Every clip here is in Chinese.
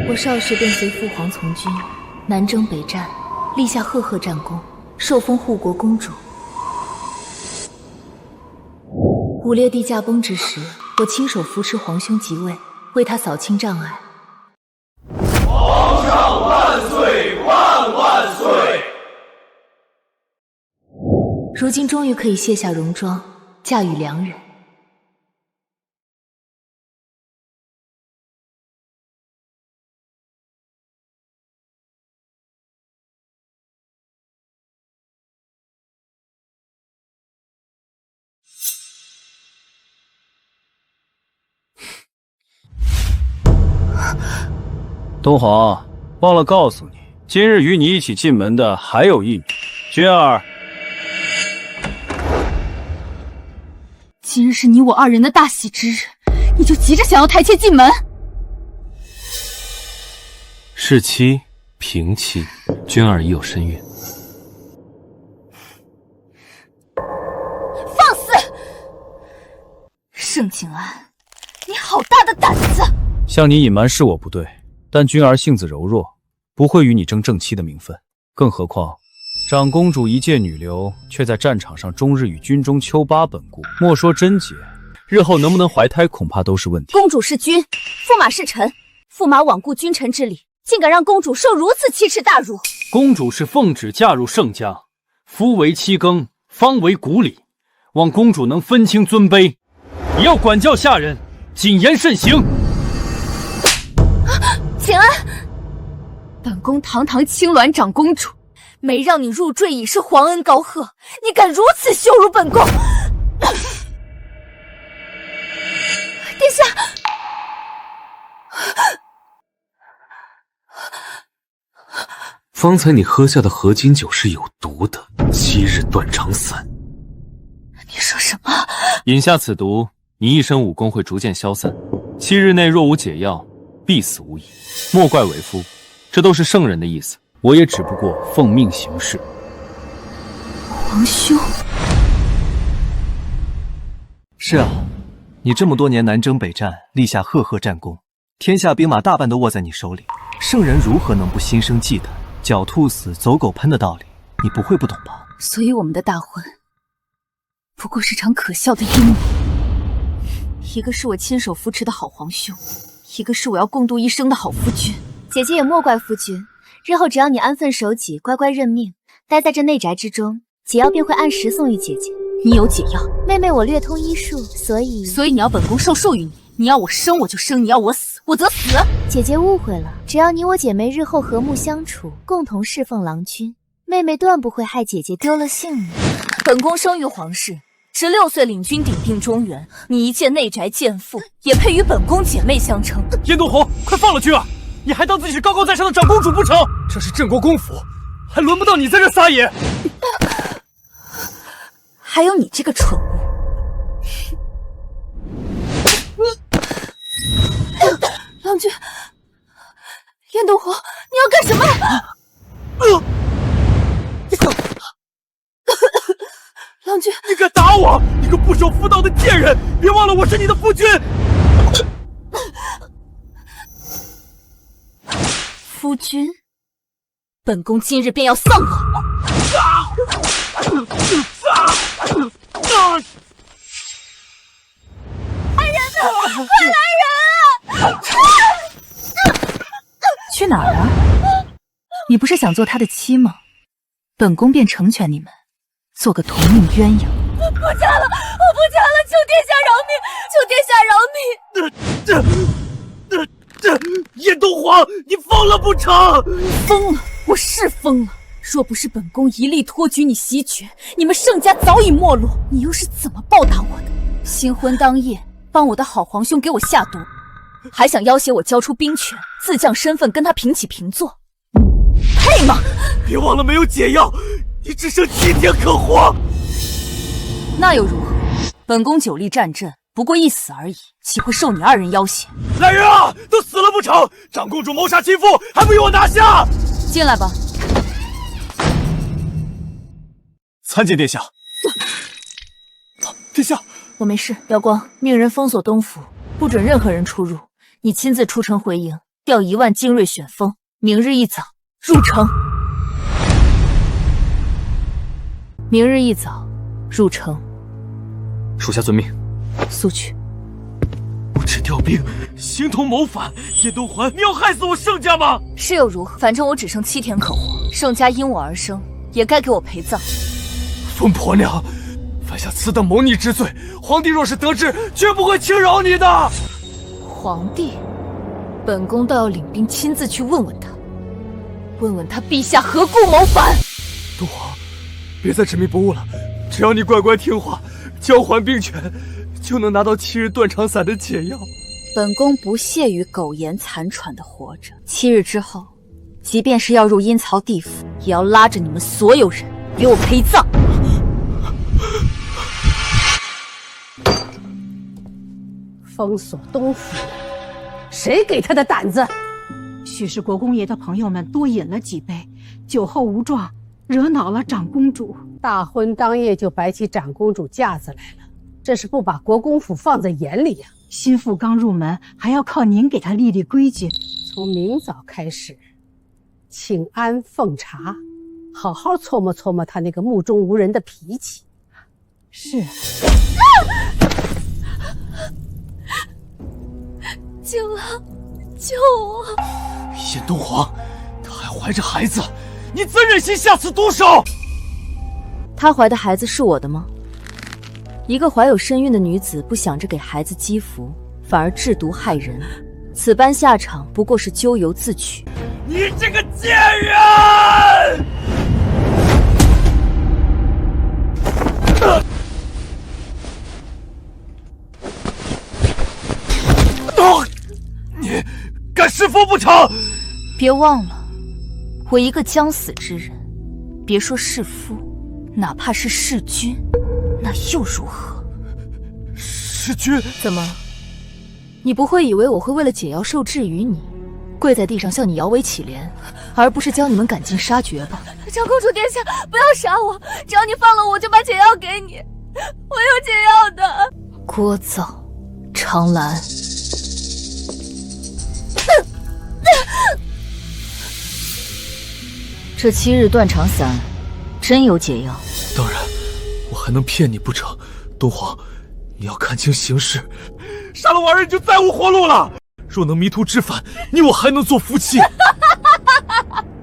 我少时便随父皇从军，南征北战，立下赫赫战功，受封护国公主。武烈帝驾崩之时，我亲手扶持皇兄即位，为他扫清障碍。皇上万岁万万岁！如今终于可以卸下戎装，嫁与良人。东皇，忘了告诉你，今日与你一起进门的还有一女，君儿。今日是你我二人的大喜之日，你就急着想要抬妾进门？是妻，平妻，君儿已有身孕。放肆！盛景安，你好大的胆子！向你隐瞒是我不对，但君儿性子柔弱，不会与你争正妻的名分。更何况，长公主一介女流，却在战场上终日与军中秋八本固，莫说贞洁，日后能不能怀胎，恐怕都是问题。公主是君，驸马是臣，驸马罔顾君臣之礼，竟敢让公主受如此奇耻大辱！公主是奉旨嫁入盛家，夫为妻耕，方为古礼，望公主能分清尊卑，也要管教下人，谨言慎行。景安，本宫堂堂青鸾长公主，没让你入赘已是皇恩高贺，你敢如此羞辱本宫！殿下，方才你喝下的合金酒是有毒的，7日断肠散。你说什么？饮下此毒，你一身武功会逐渐消散，7日内若无解药，必死无疑。莫怪为夫，这都是圣人的意思，我也只不过奉命行事。皇兄，是啊，你这么多年南征北战，立下赫赫战功，天下兵马大半都握在你手里，圣人如何能不心生忌惮？狡兔死，走狗烹的道理，你不会不懂吧？所以我们的大婚不过是场可笑的阴谋。一个是我亲手扶持的好皇兄，一个是我要共度一生的好夫君。姐姐也莫怪夫君，日后只要你安分守己，乖乖认命，待在这内宅之中，解药便会按时送与姐姐。你有解药？妹妹我略通医术，所以你要本宫授受于你，你要我生我就生，你要我死我则死。姐姐误会了，只要你我姐妹日后和睦相处，共同侍奉郎君，妹妹断不会害姐姐丢了性命。本宫生于皇室，16岁领军鼎定中原，你一介内宅贱妇，也配与本宫姐妹相称？燕东红，快放了君儿！你还当自己是高高在上的长公主不成？这是镇国公府，还轮不到你在这撒野。还有你这个蠢物，郎君，燕东红，你要干什么？郎君，你敢打我！你个不守妇道的贱人！别忘了我是你的夫君。夫君，本宫今日便要丧我！来人呐！快来人啊！去哪儿啊？你不是想做他的妻吗？本宫便成全你们，做个同命鸳鸯。我不嫁了，我不嫁了！求殿下饶命！求殿下饶命！燕东皇，你疯了不成？疯了！我是疯了！若不是本宫一力托举你袭爵，你们盛家早已没落。你又是怎么报答我的？新婚当夜，帮我的好皇兄给我下毒，还想要挟我交出兵权，自降身份跟他平起平坐，配吗？别忘了没有解药，你只剩7天可活。那又如何？本宫久历战阵，不过一死而已，岂会受你二人要挟？来人啊，都死了不成？长公主谋杀亲夫，还不与我拿下？进来吧。参见殿下。殿下，我没事。瑶光，命人封锁东府，不准任何人出入。你亲自出城回营，调1万精锐旋风，明日一早入城。明日一早入城。属下遵命。速去。不知调兵，形同谋反。叶东环，你要害死我盛家吗？是又如何？反正我只剩7天可活，盛家因我而生，也该给我陪葬。疯婆娘，犯下此等谋逆之罪，皇帝若是得知，绝不会轻饶你的。皇帝，本宫倒要领兵亲自去问问他，问问他陛下何故谋反。东皇，别再执迷不悟了，只要你乖乖听话，交还兵权，就能拿到7日断肠散的解药。本宫不屑于苟延残喘的活着。7日之后，即便是要入阴曹地府，也要拉着你们所有人给我陪葬。封锁东府，谁给他的胆子？许是国公爷的朋友们多饮了几杯，酒后无状，惹恼了长公主。大婚当夜就摆起长公主架子来了，这是不把国公府放在眼里呀！心腹刚入门，还要靠您给他立立规矩。从明早开始，请安奉茶，好好搓磨搓磨他那个目中无人的脾气。是。景郎，救我！叶东皇，她还怀着孩子，你怎忍心下此毒手？她怀的孩子是我的吗？一个怀有身孕的女子，不想着给孩子积福，反而制毒害人，此般下场不过是咎由自取。你这个贱人！你敢弑父不成？别忘了，我一个将死之人，别说弑父，哪怕是弑君，那又如何？弑君？怎么？你不会以为我会为了解药受制于你，跪在地上向你摇尾乞怜，而不是将你们赶尽杀绝吧？长公主殿下，不要杀我！只要你放了我，就把解药给你。我有解药的。聒噪，长兰。这7日断肠散真有解药？当然，我还能骗你不成？东皇，你要看清形势，杀了王人就再无活路了。若能迷途知返，你我还能做夫妻。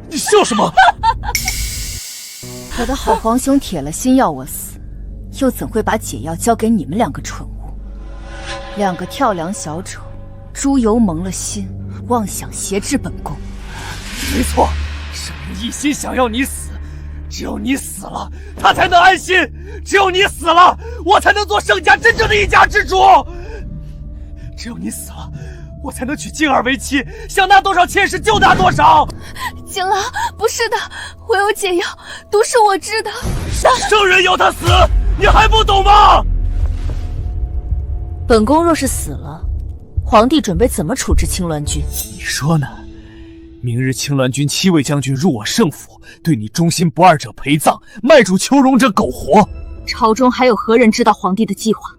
你笑什么？我的好皇兄铁了心要我死，又怎会把解药交给你们2个蠢物？2个跳梁小丑，猪油蒙了心，妄想挟制本宫。没错，圣人一心想要你死，只有你死了，他才能安心；只有你死了，我才能做盛家真正的一家之主；只有你死了，我才能娶静儿为妻，想拿多少妾室就拿多少。景郎，不是的，我有解药，毒是我制的。圣人要他死，你还不懂吗？本宫若是死了，皇帝准备怎么处置青鸾军？你说呢？明日青鸾军7位将军入我圣府，对你忠心不二者陪葬，卖主求荣者苟活。朝中还有何人知道皇帝的计划？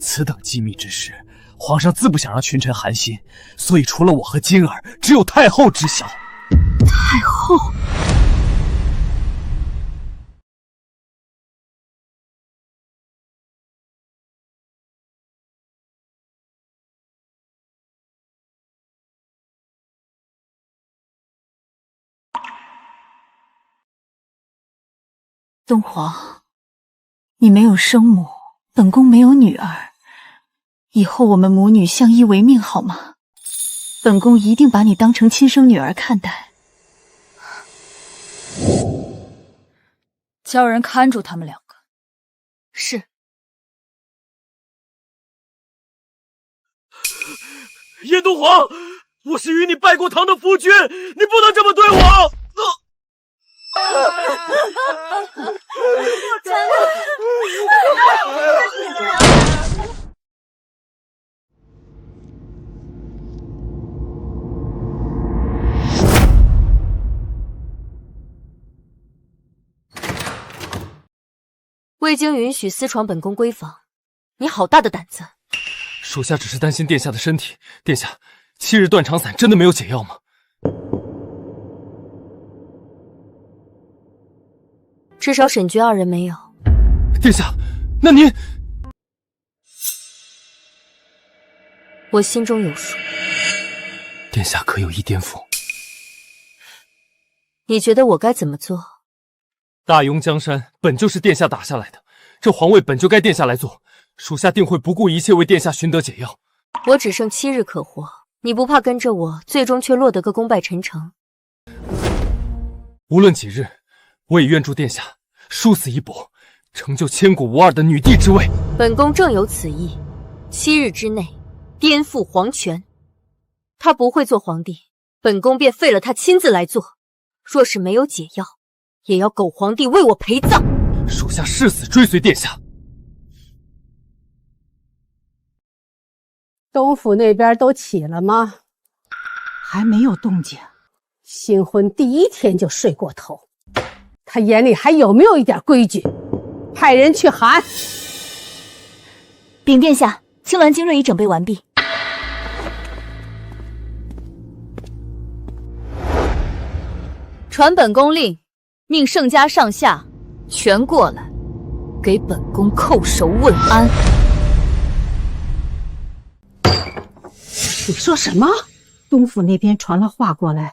此等机密之事，皇上自不想让群臣寒心，所以除了我和金儿，只有太后知晓。太后？东皇，你没有生母，本宫没有女儿，以后我们母女相依为命好吗？本宫一定把你当成亲生女儿看待。叫人看住他们2个。是。叶东皇，我是与你拜过堂的夫君，你不能这么对我。未经允许私闯本宫闺房，你好大的胆子！属下只是担心殿下的身体，殿下， 7日断肠散真的没有解药吗？至少沈君二人没有。殿下，那您……我心中有数。殿下可有意颠覆？你觉得我该怎么做？大雍江山本就是殿下打下来的，这皇位本就该殿下来做，属下定会不顾一切为殿下寻得解药。我只剩7日可活，你不怕跟着我，最终却落得个功败沉城？无论几日，我也愿助殿下殊死一搏，成就千古无二的女帝之位。本宫正有此意，7日之内颠覆皇权。他不会做皇帝，本宫便废了他亲自来做。若是没有解药，也要狗皇帝为我陪葬。属下誓死追随殿下。东府那边都起了吗？还没有动静。新婚第1天就睡过头，他眼里还有没有一点规矩？派人去喊。禀殿下，青鸾精锐已整备完毕。传本宫令，命盛家上下全过来，给本宫叩首问安。你说什么？东府那边传了话过来，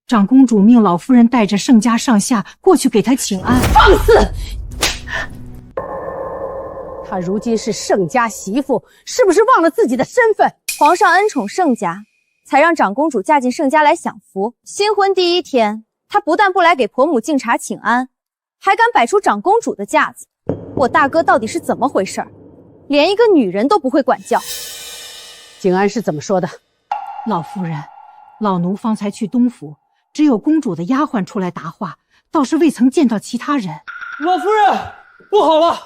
长公主命老夫人带着盛家上下过去给她请安。放肆！她如今是盛家媳妇，是不是忘了自己的身份？皇上恩宠盛家，才让长公主嫁进盛家来享福。新婚第1天，她不但不来给婆母敬茶请安，还敢摆出长公主的架子。我大哥到底是怎么回事？连一个女人都不会管教。景安是怎么说的？老夫人，老奴方才去东府，只有公主的丫鬟出来答话，倒是未曾见到其他人。老夫人，不好了！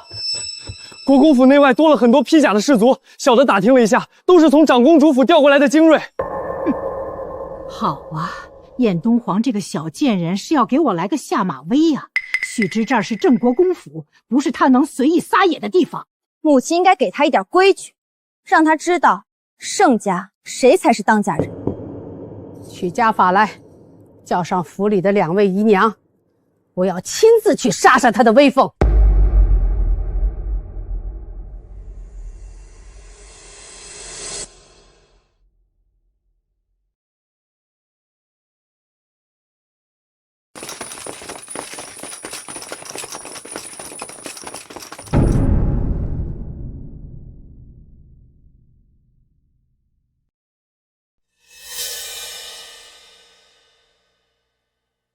国公府内外多了很多披甲的士卒，小的打听了一下，都是从长公主府调过来的精锐。好啊，燕东皇这个小贱人是要给我来个下马威呀！须知这儿是郑国公府，不是他能随意撒野的地方。母亲应该给他一点规矩，让他知道盛家谁才是当家人。取家法来，叫上府里的2位姨娘，我要亲自去杀杀他的威风。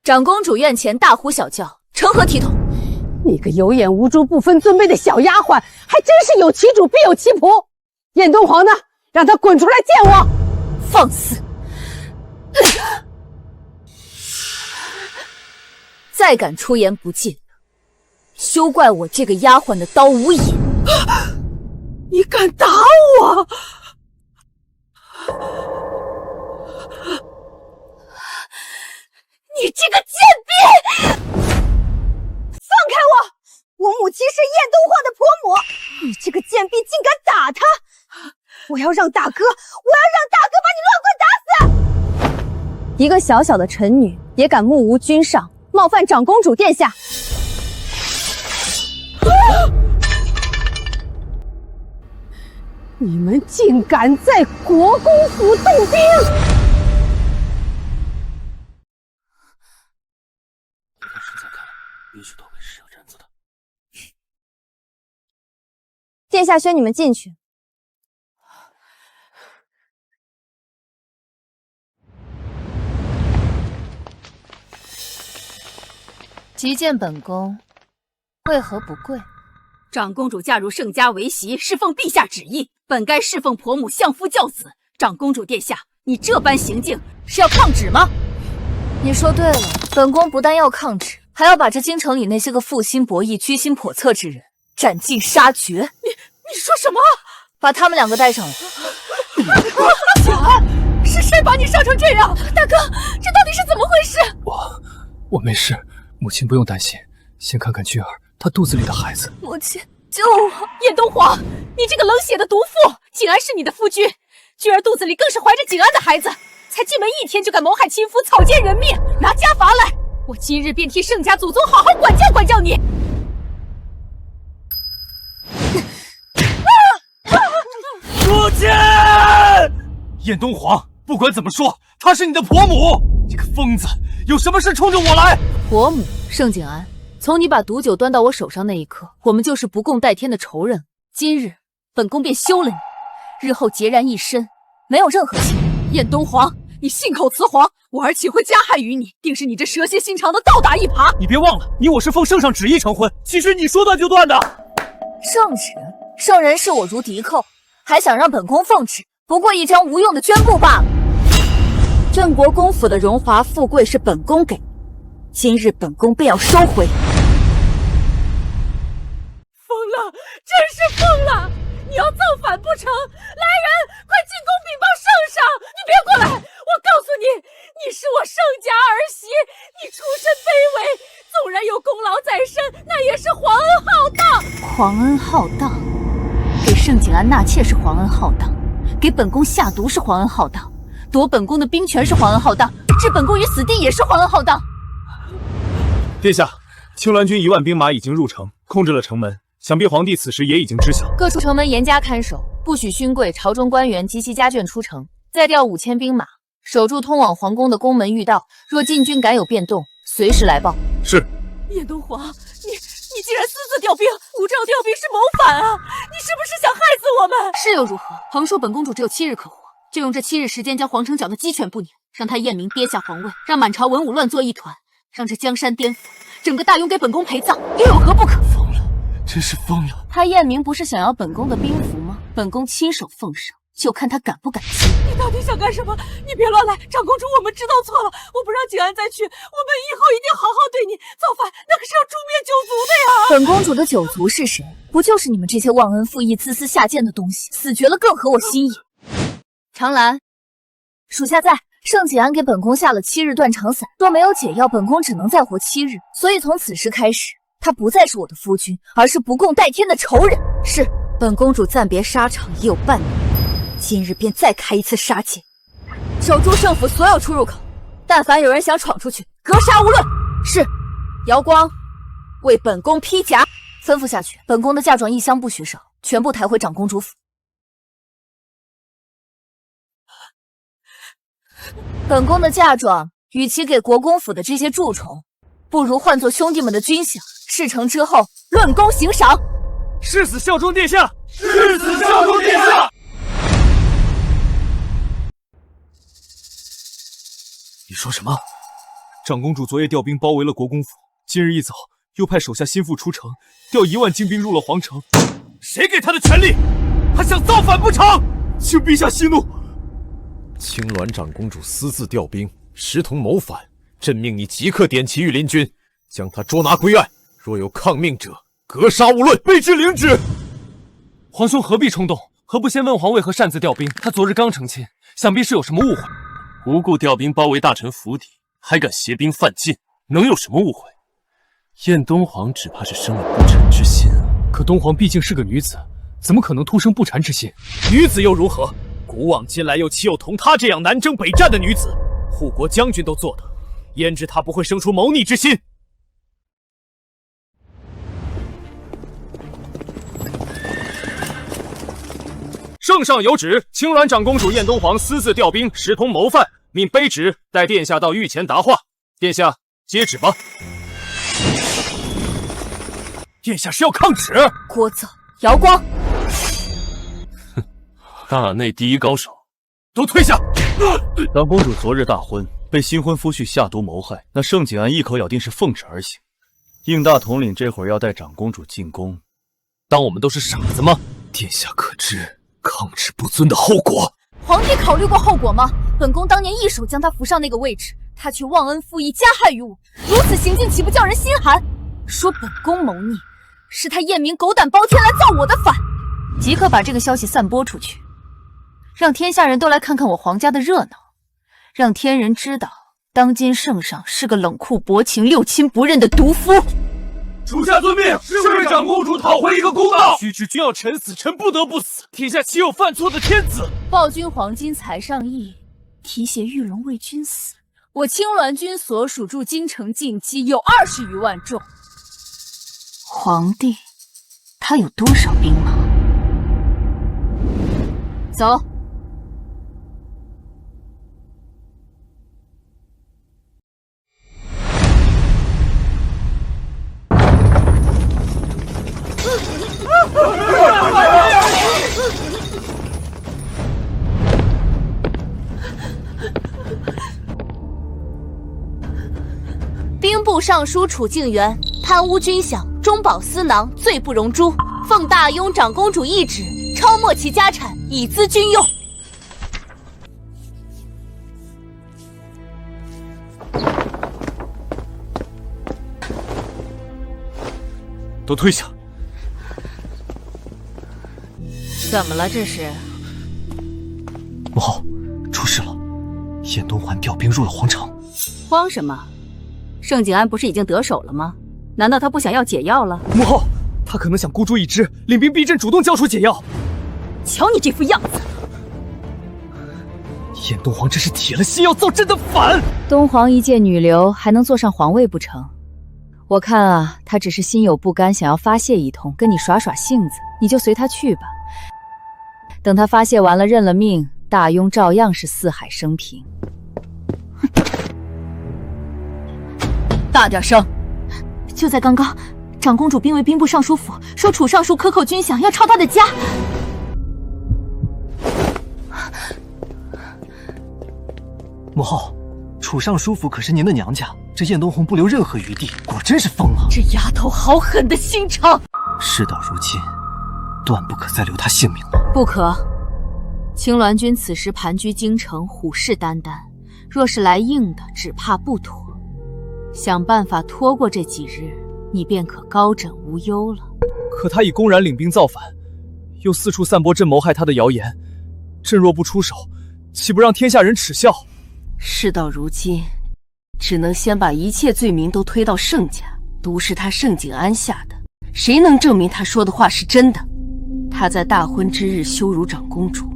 长公主院前大呼小叫，成何体统？你个有眼无珠、不分尊卑的小丫鬟，还真是有其主必有其仆。燕东皇呢？让他滚出来见我！放肆！再敢出言不敬，休怪我这个丫鬟的刀无眼！你敢打我？你这个贱婢！放开我！我母亲是燕东皇的婆母，你这个贱婢竟敢打她！我要让大哥把你乱棍打死！一个小小的臣女也敢目无君上，冒犯长公主殿下！你们竟敢在国公府动兵！也许都会是有人子的。殿下宣你们进去。急见本宫，为何不跪？长公主嫁入盛家为媳，是奉陛下旨意，本该侍奉婆母，相夫教子。长公主殿下，你这般行径是要抗旨吗？你说对了，本宫不但要抗旨，还要把这京城里那些个负心薄义、居心叵测之人斩尽杀绝。你说什么？把他们2个带上来。景安，是谁把你伤成这样？大哥，这到底是怎么回事？我没事，母亲不用担心。先看看君儿，她肚子里的孩子。母亲，救我！燕东皇，你这个冷血的毒妇！景安是你的夫君，君儿肚子里更是怀着景安的孩子，才进门1天就敢谋害亲夫，草菅人命，拿家法来！我今日便替盛家祖宗好好管教管教你！父亲！燕东皇，不管怎么说，她是你的婆母。你个疯子，有什么事冲着我来？婆母，盛景安，从你把毒酒端到我手上那一刻，我们就是不共戴天的仇人。今日本宫便休了你，日后孑然一身，没有任何希望。燕东皇，你信口雌黄，我儿岂会加害于你？定是你这蛇蝎心肠的倒打一耙！你别忘了，你我是奉圣上旨意成婚，岂是你说断就断的？圣旨，圣人视我如敌寇，还想让本宫奉旨，不过一张无用的绢布罢了。镇国公府的荣华富贵是本宫给，今日本宫便要收回。疯了，真是疯了！你要造反不成？来人，快进宫禀报圣上！你别过来！我告诉你，你是我盛家儿媳，你出身卑微，纵然有功劳在身，那也是皇恩浩荡。皇恩浩荡，给盛景安纳妾是皇恩浩荡，给本宫下毒是皇恩浩荡，夺本宫的兵权是皇恩浩荡，置本宫于死地也是皇恩浩荡。殿下，青鸾军1万兵马已经入城，控制了城门。想必皇帝此时也已经知晓。各处城门严加看守，不许勋贵、朝中官员及其家眷出城。再调5000兵马，守住通往皇宫的宫门御道。若禁军敢有变动，随时来报。是。燕东皇，你竟然私自调兵，无照调兵是谋反啊！你是不是想害死我们？是又如何？皇说本公主只有7日可活，就用这7日时间将皇城搅得鸡犬不宁，让他燕明跌下皇位，让满朝文武乱作一团，让这江山颠覆，整个大雍给本宫陪葬，又有何不可？真是疯了！他燕明不是想要本宫的兵符吗？本宫亲手奉上，就看他敢不敢接。你到底想干什么？你别乱来，长公主，我们知道错了，我不让景安再去，我们以后一定好好对你。造反那可是要诛灭九族的呀！本公主的九族是谁？不就是你们这些忘恩负义、自私下贱的东西？死绝了更合我心意。长兰，属下在。盛景安给本宫下了7日断肠散，若没有解药，本宫只能再活7日。所以从此时开始，他不再是我的夫君，而是不共戴天的仇人。是，本公主暂别沙场已有半年，今日便再开一次杀戒，守住圣府所有出入口，但凡有人想闯出去，格杀勿论。是，瑶光，为本宫披甲。吩咐下去，本宫的嫁妆1箱不许少，全部抬回长公主府。本宫的嫁妆，与其给国公府的这些蛀虫，不如换作兄弟们的军饷。事成之后，论功行赏。誓死效忠殿下！誓死效忠殿下！你说什么？长公主昨夜调兵包围了国公府，今日一早又派手下心腹出城，调1万精兵入了皇城。谁给他的权力？还想造反不成？请陛下息怒。青鸾长公主私自调兵，实同谋反。朕命你即刻点齐御林军，将他捉拿归案。若有抗命者，格杀勿论。卑职领旨。皇兄何必冲动？何不先问皇为何擅自调兵？他昨日刚成亲，想必是有什么误会。无故调兵包围大臣府邸，还敢挟兵犯禁，能有什么误会？燕东皇只怕是生了不臣之心啊！可东皇毕竟是个女子，怎么可能突生不臣之心？女子又如何？古往今来，又岂有同她这样南征北战的女子？护国将军都做得，焉知她不会生出谋逆之心？圣上有旨，青鸾长公主燕东皇私自调兵，实同谋犯，命卑职带殿下到御前答话。殿下接旨吧。殿下是要抗旨？聒噪！瑶光。大内第一高手，都退下！长公主昨日大婚，被新婚夫婿下毒谋害，那盛景安一口咬定是奉旨而行。应大统领这会儿要带长公主进宫，当我们都是傻子吗？殿下可知抗旨不遵的后果？皇帝考虑过后果吗？本宫当年一手将他扶上那个位置，他却忘恩负义，加害于我，如此行径岂不叫人心寒？说本宫谋逆，是他燕明狗胆包天来造我的反，即刻把这个消息散播出去。让天下人都来看看我皇家的热闹，让天人知道，当今圣上是个冷酷薄情、六亲不认的毒夫。属下遵命，是为长公主讨回一个公道。须知君要臣死，臣不得不死，天下岂有犯错的天子？报君黄金才上亿，提携玉龙为君死。我青鸾军所属驻京城禁骑有20余万众。皇帝，他有多少兵马？走。兵部尚书楚敬元贪污军饷，中饱私囊，罪不容诛。奉大雍长公主懿旨，抄没其家产，以资军用。都退下！怎么了？这是？母后，出事了！燕东环调兵入了皇城。慌什么？盛景安不是已经得手了吗？难道他不想要解药了？母后，他可能想孤注一掷，领兵逼阵，主动交出解药。瞧你这副样子！燕东皇真是铁了心要造朕的反。东皇一介女流，还能坐上皇位不成？我看啊，他只是心有不甘，想要发泄一通，跟你耍耍性子，你就随他去吧。等他发泄完了，认了命，大雍照样是四海升平。大点声！就在刚刚，长公主兵卫兵部尚书府，说楚尚书克扣军饷，要抄他的家。母后，楚尚书府可是您的娘家，这燕东红不留任何余地，果真是疯了。这丫头好狠的心肠！事到如今，断不可再留她性命了。不可！青鸾军此时盘踞京城，虎视眈眈，若是来硬的，只怕不妥。想办法拖过这几日，你便可高枕无忧了。可他已公然领兵造反，又四处散播朕谋害他的谣言，朕若不出手，岂不让天下人耻笑？事到如今，只能先把一切罪名都推到盛家，毒是他盛景安下的，谁能证明他说的话是真的？他在大婚之日羞辱长公主，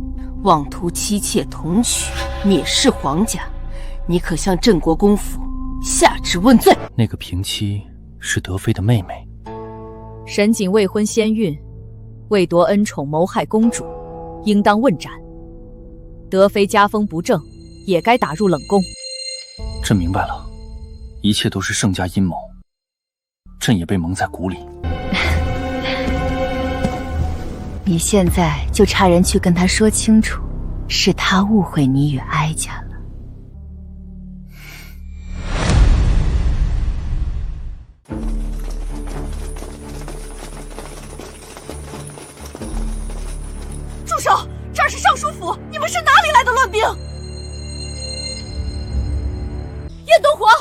妄图妻妾同娶，蔑视皇家，你可向镇国公府下旨问罪。那个平妻是德妃的妹妹，沈瑾未婚先孕，为夺恩宠谋害公主，应当问斩。德妃家风不正，也该打入冷宫。朕明白了，一切都是盛家阴谋，朕也被蒙在鼓里。你现在就差人去跟他说清楚，是他误会你与哀家了。住手！这儿是尚书府，你们是哪里来的乱兵？燕东皇，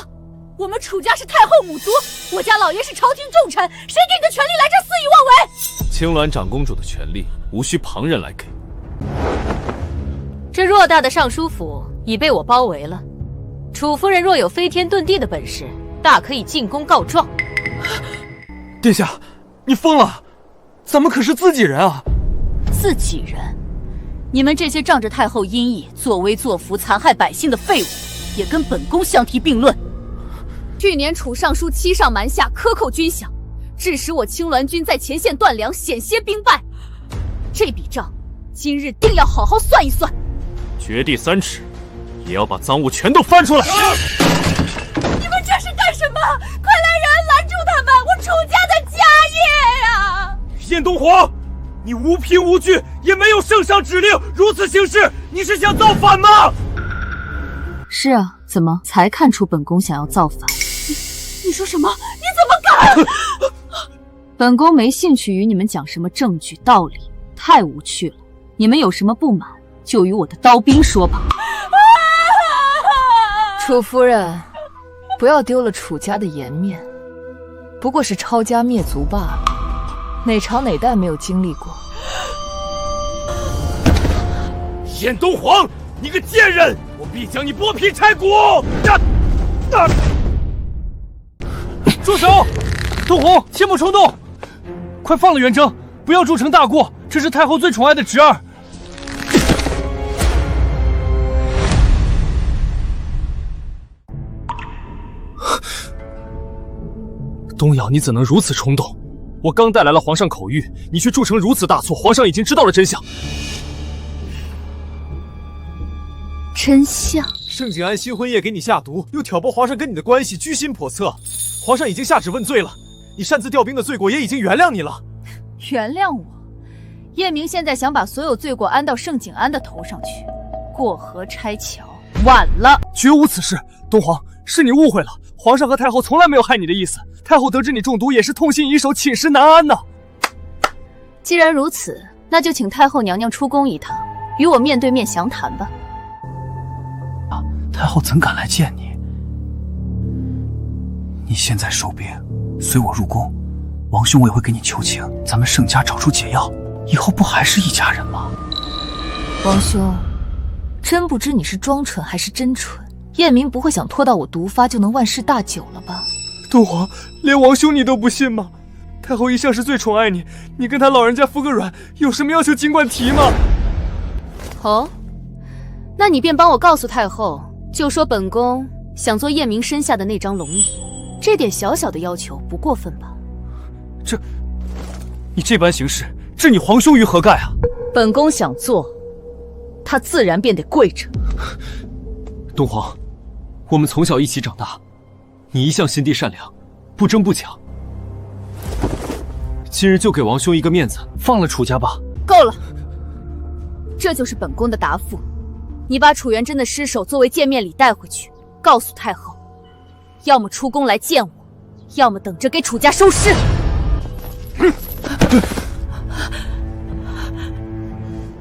我们楚家是太后母族，我家老爷是朝廷重臣，谁给你的权利来这肆意妄为？青鸾长公主的权利，无需旁人来给。这偌大的尚书府已被我包围了，楚夫人若有飞天遁地的本事，大可以进宫告状。殿下，你疯了！咱们可是自己人啊！自己人？你们这些仗着太后阴翳作威作福、残害百姓的废物，也跟本宫相提并论。去年楚尚书欺上瞒下，克扣军饷，致使我青鸾军在前线断粮，险些兵败。这笔账，今日定要好好算一算。掘地3尺，也要把赃物全都翻出来！你们这是干什么？快来人拦住他们！我楚家的家业呀！燕东皇，你无凭无据，也没有圣上指令，如此行事，你是想造反吗？是啊，怎么才看出本宫想要造反？你说什么？你怎么敢？本宫没兴趣与你们讲什么证据道理，太无趣了。你们有什么不满，就与我的刀兵说吧。楚夫人，不要丢了楚家的颜面，不过是抄家灭族罢了，哪朝哪代没有经历过？燕东皇，你个贱人，我必将你剥皮拆骨！住手！东红，切莫冲动，快放了元征，不要铸成大过。这是太后最宠爱的侄儿。东阳，你怎能如此冲动？我刚带来了皇上口谕，你却铸成如此大错，皇上已经知道了真相。真相？盛景安新婚夜给你下毒，又挑拨皇上跟你的关系，居心叵测。皇上已经下旨问罪了，你擅自调兵的罪过也已经原谅你了。原谅我？叶明现在想把所有罪过安到盛景安的头上去，过河拆桥，晚了。绝无此事，东皇，是你误会了。皇上和太后从来没有害你的意思。太后得知你中毒，也是痛心已首，寝食难安呐。既然如此，那就请太后娘娘出宫一趟，与我面对面详谈吧。太后怎敢来见你？你现在受病，随我入宫，王兄我也会给你求情，咱们盛家找出解药，以后不还是一家人吗？王兄，真不知你是装蠢还是真蠢。叶明不会想拖到我毒发就能万事大久了吧？东皇，连王兄你都不信吗？太后一向是最宠爱你，你跟他老人家服个软，有什么要求尽管提嘛。哦，那你便帮我告诉太后，就说本宫想做叶明身下的那张龙椅，这点小小的要求不过分吧？你这般行事，置你皇兄于何盖啊？本宫想做，他自然便得跪着。东皇，我们从小一起长大，你一向心地善良，不争不抢。今日就给王兄一个面子，放了楚家吧。够了，这就是本宫的答复。你把楚元贞的尸首作为见面礼带回去，告诉太后，要么出宫来见我，要么等着给楚家收尸。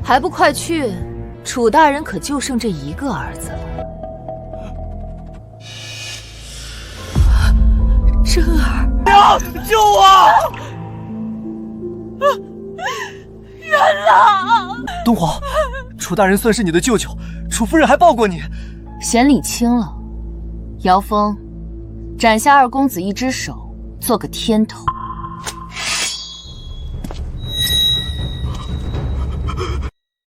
还不快去！楚大人可就剩这一个儿子了。真儿，娘，救我！元朗，东皇，楚大人算是你的舅舅，楚夫人还抱过你。嫌理轻了。姚峰，斩下二公子一只手，做个天头。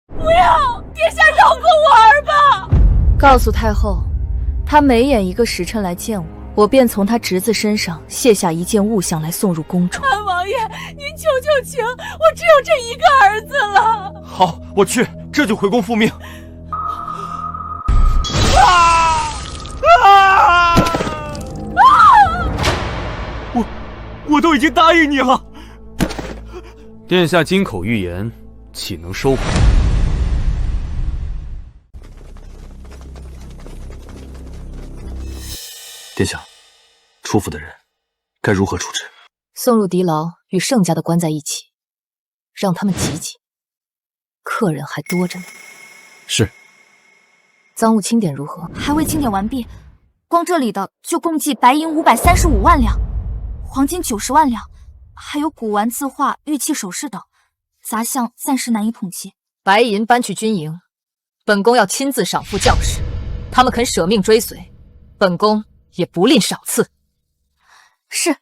不要，殿下饶过我儿吧！告诉太后，他每演一个时辰来见我，我便从他侄子身上卸下一件物象来送入宫中。安王爷，您求求情，我只有这一个儿子了。好，我去，这就回宫复命。我都已经答应你了。殿下金口玉言，岂能收回？殿下，楚府的人该如何处置？送入敌牢，与盛家的关在一起，让他们挤挤。客人还多着呢。是。赃物清点如何？还未清点完毕，光这里的就共计白银535万两，黄金90万两，还有古玩、字画、玉器首饰等，杂项暂时难以统计。白银搬去军营，本宫要亲自赏付将士，他们肯舍命追随，本宫也不吝赏赐。是，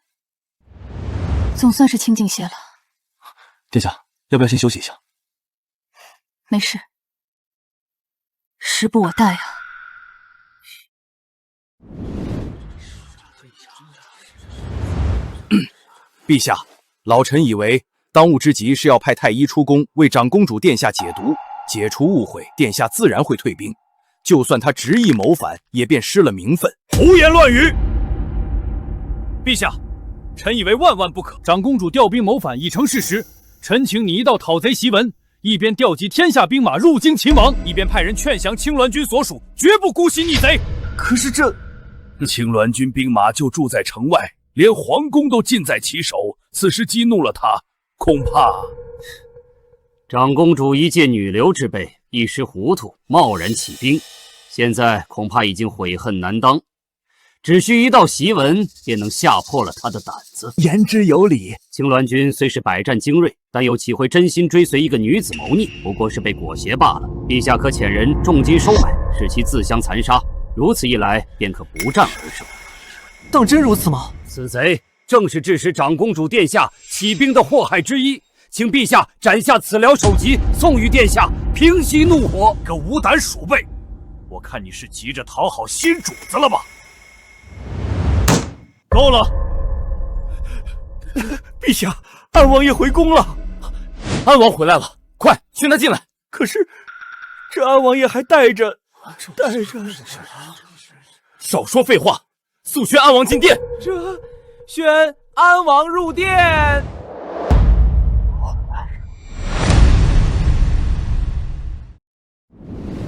总算是清静些了。殿下，要不要先休息一下？没事，时不我待啊。陛下，老臣以为当务之急是要派太医出宫为长公主殿下解毒，解除误会，殿下自然会退兵。就算他执意谋反，也便失了名分。胡言乱语！陛下，臣以为万万不可。长公主调兵谋反已成事实，臣请你一道讨贼檄文，一边调集天下兵马入京擒王，一边派人劝降青鸾军所属，绝不姑息逆贼。可是这青鸾军兵马就住在城外，连皇宫都尽在其手，此时激怒了他，恐怕……长公主一介女流之辈，一时糊涂，贸然起兵，现在恐怕已经悔恨难当。只需一道檄文，便能吓破了他的胆子。言之有理。青鸾军虽是百战精锐，但又岂会真心追随一个女子谋逆？不过是被裹挟罢了。陛下可遣人重金收买，使其自相残杀。如此一来，便可不战而胜。当真如此吗？此贼正是致使长公主殿下起兵的祸害之一，请陛下斩下此僚首级，送与殿下，平息怒火。个无胆鼠辈，我看你是急着讨好新主子了吧？够了！陛下，安王爷回宫了。安王回来了，快训他进来。可是，这安王爷还带着……少说废话，速宣安王进殿。宣安王入殿。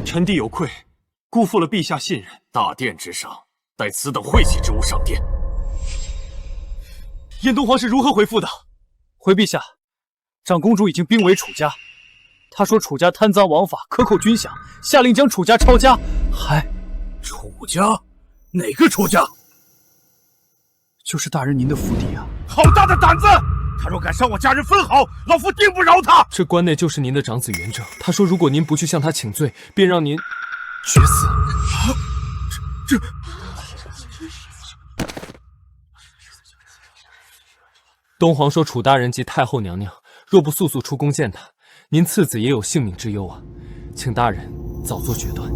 臣弟有愧，辜负了陛下信任。大殿之上，带此等晦气之物上殿。燕东皇是如何回复的？回陛下，长公主已经兵围楚家。他说楚家贪赃枉法，克扣军饷，下令将楚家抄家，还……楚家？哪个楚家？就是大人您的府邸啊！好大的胆子！他若敢伤我家人分毫，老夫定不饶他！这关内就是您的长子元正，他说如果您不去向他请罪，便让您绝死。这……东皇说楚大人及太后娘娘若不速速出宫见他，您次子也有性命之忧啊，请大人早做决断。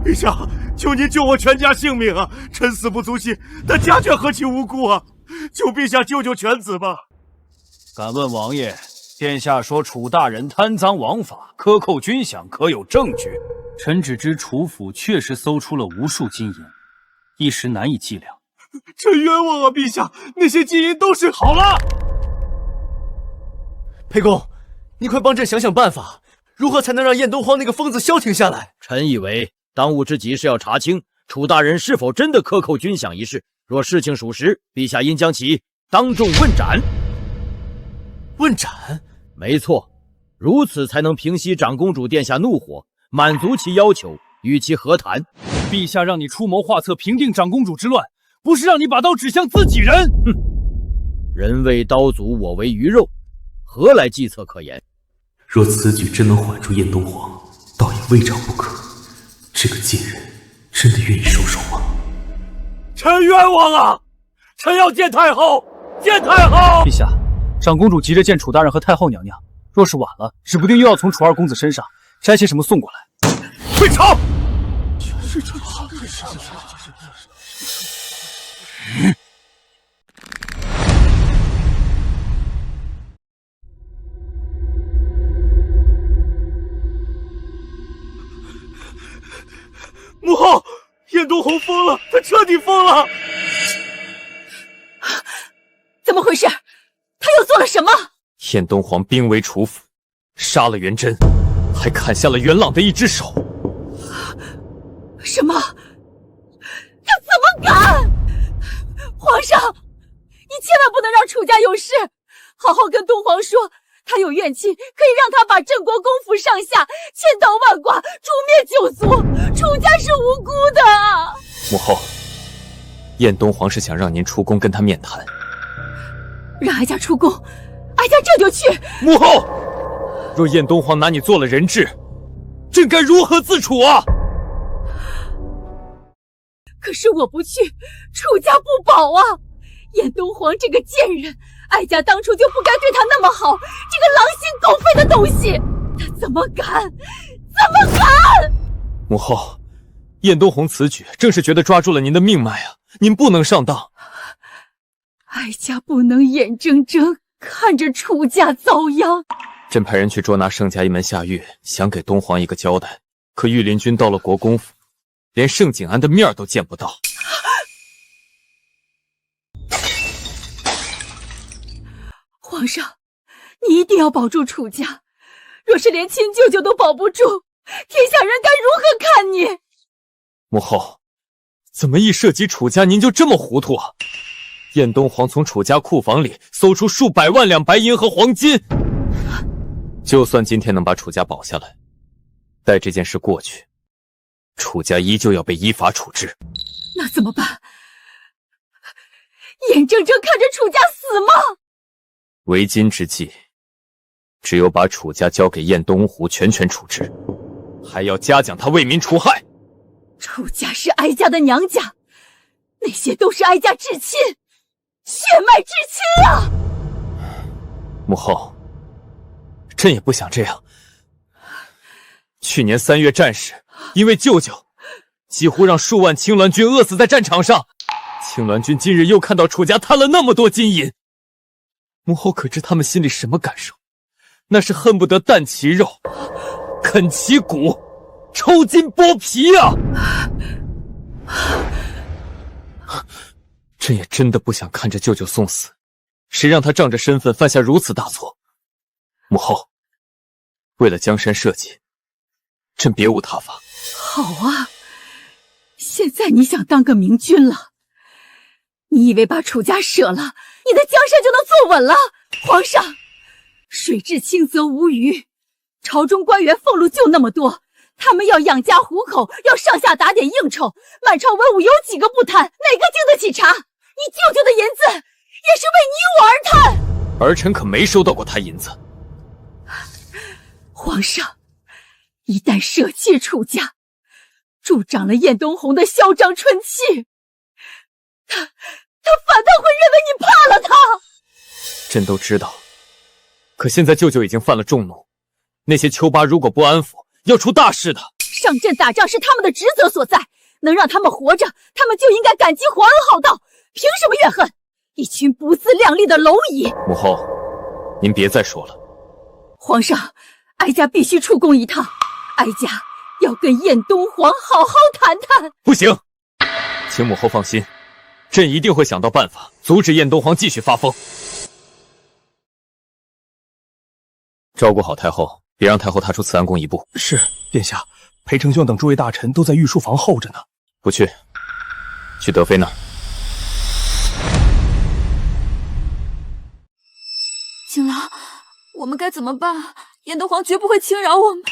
陛下，求您救我全家性命啊！臣死不足惜，但家眷何其无辜啊！求陛下救救犬子吧！敢问王爷，殿下说楚大人贪赃枉法，克扣军饷，可有证据？臣只知楚府确实搜出了无数金银，一时难以计量。臣冤枉啊！陛下，那些金银都是……好了，沛公，你快帮朕想想办法，如何才能让燕东皇那个疯子消停下来？臣以为当务之急是要查清楚大人是否真的克扣军饷一事。若事情属实，陛下应将其当众问斩。问斩？没错，如此才能平息长公主殿下怒火，满足其要求，与其和谈。陛下让你出谋划策平定长公主之乱，不是让你把刀指向自己人。哼，人为刀俎，我为鱼肉，何来计策可言？若此举真能缓住燕东皇，倒也未尝不可。这个贱人真的愿意收手吗？臣冤枉啊！臣要见太后，见太后！陛下，长公主急着见楚大人和太后娘娘，若是晚了，指不定又要从楚二公子身上摘些什么送过来。退朝！母后，燕东皇疯了，他彻底疯了！怎么回事？他又做了什么？燕东皇兵围楚府，杀了元贞，还砍下了元朗的一只手。什么？他怎么敢？皇上，你千万不能让楚家有事，好好跟东皇说，他有怨气，可以让他把郑国公府上下千刀万剐，诛灭九族，楚家是无辜的。母后，燕东皇是想让您出宫跟他面谈。让哀家出宫，哀家这就去。母后，若燕东皇拿你做了人质，朕该如何自处啊？可是我不去，楚家不保啊！燕东皇这个贱人，哀家当初就不该对他那么好，这个狼心狗肺的东西，他怎么敢？怎么敢？母后，燕东皇此举正是觉得抓住了您的命脉啊，您不能上当。哀家不能眼睁睁看着楚家遭殃。朕派人去捉拿盛家一门下狱，想给东皇一个交代，可御林军到了国公府，连盛景安的面都见不到。皇上，你一定要保住楚家，若是连亲舅舅都保不住，天下人该如何看你？母后，怎么一涉及楚家您就这么糊涂啊？燕东皇从楚家库房里搜出数百万两白银和黄金，就算今天能把楚家保下来，待这件事过去，楚家依旧要被依法处置。那怎么办？眼睁睁看着楚家死吗？为今之计，只有把楚家交给燕东湖全权处置，还要嘉奖他为民除害。楚家是哀家的娘家，那些都是哀家至亲，血脉至亲啊！母后，朕也不想这样。去年3月战事，因为舅舅，几乎让数万青鸾军饿死在战场上。青鸾军今日又看到楚家贪了那么多金银，母后可知他们心里什么感受？那是恨不得啖其肉，啃其骨，抽筋剥皮啊！朕也真的不想看着舅舅送死，谁让他仗着身份犯下如此大错？母后，为了江山社稷，朕别无他法。好啊，现在你想当个明君了？你以为把楚家舍了，你的江山就能坐稳了？皇上，水至清则无鱼，朝中官员俸禄就那么多，他们要养家糊口，要上下打点应酬，满朝文武有几个不贪？哪个经得起查？你舅舅的银子也是为你我而贪。儿臣可没收到过他银子。皇上，一旦舍弃楚家，助长了燕东红的嚣张春气，他反倒会认为你怕了他。朕都知道，可现在舅舅已经犯了重怒，那些丘巴如果不安抚，要出大事的。上阵打仗是他们的职责所在，能让他们活着，他们就应该感激皇恩浩荡，凭什么怨恨？一群不自量力的蝼蚁！母后，您别再说了。皇上，哀家必须出宫一趟，哀家要跟燕东皇好好谈谈。不行，请母后放心，朕一定会想到办法，阻止燕东皇继续发疯。照顾好太后，别让太后踏出慈安宫一步。是，殿下。裴丞相等诸位大臣都在御书房候着呢。不去，去德妃那儿。景郎，我们该怎么办？燕东皇绝不会轻饶我们。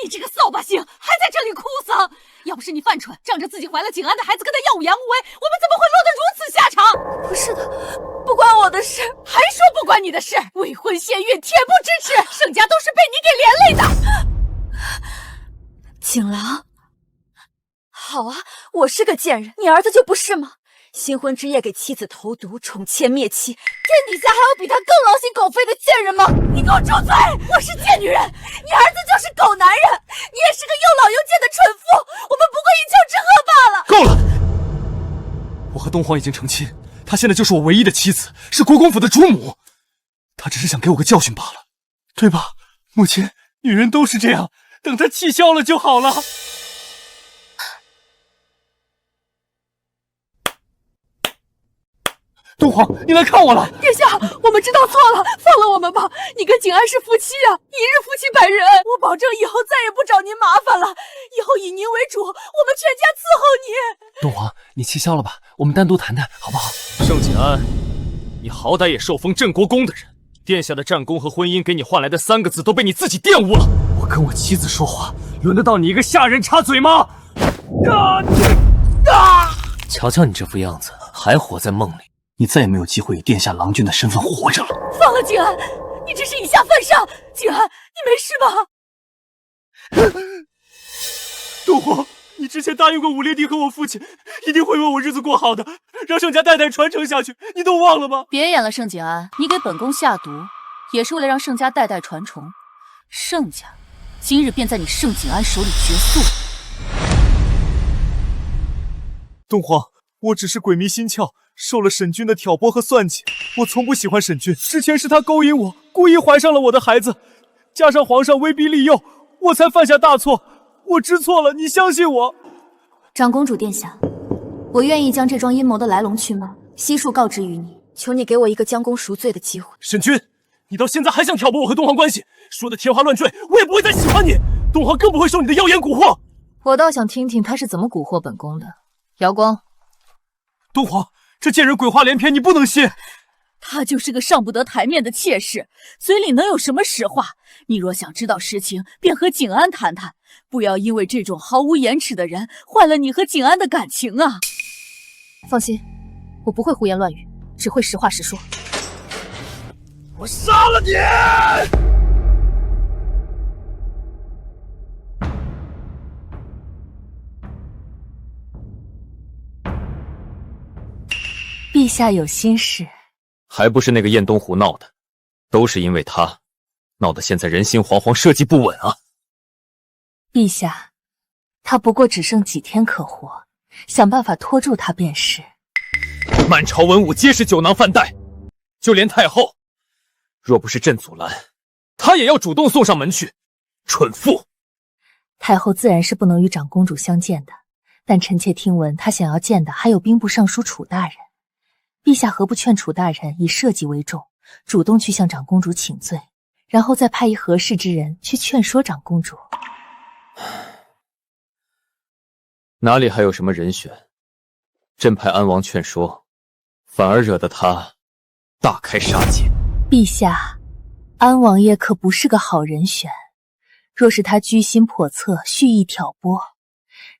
你这个扫把星，还在这里哭丧！要不是你犯蠢，仗着自己怀了景安的孩子跟他耀武扬威，我们怎么会落得如此下场？不是的，不关我的事。还说不关你的事？未婚先孕，恬不知耻，盛家都是被你给连累的。景郎，好啊，我是个贱人，你儿子就不是吗？新婚之夜给妻子投毒，宠妾灭妻，天底下还有比他更狼心狗肺的贱人吗？你给我住嘴！我是贱女人，你儿子就是狗男人，你也是个又老又贱的蠢妇，我们不过一丘之貉罢了。够了！我和东皇已经成亲，她现在就是我唯一的妻子，是国公府的主母，她只是想给我个教训罢了，对吧，母亲？女人都是这样。等他气消了就好了。东皇，你来看我了。殿下，我们知道错了，放了我们吧。你跟景安是夫妻啊，一日夫妻百日恩。我保证以后再也不找您麻烦了，以后以您为主，我们全家伺候你。东皇，你气消了吧？我们单独谈谈好不好？盛景安，你好歹也受封镇国公的人，殿下的战功和婚姻给你换来的3个字都被你自己玷污了。我跟我妻子说话，轮得到你一个下人插嘴吗？瞧瞧你这副样子，还活在梦里，你再也没有机会以殿下郎君的身份活着了。放了景安，你这是以下犯上。景安，你没事吧？东皇，你之前答应过武烈帝和我父亲，一定会为我日子过好的，让盛家代代传承下去，你都忘了吗？别演了，盛景安，你给本宫下毒，也是为了让盛家代代传承。盛家今日便在你盛景安手里绝宿。东皇，我只是鬼迷心窍，受了沈君的挑拨和算计。我从不喜欢沈君，之前是他勾引我，故意怀上了我的孩子，加上皇上威逼利诱，我才犯下大错。我知错了，你相信我。长公主殿下，我愿意将这桩阴谋的来龙去脉悉数告知于你，求你给我一个将功赎罪的机会。沈君，你到现在还想挑拨我和东皇关系，说的天花乱坠，我也不会再喜欢你，东皇更不会受你的妖言蛊惑。我倒想听听他是怎么蛊惑本宫的。瑶光，东皇，这贱人鬼话连篇，你不能信。他就是个上不得台面的妾室，嘴里能有什么实话？你若想知道实情，便和景安谈谈，不要因为这种毫无廉耻的人坏了你和景安的感情啊！放心，我不会胡言乱语，只会实话实说。我杀了你！陛下有心事，还不是那个燕东湖闹的，都是因为他，闹得现在人心惶惶，社稷不稳啊！陛下，他不过只剩几天可活，想办法拖住他便是。满朝文武皆是酒囊饭袋，就连太后，若不是朕阻拦，她也要主动送上门去。蠢妇！太后自然是不能与长公主相见的，但臣妾听闻她想要见的还有兵部尚书楚大人。陛下何不劝楚大人以社稷为重，主动去向长公主请罪，然后再派一合适之人去劝说长公主？哪里还有什么人选？朕派安王劝说，反而惹得他大开杀戒。陛下，安王爷可不是个好人选。若是他居心叵测，蓄意挑拨，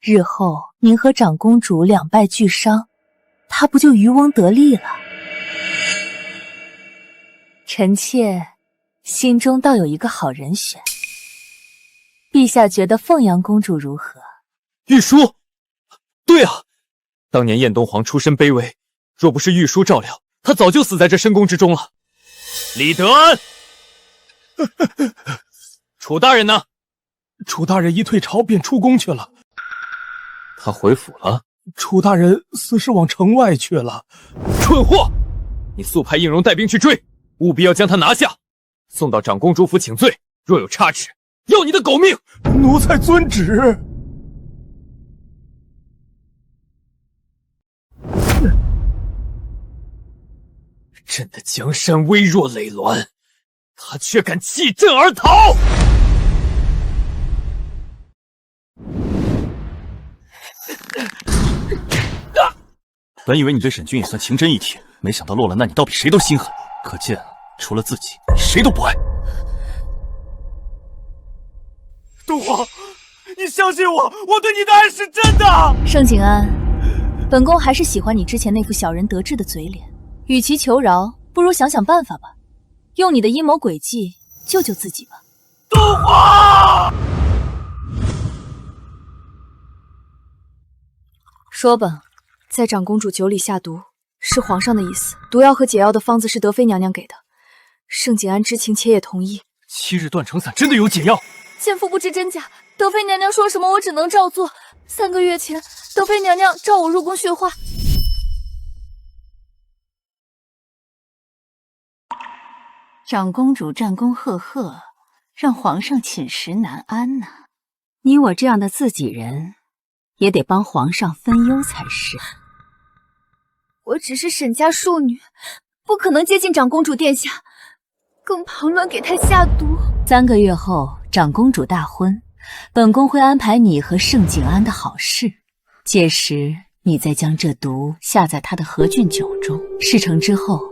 日后您和长公主两败俱伤，他不就渔翁得利了？臣妾心中倒有一个好人选，陛下觉得凤阳公主如何？玉书，对啊，当年燕东皇出身卑微，若不是玉书照料，他早就死在这深宫之中了。李德安，楚大人呢？楚大人一退朝便出宫去了。他回府了？楚大人似是往城外去了。蠢货！你速派应荣带兵去追，务必要将他拿下，送到长公主府请罪。若有差池，要你的狗命！奴才遵旨。朕的江山微弱累卵，他却敢弃朕而逃！本以为你对沈君也算情真意铁，没想到落了难，你倒比谁都心狠。可见除了自己，谁都不爱。东皇，你相信我，我对你的爱是真的。盛景安，本宫还是喜欢你之前那副小人得志的嘴脸。与其求饶，不如想想办法吧，用你的阴谋诡计救救自己吧。东皇，说吧。在长公主酒里下毒，是皇上的意思。毒药和解药的方子是德妃娘娘给的，盛景安知情且也同意。7日断肠散真的有解药？奸夫不知真假，德妃娘娘说什么我只能照做。3个月前，德妃娘娘召我入宫训话。长公主战功赫赫，让皇上寝食难安呐。你我这样的自己人，也得帮皇上分忧才是。我只是沈家庶女，不可能接近长公主殿下，更旁乱给她下毒。3个月后，长公主大婚，本宫会安排你和盛景安的好事，届时你再将这毒下在她的和俊酒中。事成之后，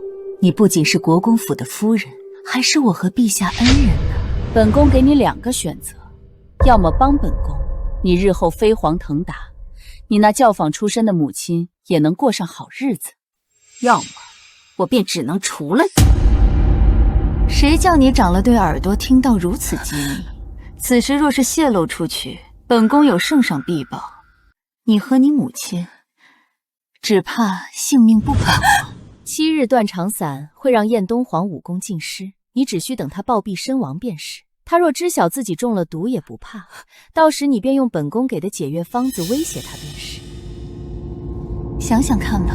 你不仅是国公府的夫人，还是我和陛下恩人呢。本宫给你2个选择，要么帮本宫，你日后飞黄腾达，你那教坊出身的母亲也能过上好日子；要么我便只能除了你。谁叫你长了对耳朵，听到如此机密？此时若是泄露出去，本宫有圣上必保，你和你母亲只怕性命不保。7日断肠散会让燕东皇武功尽失，你只需等他暴毙身亡便是。他若知晓自己中了毒也不怕，到时你便用本宫给的解药方子威胁他便是。想想看吧，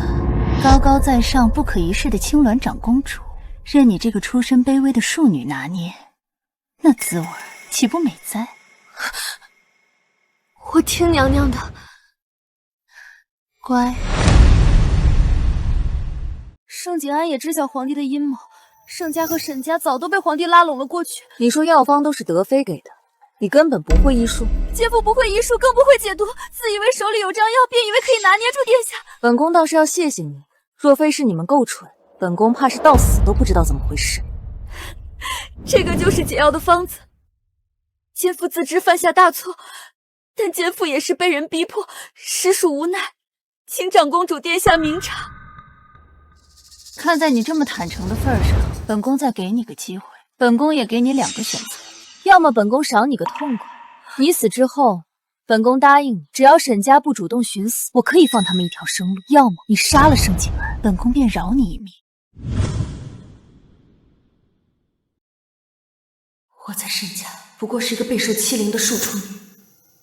高高在上不可一世的青鸾长公主，任你这个出身卑微的庶女拿捏，那滋味岂不美哉？我听娘娘的，乖。盛景安也知晓皇帝的阴谋，盛家和沈家早都被皇帝拉拢了过去。你说药方都是德妃给的，你根本不会医术。奸夫不会医术，更不会解毒，自以为手里有张药，便以为可以拿捏住殿下。本宫倒是要谢谢你，若非是你们够蠢，本宫怕是到死都不知道怎么回事。这个就是解药的方子。奸夫自知犯下大错，但奸夫也是被人逼迫，实属无奈，请长公主殿下明察。看在你这么坦诚的份上，本宫再给你个机会。本宫也给你2个选择，要么本宫赏你个痛快，你死之后，本宫答应你，只要沈家不主动寻死，我可以放他们一条生路；要么你杀了盛景安，本宫便饶你一命。我在盛家不过是一个备受欺凌的庶出女，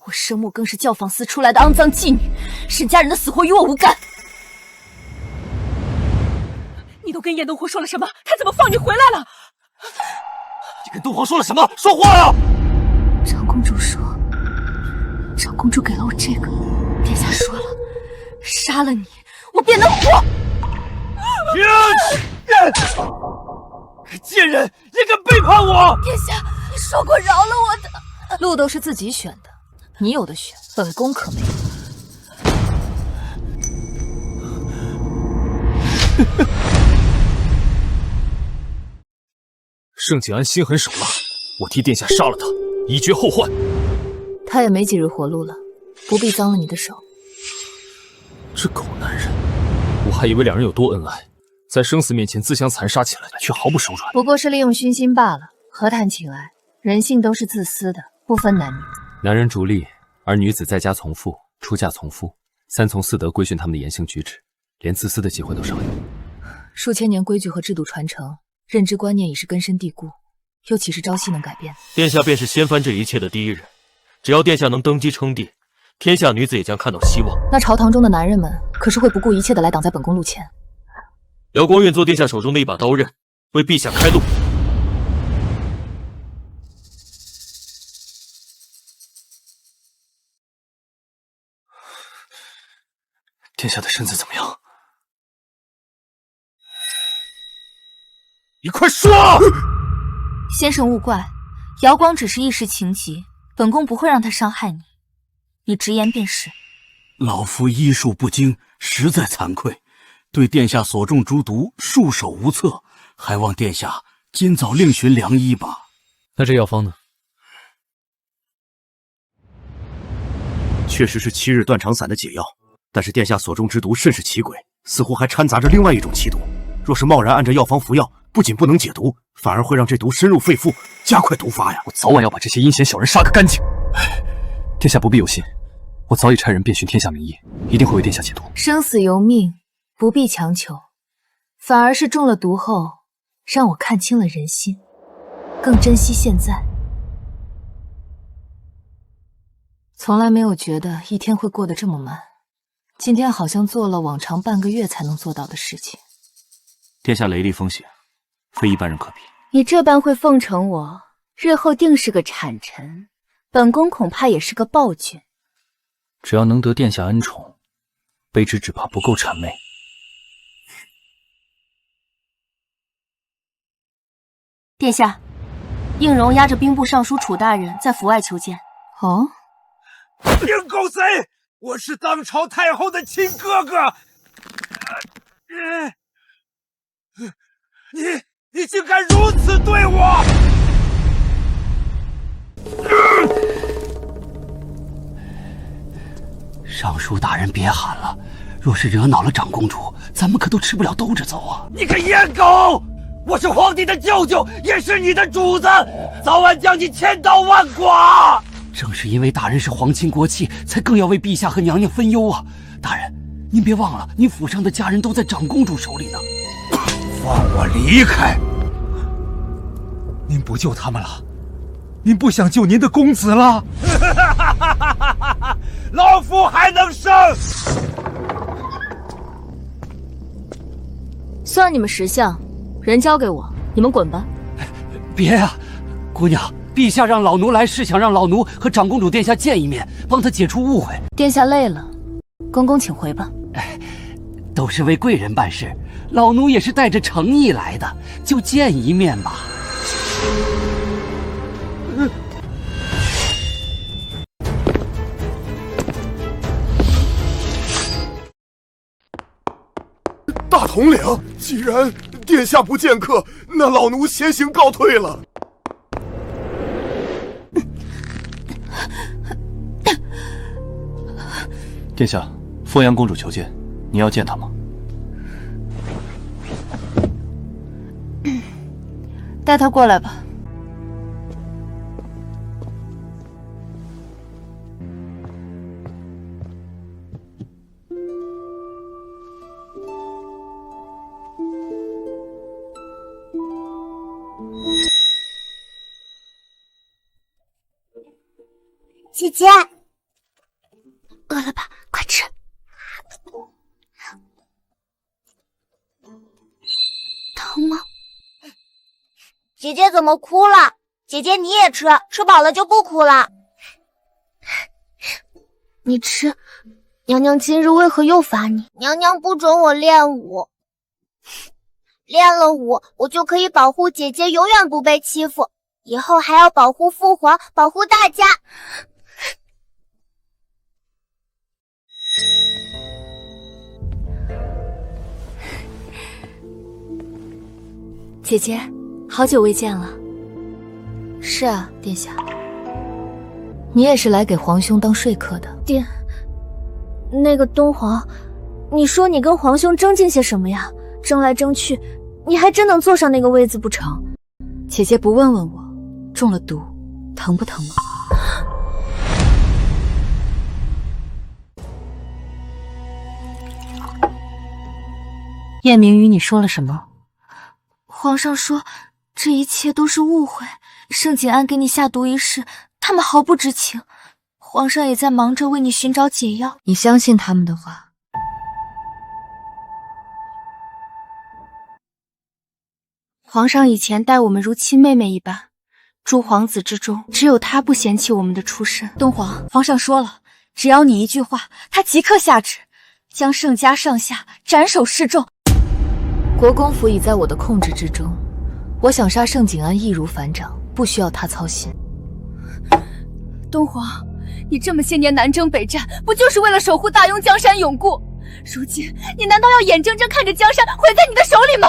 我生母更是教坊司出来的肮脏妓女，沈家人的死活与我无干。你都跟燕东皇说了什么？他怎么放你回来了？你跟东皇说了什么？说话呀！长公主说，长公主给了我这个，殿下说了，杀了你，我便能活。贱人，你敢背叛我！殿下，你说过饶了我的。路都是自己选的，你有的选，本宫可没有。盛景安心狠手辣，我替殿下杀了他，以绝后患。他也没几日活路了，不必脏了你的手。这狗男人，我还以为两人有多恩爱，在生死面前自相残杀起来，却毫不手软。不过是利用熏心罢了，何谈情爱？人性都是自私的，不分男女。男人逐利，而女子在家从父，出嫁从夫，三从四德规训他们的言行举止，连自私的机会都少有。数千年规矩和制度传承，认知观念已是根深蒂固，又岂是朝夕能改变？殿下便是掀翻这一切的第一人，只要殿下能登基称帝，天下女子也将看到希望。那朝堂中的男人们可是会不顾一切的来挡在本宫路前。瑶光愿做殿下手中的一把刀刃，为陛下开路。殿下的身子怎么样？你快说！先生勿怪，瑶光只是一时情急，本宫不会让他伤害你。你直言便是。老夫医术不精，实在惭愧，对殿下所中诸毒束手无策，还望殿下今早另寻良医吧。那这药方呢？确实是7日断肠散的解药，但是殿下所中之毒甚是奇诡，似乎还掺杂着另外一种奇毒。若是贸然按照药方服药，不仅不能解毒，反而会让这毒深入肺腑，加快毒发呀！我早晚要把这些阴险小人杀个干净。殿下不必忧心，我早已差人遍寻天下名医，一定会为殿下解毒。生死由命，不必强求，反而是中了毒后，让我看清了人心，更珍惜现在。从来没有觉得一天会过得这么慢，今天好像做了往常半个月才能做到的事情。殿下雷厉风行，非一般人可比。你这般会奉承我，日后定是个谄臣，本宫恐怕也是个暴君。只要能得殿下恩宠，卑职只怕不够谄媚。殿下，应荣押着兵部尚书楚大人在府外求见。哦，你狗贼！我是当朝太后的亲哥哥。你竟敢如此对我！尚书大人别喊了，若是惹恼了长公主，咱们可都吃不了兜着走啊！你个野狗！我是皇帝的舅舅，也是你的主子，早晚将你千刀万剐！正是因为大人是皇亲国戚，才更要为陛下和娘娘分忧啊！大人，您别忘了，您府上的家人都在长公主手里呢。放我离开！您不救他们了？您不想救您的公子了？老夫还能生！算你们识相，人交给我，你们滚吧。别呀，姑娘，陛下让老奴来是想让老奴和长公主殿下见一面，帮他解除误会。殿下累了，公公请回吧。都是为贵人办事，老奴也是带着诚意来的，就见一面吧。大统领，既然殿下不见客，那老奴先行告退了。殿下，凤阳公主求见，你要见她吗？带她过来吧。姐姐，饿了吧？快吃。疼吗？姐姐怎么哭了？姐姐你也吃，吃饱了就不哭了。你吃，娘娘今日为何又罚你？娘娘不准我练武，练了武，我就可以保护姐姐永远不被欺负，以后还要保护父皇，保护大家。姐姐，好久未见了。是啊，殿下，你也是来给皇兄当说客的。那个东皇，你说你跟皇兄争竞些什么呀？争来争去，你还真能坐上那个位子不成？姐姐不问问我，中了毒，疼不疼吗？燕明与你说了什么？皇上说，这一切都是误会。盛景安给你下毒一事，他们毫不知情。皇上也在忙着为你寻找解药。你相信他们的话？皇上以前待我们如亲妹妹一般，诸皇子之中，只有他不嫌弃我们的出身。东皇，皇上说了，只要你一句话，他即刻下旨，将盛家上下斩首示众。国公府已在我的控制之中，我想杀盛景安易如反掌，不需要他操心。东皇，你这么些年南征北战，不就是为了守护大雍江山永固？如今你难道要眼睁睁看着江山毁在你的手里吗？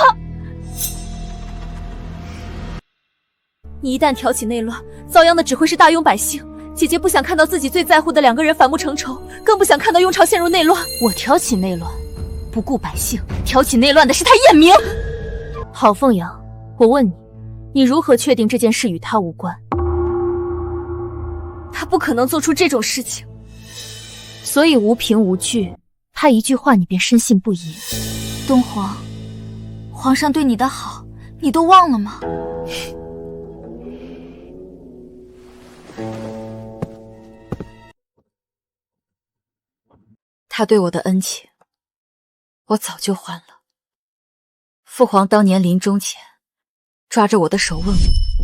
你一旦挑起内乱，遭殃的只会是大雍百姓。姐姐不想看到自己最在乎的两个人反目成仇，更不想看到雍朝陷入内乱。我挑起内乱，不顾百姓，挑起内乱的是他燕明。郝凤阳，我问你，你如何确定这件事与他无关？他不可能做出这种事情，所以无凭无据，他一句话你便深信不疑。东皇，皇上对你的好，你都忘了吗？他对我的恩情，我早就还了。父皇当年临终前，抓着我的手问我：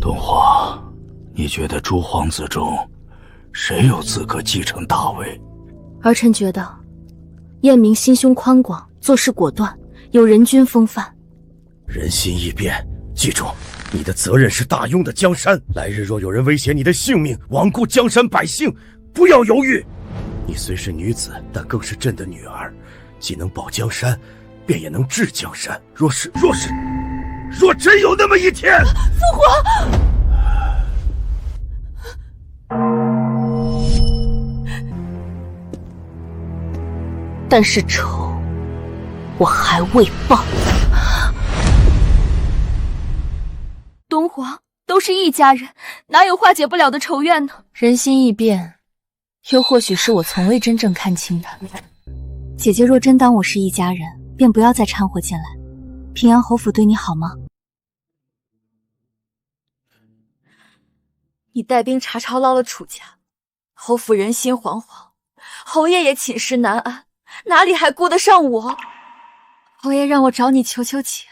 东皇，你觉得诸皇子中，谁有资格继承大位？儿臣觉得，燕明心胸宽广，做事果断，有人君风范。人心易变，记住，你的责任是大雍的江山。来日若有人威胁你的性命，罔顾江山百姓，不要犹豫。你虽是女子，但更是朕的女儿，既能保江山，便也能治江山。若真有那么一天，父皇，但是仇，我还未报。东皇，都是一家人，哪有化解不了的仇怨呢？人心易变，又或许是我从未真正看清他。姐姐若真当我是一家人，便不要再掺和进来。平阳侯府对你好吗？你带兵查抄捞了楚家，侯府人心惶惶，侯爷也寝食难安，哪里还顾得上我？侯爷让我找你求求情，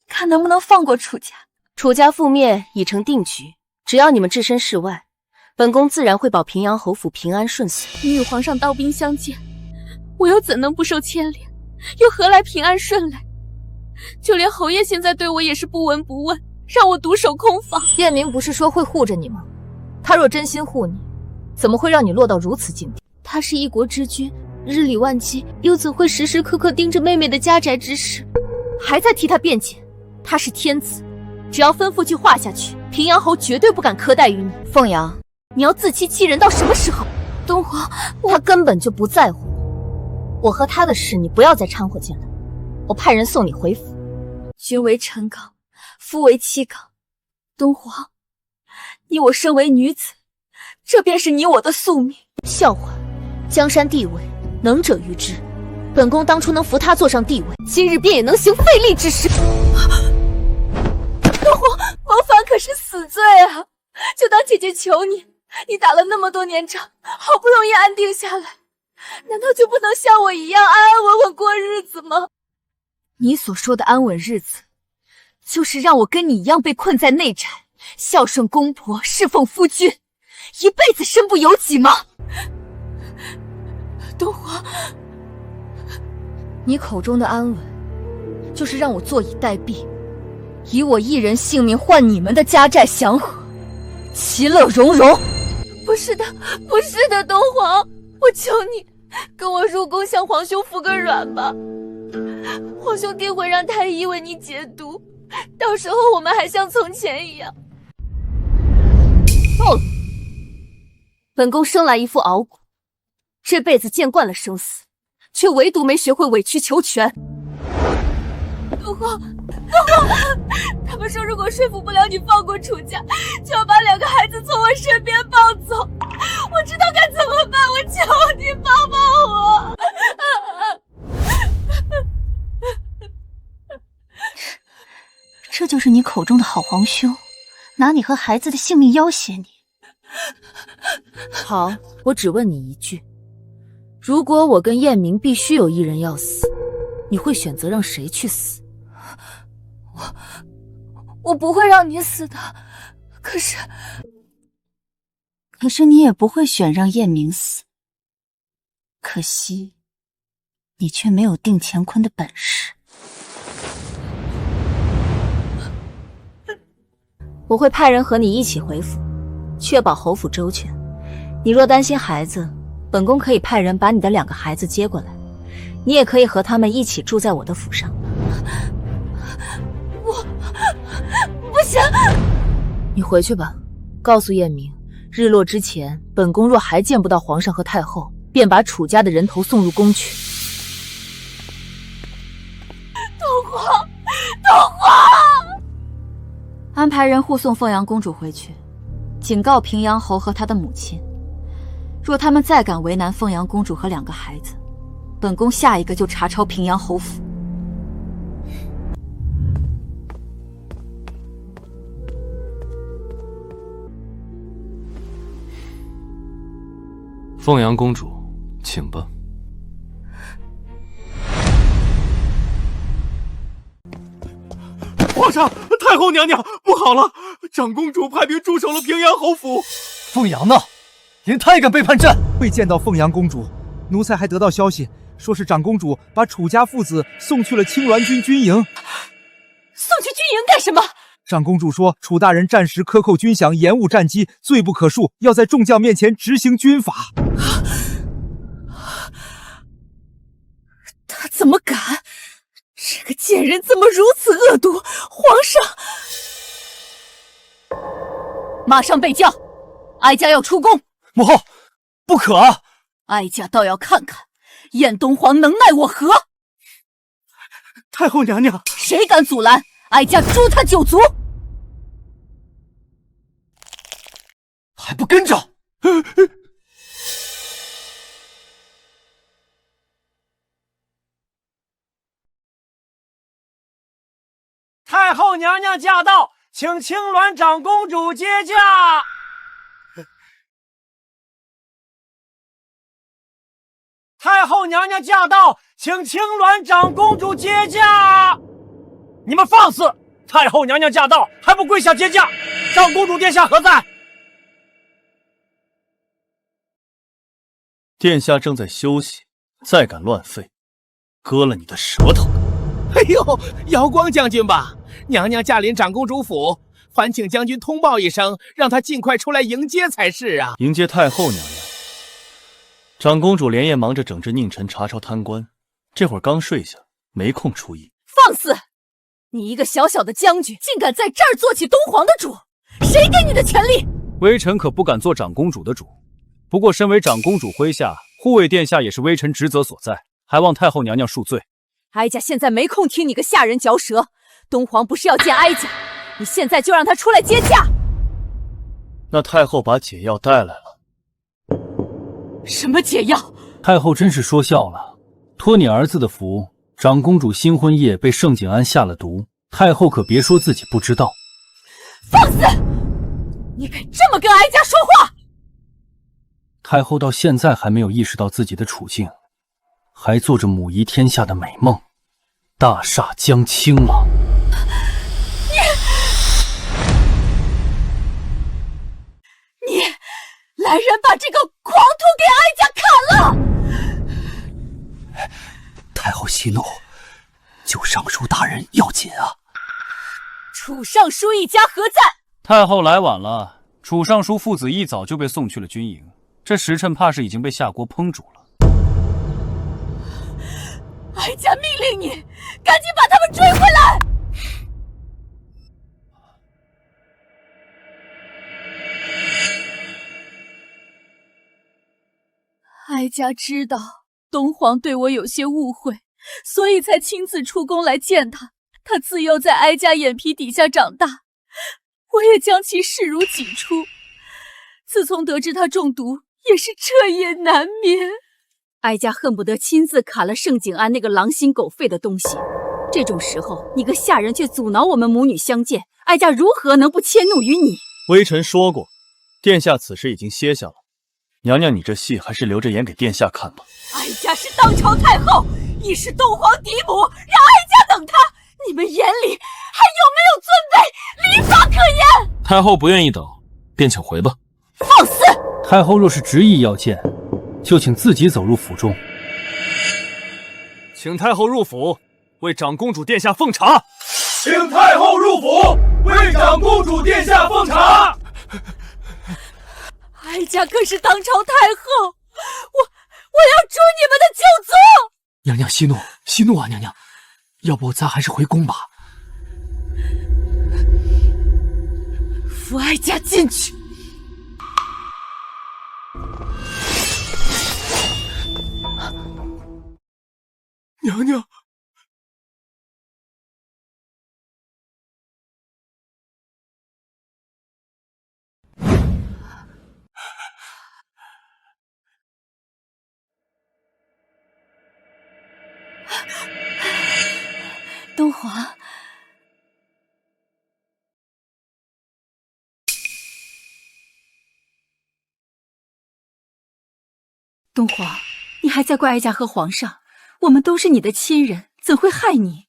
看能不能放过楚家。楚家覆灭已成定局，只要你们置身事外，本宫自然会保平阳侯府平安顺遂。你与皇上刀兵相见，我又怎能不受牵连？又何来平安顺累？就连侯爷现在对我也是不闻不问，让我独守空房。燕明不是说会护着你吗？他若真心护你，怎么会让你落到如此境地？他是一国之君，日理万机，又怎会时时刻刻盯着妹妹的家宅之事？还在替他辩解？他是天子，只要吩咐去画下去，平阳侯绝对不敢苛待于你。凤阳，你要自欺欺人到什么时候？东皇，他根本就不在乎你。我和他的事，你不要再掺和进来。我派人送你回府。君为臣纲，夫为妻纲。东皇，你我身为女子，这便是你我的宿命。笑话，江山地位，能者欲知。本宫当初能扶他坐上帝位，今日便也能行废立之事。东皇，谋反可是死罪啊！就当姐姐求你，你打了那么多年仗，好不容易安定下来，难道就不能像我一样安安稳稳过日子吗？你所说的安稳日子，就是让我跟你一样被困在内宅，孝顺公婆，侍奉夫君，一辈子身不由己吗？东皇，你口中的安稳，就是让我坐以待毙，以我一人性命换你们的家寨祥和，其乐融融。不是的，不是的，东皇，我求你跟我入宫向皇兄服个软吧。皇兄定会让太医为你解毒，到时候我们还像从前一样。够了！本宫生来一副傲骨，这辈子见惯了生死，却唯独没学会委曲求全。东皇，他们说如果说服不了你放过楚家，就要把2个孩子从我身边抱走。我知道该怎么办，我求你帮帮我。这就是你口中的好皇兄，拿你和孩子的性命要挟你。好，我只问你一句，如果我跟燕明必须有一人要死，你会选择让谁去死？我不会让你死的，可是你也不会选让燕明死。可惜，你却没有定乾坤的本事。我会派人和你一起回府，确保侯府周全。你若担心孩子，本宫可以派人把你的2个孩子接过来，你也可以和他们一起住在我的府上。我不行。你回去吧，告诉燕明，日落之前，本宫若还见不到皇上和太后，便把楚家的人头送入宫去。东皇，东皇！安排人护送凤阳公主回去，警告平阳侯和他的母亲，若他们再敢为难凤阳公主和2个孩子，本宫下一个就查抄平阳侯府。凤阳公主，请吧。皇上，太后娘娘，不好了！长公主派兵驻守了平阳侯府。凤阳呢？连他也敢背叛朕？未见到凤阳公主，奴才还得到消息，说是长公主把楚家父子送去了青鸾军军营。送去军营干什么？长公主说，楚大人战时克扣军饷，延误战机，罪不可恕，要在众将面前执行军法。他怎么敢？这个贱人怎么如此恶毒？皇上，马上备轿，哀家要出宫。母后，不可啊！哀家倒要看看燕东皇能奈我何。太后娘娘，谁敢阻拦，哀家诛他9族！还不跟着！太后娘娘驾到，请青鸾长公主接驾。太后娘娘驾到，请青鸾长公主接驾。你们放肆！太后娘娘驾到，还不跪下接驾？长公主殿下何在？殿下正在休息，再敢乱吠，割了你的舌头！哎呦，瑶光将军吧，娘娘驾临长公主府，烦请将军通报一声，让她尽快出来迎接才是啊。迎接太后娘娘。长公主连夜忙着整治佞臣，查抄贪官，这会儿刚睡下，没空出议。放肆！你一个小小的将军，竟敢在这儿做起东皇的主，谁给你的权利？微臣可不敢做长公主的主，不过身为长公主麾下，护卫殿下也是微臣职责所在，还望太后娘娘恕罪。哀家现在没空听你个下人嚼舌，东皇不是要见哀家，你现在就让他出来接驾。那太后把解药带来了。什么解药？太后真是说笑了，托你儿子的福，长公主新婚夜被盛景安下了毒，太后可别说自己不知道。放肆！你敢这么跟哀家说话？太后到现在还没有意识到自己的处境，还做着母仪天下的美梦，大厦将倾了。你来人，把这个狂徒给哀家砍了！太后息怒，救尚书大人要紧啊！楚尚书一家何在？太后来晚了，楚尚书父子一早就被送去了军营，这时辰怕是已经被下锅烹煮了。哀家命令你，赶紧把他们追回来！哀家知道东皇对我有些误会，所以才亲自出宫来见他。他自幼在哀家眼皮底下长大，我也将其视如己出。自从得知他中毒，也是彻夜难眠。哀家恨不得亲自砍了盛景安那个狼心狗肺的东西。这种时候，你个下人却阻挠我们母女相见，哀家如何能不迁怒于你？微臣说过，殿下此时已经歇下了，娘娘你这戏还是留着演给殿下看吧。哀家是当朝太后，亦是东皇嫡母，让哀家等他，你们眼里还有没有尊卑、礼法可言？太后不愿意等，便请回吧。放肆！太后若是执意要见，就请自己走入府中。请太后入府，为长公主殿下奉茶。请太后入府，为长公主殿下奉茶。哀家可是当朝太后，我要诛你们的九族！娘娘息怒，息怒啊！娘娘，要不咱还是回宫吧。扶哀家进去。娘娘，东皇，东皇，你还在怪哀家和皇上？我们都是你的亲人，怎会害你？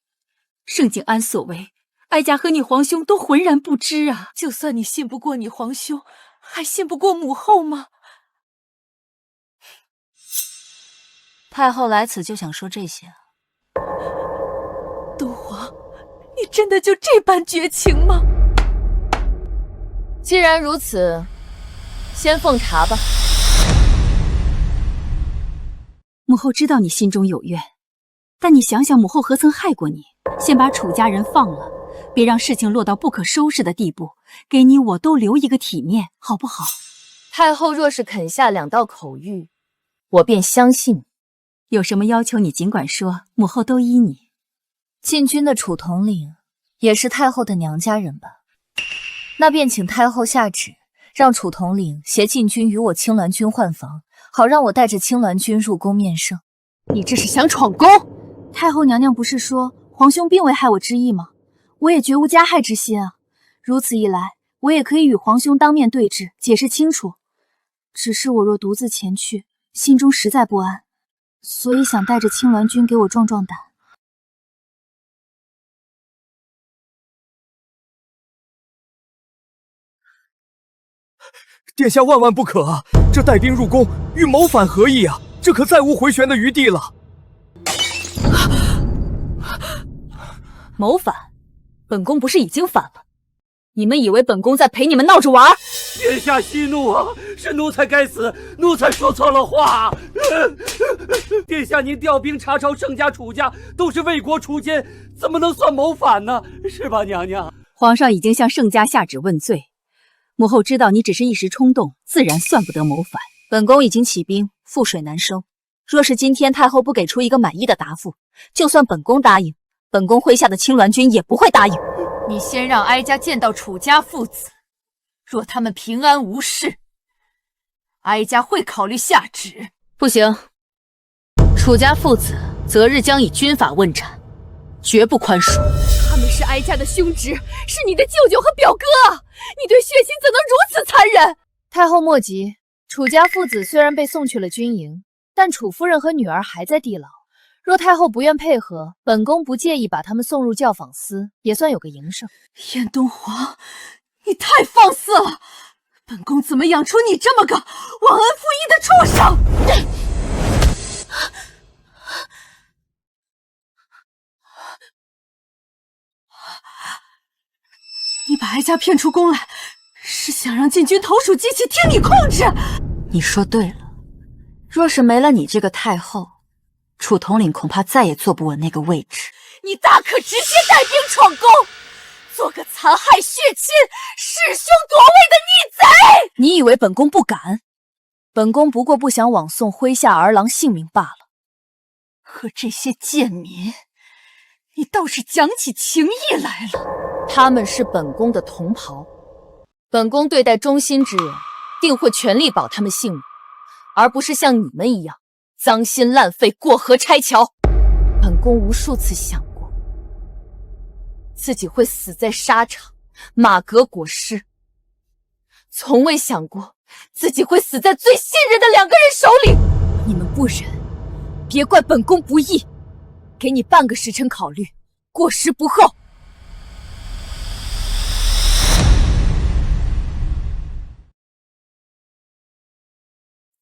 盛景安所为，哀家和你皇兄都浑然不知啊！就算你信不过你皇兄，还信不过母后吗？太后来此就想说这些啊？东皇，你真的就这般绝情吗？既然如此，先奉茶吧。母后知道你心中有怨，但你想想母后何曾害过你？先把楚家人放了，别让事情落到不可收拾的地步，给你我都留一个体面，好不好？太后若是肯下2道口谕，我便相信。有什么要求你尽管说，母后都依你。禁军的楚统领也是太后的娘家人吧？那便请太后下旨，让楚统领携禁军与我青鸾军换防，好让我带着青鸾军入宫面圣。你这是想闯宫？太后娘娘不是说皇兄并未害我之意吗？我也绝无加害之心啊。如此一来，我也可以与皇兄当面对质，解释清楚。只是我若独自前去，心中实在不安，所以想带着青鸾军给我壮壮胆。殿下万万不可啊！这带兵入宫，与谋反何异啊？这可再无回旋的余地了。谋反？本宫不是已经反了？你们以为本宫在陪你们闹着玩？殿下息怒啊！是奴才该死，奴才说错了话。殿下，您调兵查抄盛家、楚家，都是为国除奸，怎么能算谋反呢？是吧，娘娘？皇上已经向盛家下旨问罪。母后知道你只是一时冲动，自然算不得谋反。本宫已经起兵，覆水难收。若是今天太后不给出一个满意的答复，就算本宫答应，本宫麾下的青鸾军也不会答应。你先让哀家见到楚家父子，若他们平安无事，哀家会考虑下旨。不行，楚家父子择日将以军法问斩，绝不宽恕。他们是哀家的兄侄，是你的舅舅和表哥啊！你对血亲怎能如此残忍？太后莫急，楚家父子虽然被送去了军营，但楚夫人和女儿还在地牢。若太后不愿配合，本宫不介意把他们送入教坊司，也算有个营生。燕东皇，你太放肆了！本宫怎么养出你这么个忘恩负义的畜生？你把哀家骗出宫来，是想让禁军投鼠忌器听你控制？你说对了，若是没了你这个太后，楚统领恐怕再也坐不稳那个位置。你大可直接带兵闯宫，做个残害血亲、弑兄夺位的逆贼！你以为本宫不敢？本宫不过不想枉送麾下儿郎性命罢了。和这些贱民，你倒是讲起情义来了。他们是本宫的同袍，本宫对待忠心之人，定会全力保他们性命，而不是像你们一样脏心烂肺、过河拆桥。本宫无数次想过，自己会死在沙场、马革裹尸，从未想过自己会死在最信任的两个人手里。你们不忍，别怪本宫不义，给你半个时辰考虑，过时不候。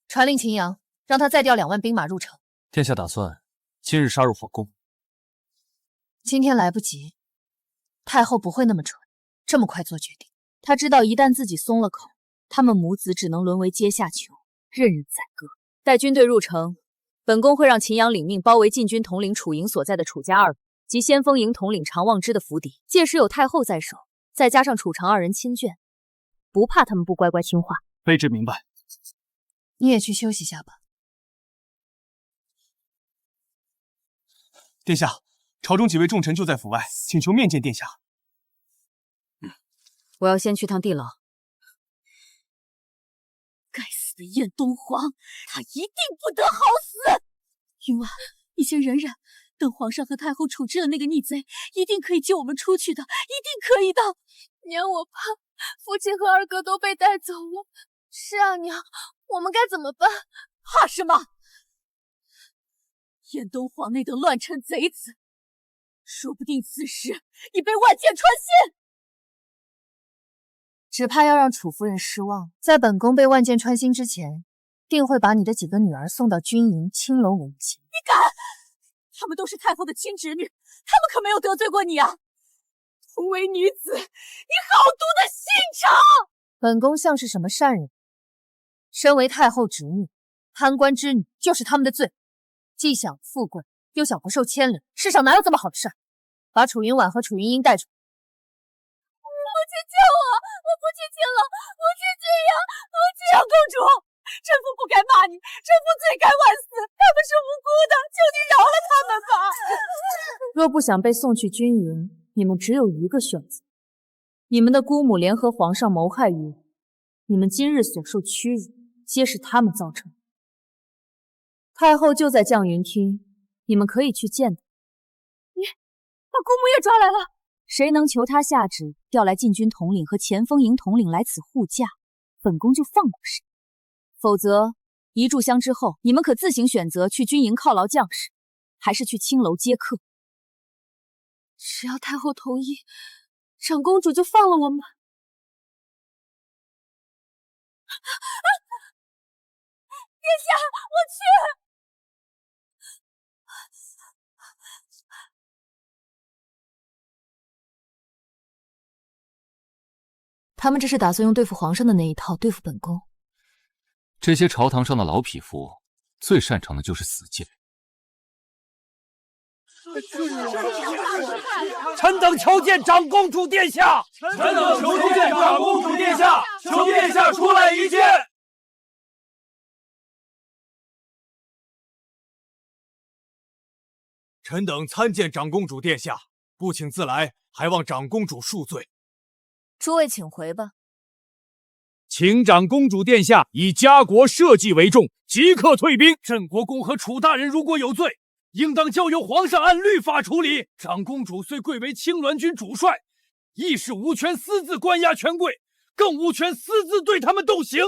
传令秦阳，让他再调2万兵马入城。殿下打算今日杀入皇宫？今天来不及，太后不会那么蠢，这么快做决定。她知道一旦自己松了口，他们母子只能沦为阶下囚，任人宰割。待军队入城，本宫会让秦阳领命包围禁军统领楚营所在的楚家二府及先锋营统领常望之的府邸。届时有太后在手，再加上楚常二人亲眷，不怕他们不乖乖听话。卑职明白。你也去休息下吧。殿下，朝中几位重臣就在府外，请求面见殿下。我要先去趟地牢。该死的燕东皇，他一定不得好死！云婉，你先忍忍，等皇上和太后处置了那个逆贼，一定可以救我们出去的，一定可以的。娘，我怕父亲和二哥都被带走了。是啊，娘，我们该怎么办？怕什么？燕东皇那等乱臣贼子，说不定此时已被万箭穿心。只怕要让楚夫人失望，在本宫被万箭穿心之前，定会把你的几个女儿送到军营青楼为妻。你敢？她们都是太后的亲侄女，她们可没有得罪过你啊！同为女子，你好毒的心肠！本宫像是什么善人？身为太后侄女，贪官之女就是他们的罪，既想富贵，又想不受牵连，世上哪有这么好的事？把楚云婉和楚云英带出。母亲救我！我不去青楼，不去军营，母亲！长公主，臣妇不该骂你，臣妇罪该万死，他们是无辜的，求你饶了他们吧！若不想被送去军营，你们只有一个选择：你们的姑母联合皇上谋害于我，你们今日所受屈辱，皆是他们造成的。太后就在绛云厅，你们可以去见她。你把姑母也抓来了？谁能求他下旨调来禁军统领和前锋营统领来此护驾，本宫就放过谁。否则，一炷香之后，你们可自行选择去军营犒劳将士，还是去青楼接客。只要太后同意，长公主就放了我们。殿下，我去。他们这是打算用对付皇上的那一套对付本宫。这些朝堂上的老匹夫最擅长的就是死谏。臣等求见长公主殿下！臣等求见长公主殿下！求殿下出来一见！臣等参见长公主殿下，不请自来，还望长公主恕罪。诸位请回吧。请长公主殿下以家国社稷为重，即刻退兵。镇国公和楚大人如果有罪，应当交由皇上按律法处理。长公主虽贵为青鸾军主帅，亦是无权私自关押权贵，更无权私自对他们动刑。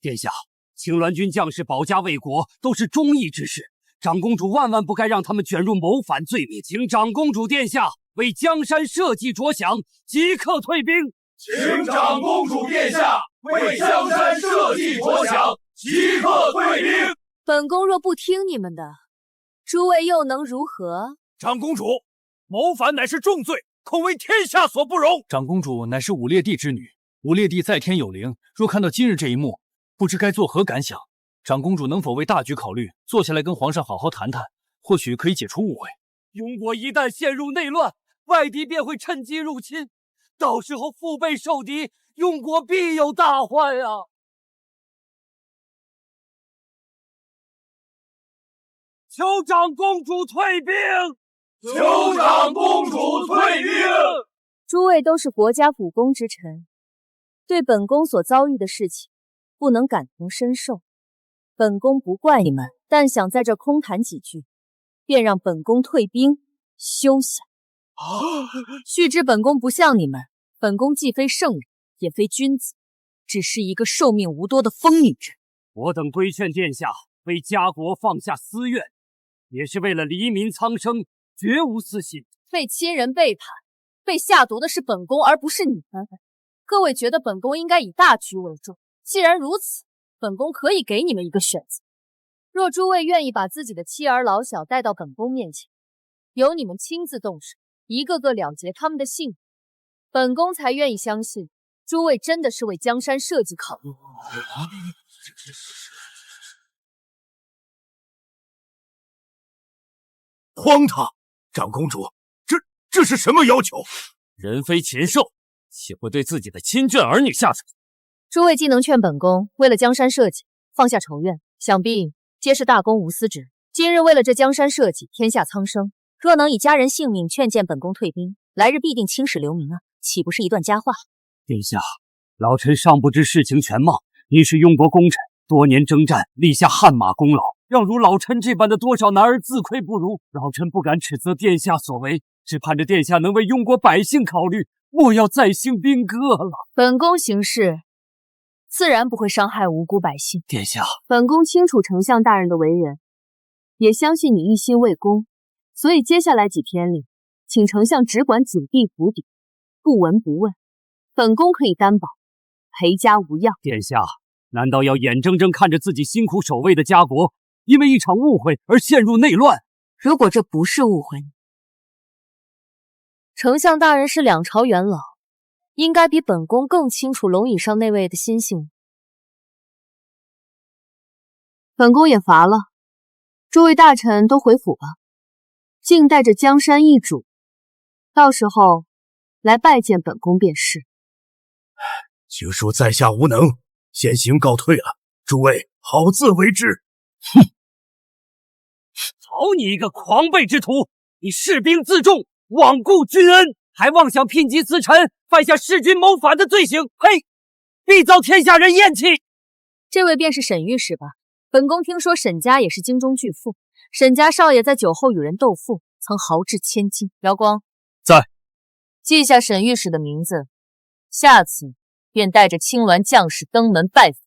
殿下，青鸾军将士保家卫国都是忠义之士，长公主万万不该让他们卷入谋反罪名，请长公主殿下为江山社稷着想，即刻退兵。请长公主殿下为江山社稷着想，即刻退兵。本宫若不听你们的，诸位又能如何？长公主，谋反乃是重罪，恐为天下所不容。长公主乃是武烈帝之女，武烈帝在天有灵，若看到今日这一幕，不知该作何感想。长公主能否为大局考虑，坐下来跟皇上好好谈谈，或许可以解除误会。庸国一旦陷入内乱，外敌便会趁机入侵，到时候腹背受敌，庸国必有大患啊！求长公主退兵！求长公主退兵！诸位都是国家辅公之臣，对本宫所遭遇的事情不能感同身受。本宫不怪你们，但想在这空谈几句，便让本宫退兵休想。须知本宫不像你们，本宫既非圣人，也非君子，只是一个寿命无多的疯女人。我等规劝殿下为家国放下私怨，也是为了黎民苍生，绝无私心。被亲人背叛，被下毒的是本宫，而不是你们。各位觉得本宫应该以大局为重，既然如此，本宫可以给你们一个选择。若诸位愿意把自己的妻儿老小带到本宫面前，由你们亲自动手，一个个了结他们的性命，本宫才愿意相信诸位真的是为江山社稷考虑。荒唐！长公主，这是什么要求？人非禽兽，岂会对自己的亲眷儿女下手？诸位既能劝本宫为了江山社稷放下仇怨，想必皆是大公无私之人。今日为了这江山社稷，天下苍生，若能以家人性命劝谏本宫退兵，来日必定青史留名啊，岂不是一段佳话？殿下，老臣尚不知事情全貌，你是庸国功臣，多年征战，立下汗马功劳，让如老臣这般的多少男儿自愧不如。老臣不敢指责殿下所为，只盼着殿下能为庸国百姓考虑，莫要再兴兵戈了。本宫行事自然不会伤害无辜百姓。殿下，本宫清楚丞相大人的为人，也相信你一心为公，所以接下来几天里，请丞相只管紧闭府邸，不闻不问。本宫可以担保，陪家无恙。殿下，难道要眼睁睁看着自己辛苦守卫的家国，因为一场误会而陷入内乱？如果这不是误会，丞相大人是两朝元老，应该比本宫更清楚龙椅上那位的心性。本宫也乏了，诸位大臣都回府吧，静待着江山易主，到时候来拜见本宫便是。据说在下无能，先行告退了，诸位好自为之。哼！好你一个狂悖之徒！你弑兵自重，罔顾君恩，还妄想聘级私臣，犯下弑君谋反的罪行！呸！必遭天下人厌弃。这位便是沈御史吧？本宫听说沈家也是京中巨富，沈家少爷在酒后与人斗富，曾豪掷千金。姚光在，记下沈御史的名字，下次便带着青鸾将士登门拜访。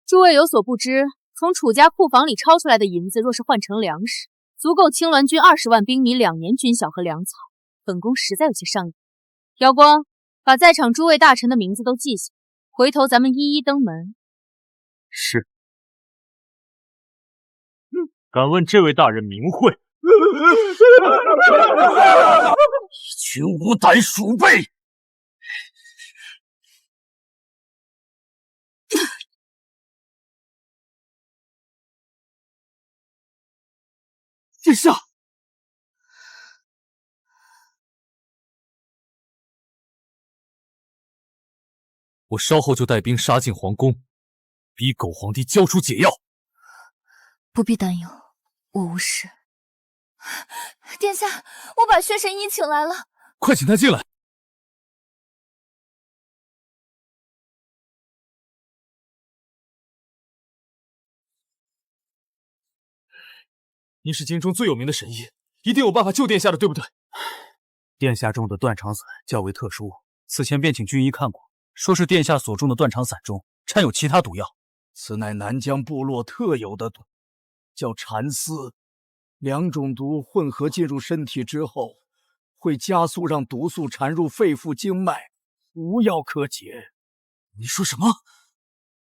诸位有所不知，从楚家库房里抄出来的银子，若是换成粮食，足够青鸾军20万兵米2年军饷和粮草。本宫实在有些上瘾。姚光，把在场诸位大臣的名字都记下，回头咱们一一登门。是。敢问这位大人名讳？一群无胆鼠辈！殿下，我稍后就带兵杀进皇宫，逼狗皇帝交出解药。不必担忧，我无事。殿下，我把薛神医请来了，快请他进来。您是京中最有名的神医，一定有办法救殿下的，对不对？殿下中的断肠散较为特殊，此前便请军医看过，说是殿下所中的断肠散中掺有其他毒药。此乃南疆部落特有的毒，叫蚕丝。两种毒混合进入身体之后，会加速让毒素缠入肺腑经脉，无药可解。你说什么？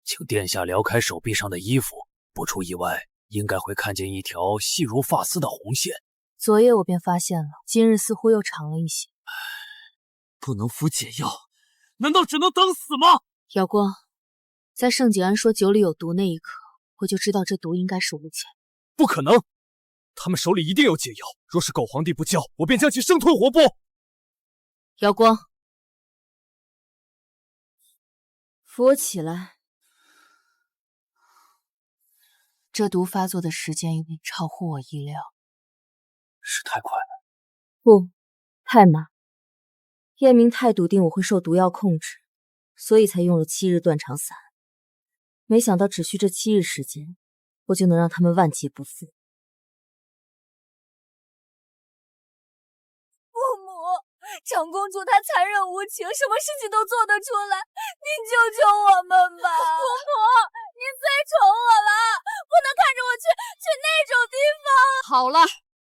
请殿下撩开手臂上的衣服，不出意外，应该会看见一条细如发丝的红线。昨夜我便发现了，今日似乎又长了一些。不能服解药，难道只能等死吗？瑶光，在盛景安说酒里有毒那一刻，我就知道这毒应该是无解。不可能，他们手里一定有解药。若是狗皇帝不交，我便将其生吞活剥。瑶光，扶我起来。这毒发作的时间有点超乎我意料，是太快了。不，太慢。叶明太笃定我会受毒药控制，所以才用了7日断肠散。没想到只需这7日时间，我就能让他们万劫不复。父母，长公主她残忍无情，什么事情都做得出来，您救救我们吧！父母，您最宠我了，不能看着我去那种地方。好了，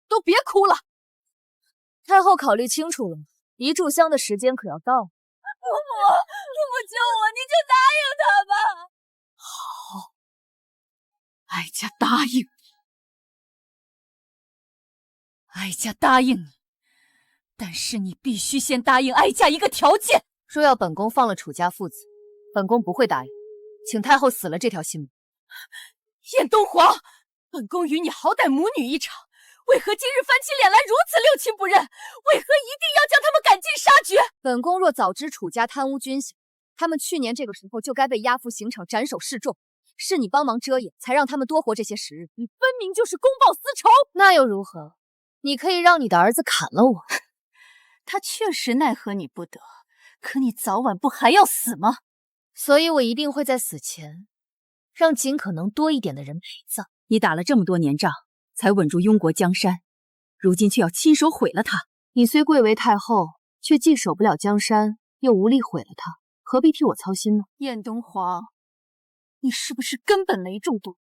都别哭了。太后考虑清楚了吗？一炷香的时间可要到了。父母救我，您就答应他吧。好，哀家答应你。哀家答应你，但是你必须先答应哀家一个条件。若要本宫放了楚家父子，本宫不会答应。请太后死了这条心。燕东皇，本宫与你好歹母女一场，为何今日翻起脸来如此六亲不认？为何一定要将他们赶尽杀绝？本宫若早知楚家贪污军饷，他们去年这个时候就该被押赴刑场斩首示众。是你帮忙遮掩，才让他们多活这些时日。你分明就是公报私仇。那又如何？你可以让你的儿子砍了我。他确实奈何你不得，可你早晚不还要死吗？所以我一定会在死前，让尽可能多一点的人陪葬。你打了这么多年仗，才稳住庸国江山，如今却要亲手毁了它。你虽贵为太后，却既守不了江山，又无力毁了它，何必替我操心呢？燕东皇，你是不是根本没中毒？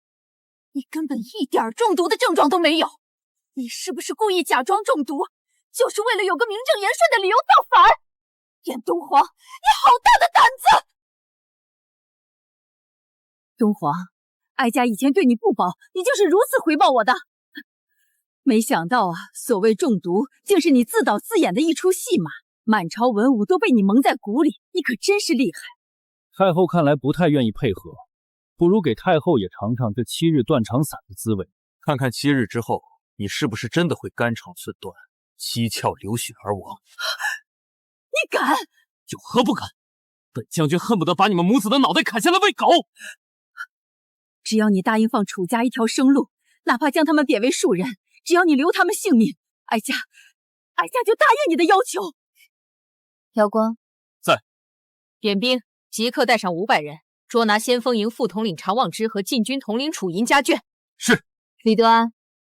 你根本一点中毒的症状都没有。你是不是故意假装中毒，就是为了有个名正言顺的理由造反？燕东皇，你好大的胆子！东皇，哀家以前对你不薄，你就是如此回报我的。没想到啊，所谓中毒，竟是你自导自演的一出戏码。满朝文武都被你蒙在鼓里，你可真是厉害。太后看来不太愿意配合，不如给太后也尝尝这7日断肠散的滋味，看看7日之后你是不是真的会肝肠寸断、七窍流血而亡。你敢？有何不敢？本将军恨不得把你们母子的脑袋砍下来喂狗。只要你答应放楚家一条生路，哪怕将他们贬为庶人，只要你留他们性命，哀家就答应你的要求。瑶光在。点兵，即刻带上500人，捉拿先锋营副统领常望之和禁军统领楚银家眷。是。李德安，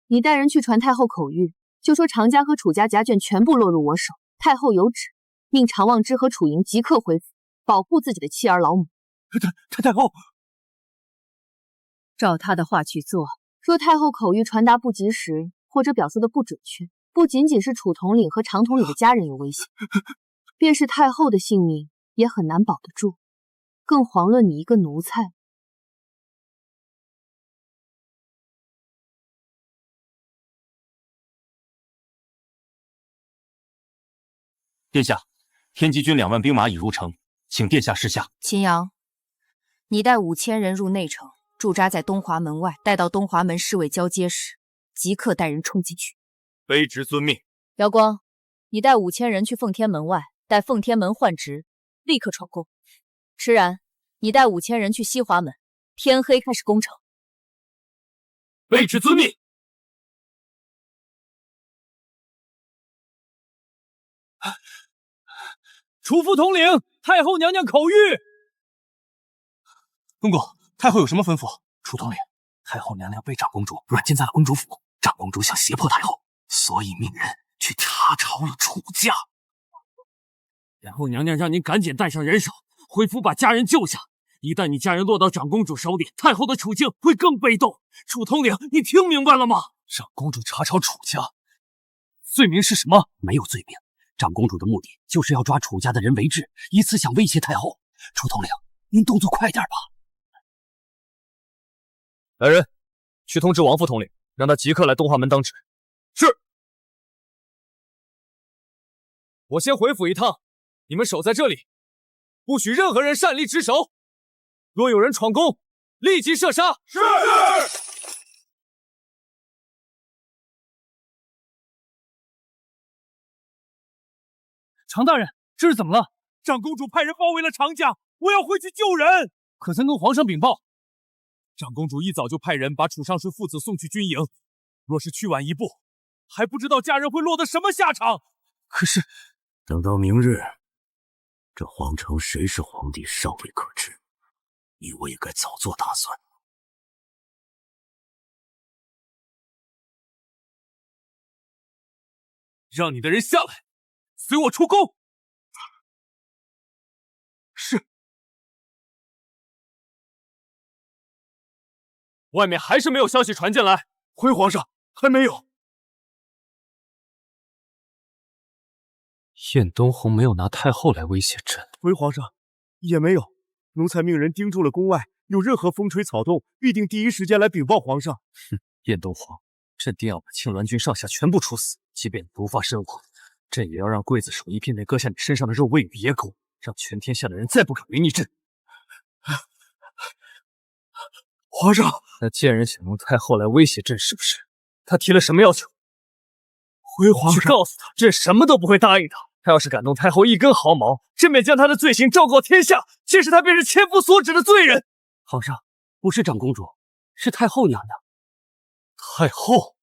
你带人去传太后口谕，就说常家和楚家家眷全部落入我手，太后有旨，命常望之和楚银即刻回府，保护自己的妻儿老母。太后，照他的话去做。若太后口谕传达不及时，或者表述的不准确，不仅仅是楚统领和常统领的家人有危险，便是太后的性命也很难保得住，更遑论你一个奴才。殿下，天机军2万兵马已入城，请殿下示下。秦阳，你带5000人入内城，驻扎在东华门外，待到东华门侍卫交接时，即刻带人冲进去。卑职遵命。瑶光，你带5000人去奉天门外，待奉天门换职，立刻闯宫。迟然，你带5000人去西华门，天黑开始攻城。卑职遵命。楚副统领，太后娘娘口谕。公公，太后有什么吩咐？楚统领，太后娘娘被长公主软禁在了公主府，长公主想胁迫太后，所以命人去查抄了楚家。然后娘娘让您赶紧带上人手，回府把家人救下，一旦你家人落到长公主手里，太后的处境会更被动。楚统领，你听明白了吗？长公主查抄楚家，罪名是什么？没有罪名。长公主的目的就是要抓楚家的人为质，以此想威胁太后。楚统领，您动作快点吧。来人，去通知王副统领，让他即刻来东华门当值。是。我先回府一趟，你们守在这里，不许任何人擅离职守。若有人闯宫，立即射杀。是。常大人，这是怎么了？长公主派人包围了常家，我要回去救人。可曾跟皇上禀报？长公主一早就派人把楚尚顺父子送去军营，若是去晚一步，还不知道家人会落得什么下场。可是，等到明日，这皇城谁是皇帝尚未可知，你我也该早做打算。让你的人下来，随我出宫。是。外面还是没有消息传进来。回皇上，还没有。燕东红没有拿太后来威胁朕。回皇上，也没有。奴才命人盯住了宫外，有任何风吹草动，必定第一时间来禀报皇上。哼，燕东皇，朕定要把青鸾军上下全部处死，即便毒发身亡，朕也要让刽子手一片片割下你身上的肉喂与野狗，让全天下的人再不敢违逆朕。皇上，那贱人想用太后来威胁朕，是不是？他提了什么要求？回皇上，去告诉他，朕什么都不会答应他。他要是敢动太后一根毫毛，朕便将他的罪行昭告天下，届时他便是千夫所指的罪人。皇上，不是长公主，是太后娘娘。太后，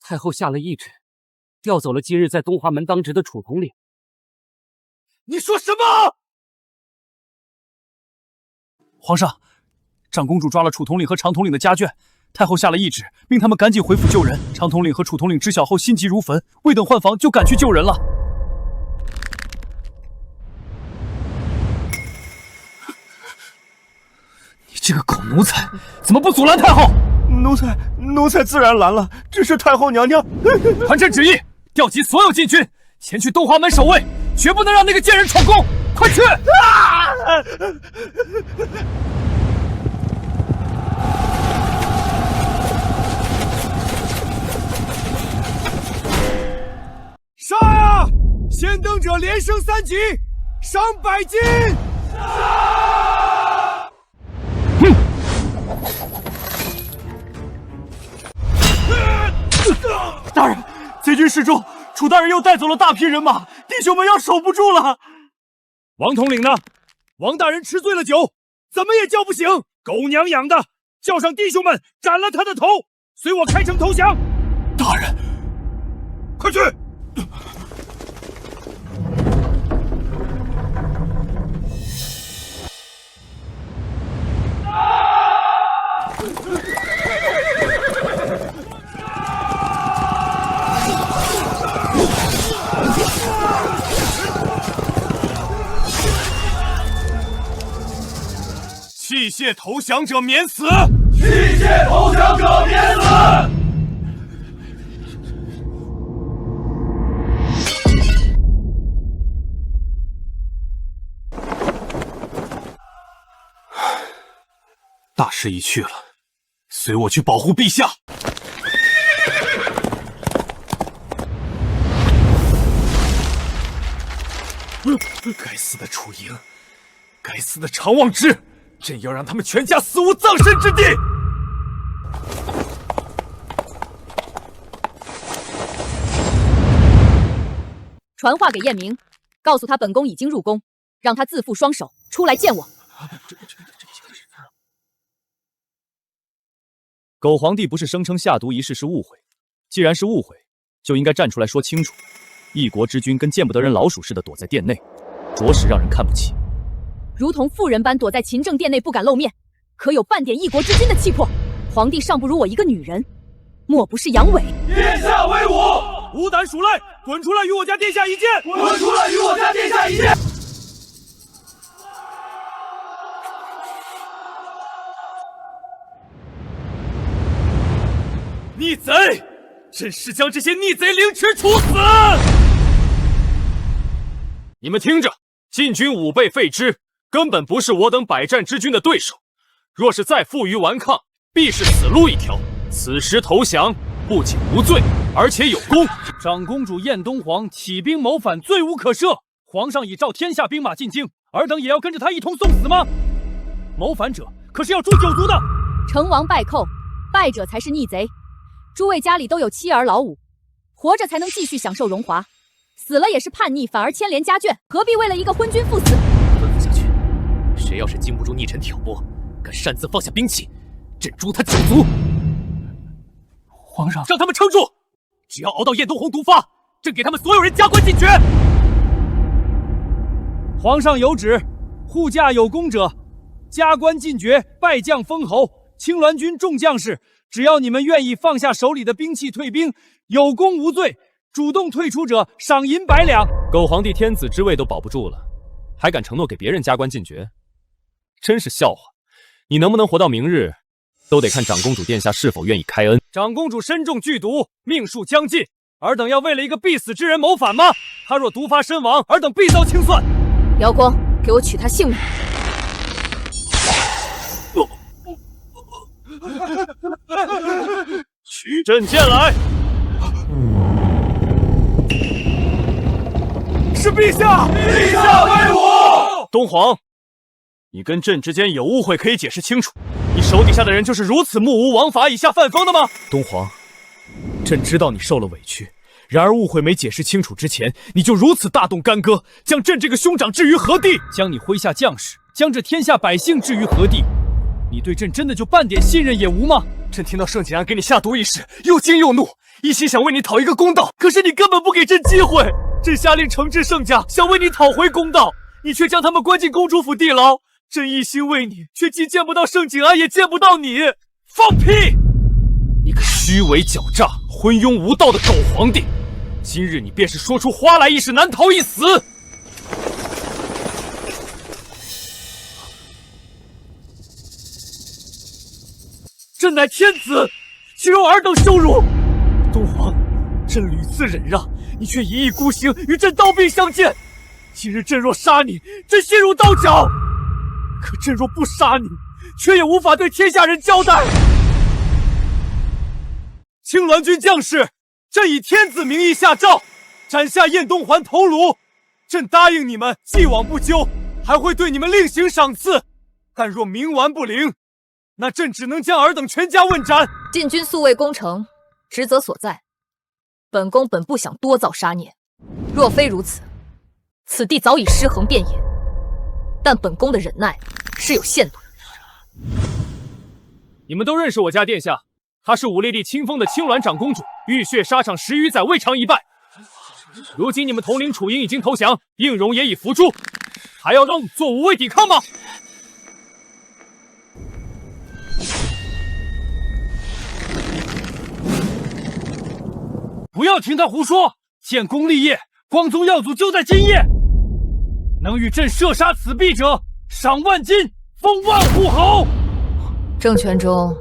太后下了懿旨，调走了今日在东华门当值的楚统领。你说什么？皇上，长公主抓了楚统领和常统领的家眷，太后下了懿旨，命他们赶紧回府救人。常统领和楚统领知晓后心急如焚，未等换防就赶去救人了。你这个狗奴才，怎么不阻拦太后？奴才自然拦了，只是太后娘娘。传朕旨意，调集所有禁军前去东华门守卫，绝不能让那个贱人闯宫。快去！杀呀！先登者连升3级，赏100金。大人，贼军示众，楚大人又带走了大批人马，弟兄们要守不住了。王统领呢？王大人吃醉了酒，怎么也叫不醒。狗娘养的，叫上弟兄们斩了他的头，随我开城投降。大人，快去！器械投降者免死！器械投降者免死！大势已去了，随我去保护陛下。该死的楚营，该死的常望之！朕要让他们全家死无葬身之地！传话给燕明，告诉他本宫已经入宫，让他自负双手出来见我。狗皇帝不是声称下毒一事是误会，既然是误会，就应该站出来说清楚。一国之君跟见不得人老鼠似的躲在殿内，着实让人看不起。如同妇人般躲在勤政殿内不敢露面，可有半点一国之君的气魄？皇帝尚不如我一个女人，莫不是阳痿？殿下威武！无胆鼠赖，滚出来与我家殿下一见！滚出来与我家殿下一见！逆贼！朕是将这些逆贼凌迟处死！你们听着，晋军5倍废之，根本不是我等百战之军的对手。若是再负隅顽抗，必是死路一条。此时投降，不仅无罪，而且有功。长公主燕东皇起兵谋反，罪无可赦。皇上已召天下兵马进京，尔等也要跟着他一同送死吗？谋反者可是要诛九族的。成王败寇，败者才是逆贼。诸位家里都有妻儿老五，活着才能继续享受荣华，死了也是叛逆，反而牵连家眷，何必为了一个昏君赴死？吩咐下去，谁要是经不住逆臣挑拨，敢擅自放下兵器，朕诛他9族。皇上，让他们撑住，只要熬到燕东皇毒发，朕给他们所有人加官进爵。皇上有旨，护驾有功者加官进爵，拜将封侯。青鸾军众将士，只要你们愿意放下手里的兵器退兵，有功无罪，主动退出者赏银100两。狗皇帝天子之位都保不住了，还敢承诺给别人加官进爵，真是笑话！你能不能活到明日，都得看长公主殿下是否愿意开恩。长公主身中剧毒，命数将尽，尔等要为了一个必死之人谋反吗？他若毒发身亡，尔等必遭清算。瑶光，给我取他性命！取朕剑来！是陛下！陛下威武！东皇，你跟朕之间有误会可以解释清楚。你手底下的人就是如此目无王法、以下犯风的吗？东皇，朕知道你受了委屈，然而误会没解释清楚之前，你就如此大动干戈，将朕这个兄长置于何地？将你麾下将士，将这天下百姓置于何地？你对朕真的就半点信任也无吗？朕听到盛景安给你下毒一事，又惊又怒，一心想为你讨一个公道，可是你根本不给朕机会。朕下令惩治盛家，想为你讨回公道，你却将他们关进公主府地牢。朕一心为你，却既见不到盛景安，也见不到你。放屁！你个虚伪狡诈、昏庸无道的狗皇帝！今日你便是说出花来，亦是难逃一死。朕乃天子，岂容尔等羞辱？东皇，朕屡次忍让，你却一意孤行，与朕刀兵相见。今日朕若杀你，朕心如刀绞；可朕若不杀你，却也无法对天下人交代。青鸾军将士，朕以天子名义下诏，斩下燕东环头颅。朕答应你们，既往不咎，还会对你们另行赏赐。但若冥顽不灵，那朕只能将尔等全家问斩。晋军素未攻城，职责所在，本宫本不想多造杀孽。若非如此，此地早已尸横遍野。但本宫的忍耐是有限度的。你们都认识我家殿下，她是武烈帝亲封的青鸾长公主，浴血沙场10余载，未尝一败。如今你们统领楚营已经投降，应荣也已伏诛，还要让做无畏抵抗吗？不要听他胡说！建功立业，光宗耀祖就在今夜。能与朕射杀此婢者，赏万金，封万户侯。郑全忠，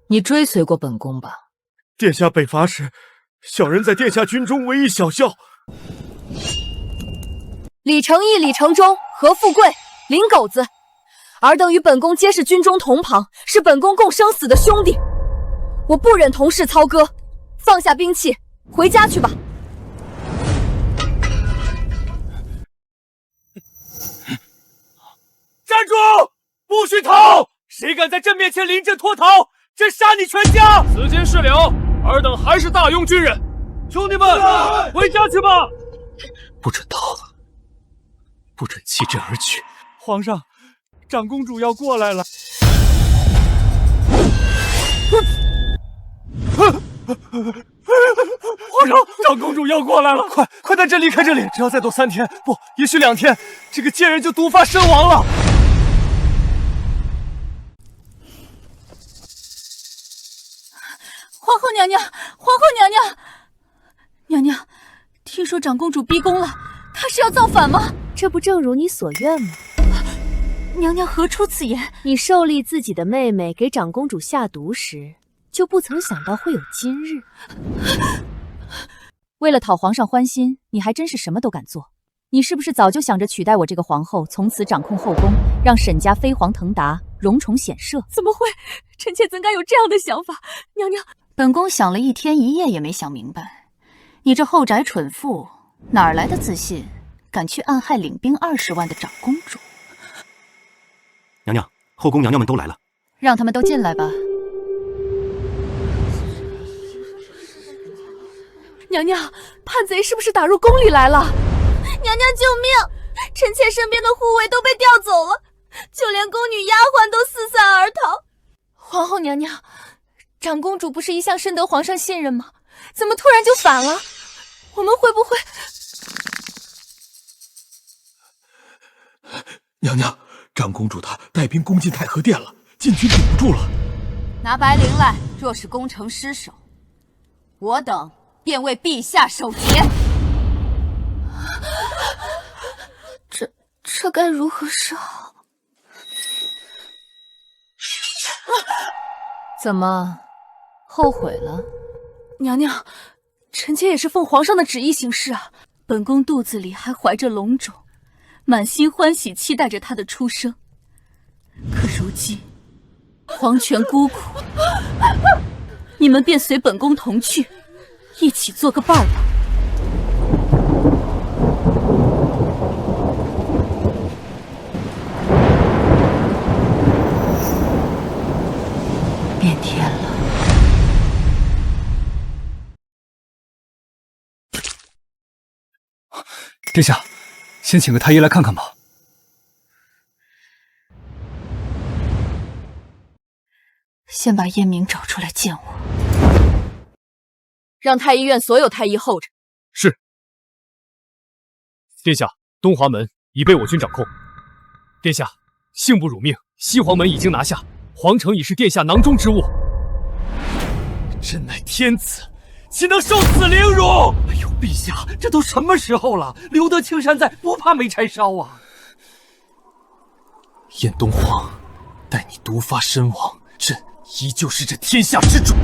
你追随过本宫吧？殿下北伐时，小人在殿下军中为一小校。李承义、李承忠、何富贵、林狗子，尔等与本宫皆是军中同旁，是本宫共生死的兄弟。我不忍同室操戈，放下兵器，回家去吧。站住！不许逃！谁敢在朕面前临阵脱逃，朕杀你全家！此间事了，尔等还是大庸军人。兄弟们，回家去吧！不准逃，不准弃朕而去。皇上，长公主要过来了。皇上，长公主要过来了，快带朕离开这里！只要再多3天，不，也许2天，这个贱人就毒发身亡了。皇后娘娘，皇后娘娘，娘娘，听说长公主逼宫了，她是要造反吗？这不正如你所愿吗？娘娘何出此言？你受立自己的妹妹给长公主下毒时，就不曾想到会有今日。为了讨皇上欢心，你还真是什么都敢做。你是不是早就想着取代我这个皇后，从此掌控后宫，让沈家飞黄腾达，荣宠显赫？怎么会？臣妾怎敢有这样的想法？娘娘，本宫想了一天一夜也没想明白，你这后宅蠢妇哪儿来的自信，敢去暗害领兵20万的长公主？娘娘，后宫娘娘们都来了，让他们都进来吧。娘娘，叛贼是不是打入宫里来了？娘娘救命！臣妾身边的护卫都被调走了，就连宫女丫鬟都四散而逃。皇后娘娘，长公主不是一向深得皇上信任吗？怎么突然就反了？我们会不会……娘娘，长公主她带兵攻进太和殿了，禁军顶不住了。拿白绫来，若是攻城失守，我等便为陛下守节。这该如何是好？怎么，后悔了？娘娘，臣妾也是奉皇上的旨意行事啊。本宫肚子里还怀着龙种，满心欢喜期待着他的出生。可如今皇权孤苦，你们便随本宫同去，一起做个伴儿吧。变天了。殿下，先请个太医来看看吧。先把燕明找出来见我。让太医院所有太医候着。是。殿下，东华门已被我军掌控。殿下，幸不辱命，西黄门已经拿下，皇城已是殿下囊中之物。朕乃天子，岂能受此凌辱？哎呦，陛下，这都什么时候了？留得青山在，不怕没柴烧啊！燕东皇，待你毒发身亡，朕依旧是这天下之主。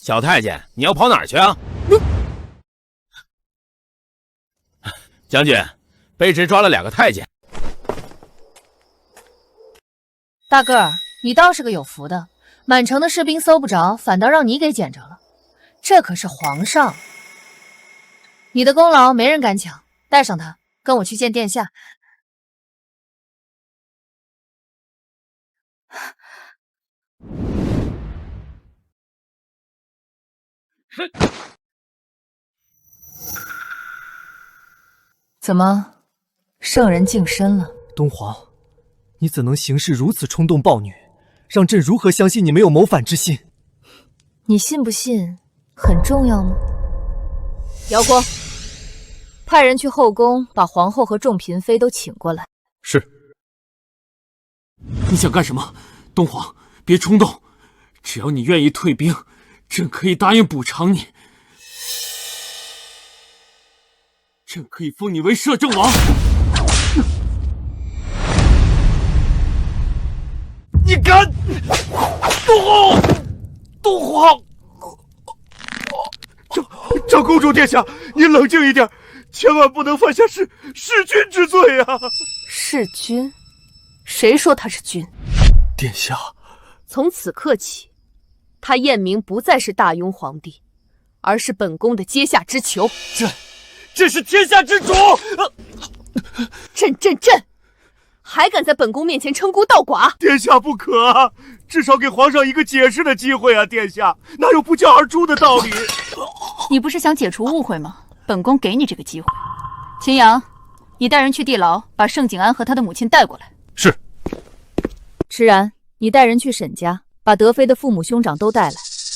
小太监，你要跑哪儿去啊？将军，卑职抓了2个太监。大个儿，你倒是个有福的，满城的士兵搜不着，反倒让你给捡着了。这可是皇上，你的功劳没人敢抢。带上他，跟我去见殿下。怎么，圣人净身了？东皇，你怎能行事如此冲动暴虐，让朕如何相信你没有谋反之心？你信不信很重要吗？姚国，派人去后宫把皇后和众嫔妃都请过来。是。你想干什么？东皇，别冲动，只要你愿意退兵，朕可以答应补偿你。朕可以封你为摄政王。你敢！东皇，长公主殿下，您冷静一点，千万不能犯下弑君之罪啊！弑君？谁说他是君？殿下，从此刻起，他燕明不再是大雍皇帝，而是本宫的阶下之囚。这是天下之主！朕，还敢在本宫面前称孤道寡？殿下不可啊！至少给皇上一个解释的机会啊！殿下哪有不教而诛的道理？你不是想解除误会吗？本宫给你这个机会。秦阳，你带人去地牢，把盛景安和他的母亲带过来。是。迟然，你带人去沈家，把德妃的父母兄长都带来。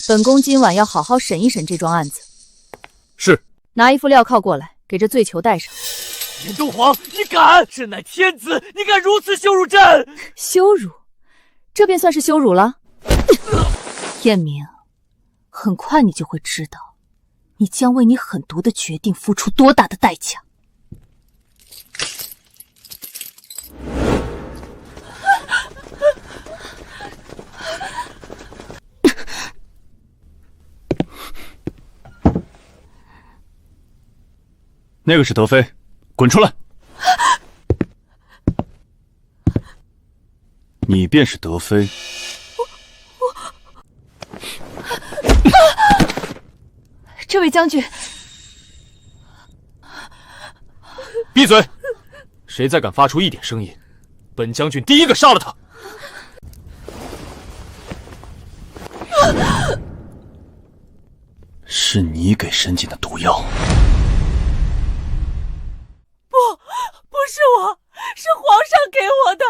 本宫今晚要好好审一审这桩案子。是。拿一副镣铐过来，给这罪囚戴上。燕东皇，你敢！朕乃天子，你敢如此羞辱朕？羞辱？这便算是羞辱了？燕明，很快你就会知道，你将为你狠毒的决定付出多大的代价。那个是德妃，滚出来！你便是德妃。这位将军，闭嘴！谁再敢发出一点声音，本将军第一个杀了他！是你给申锦的毒药。不是我，是皇上给我的，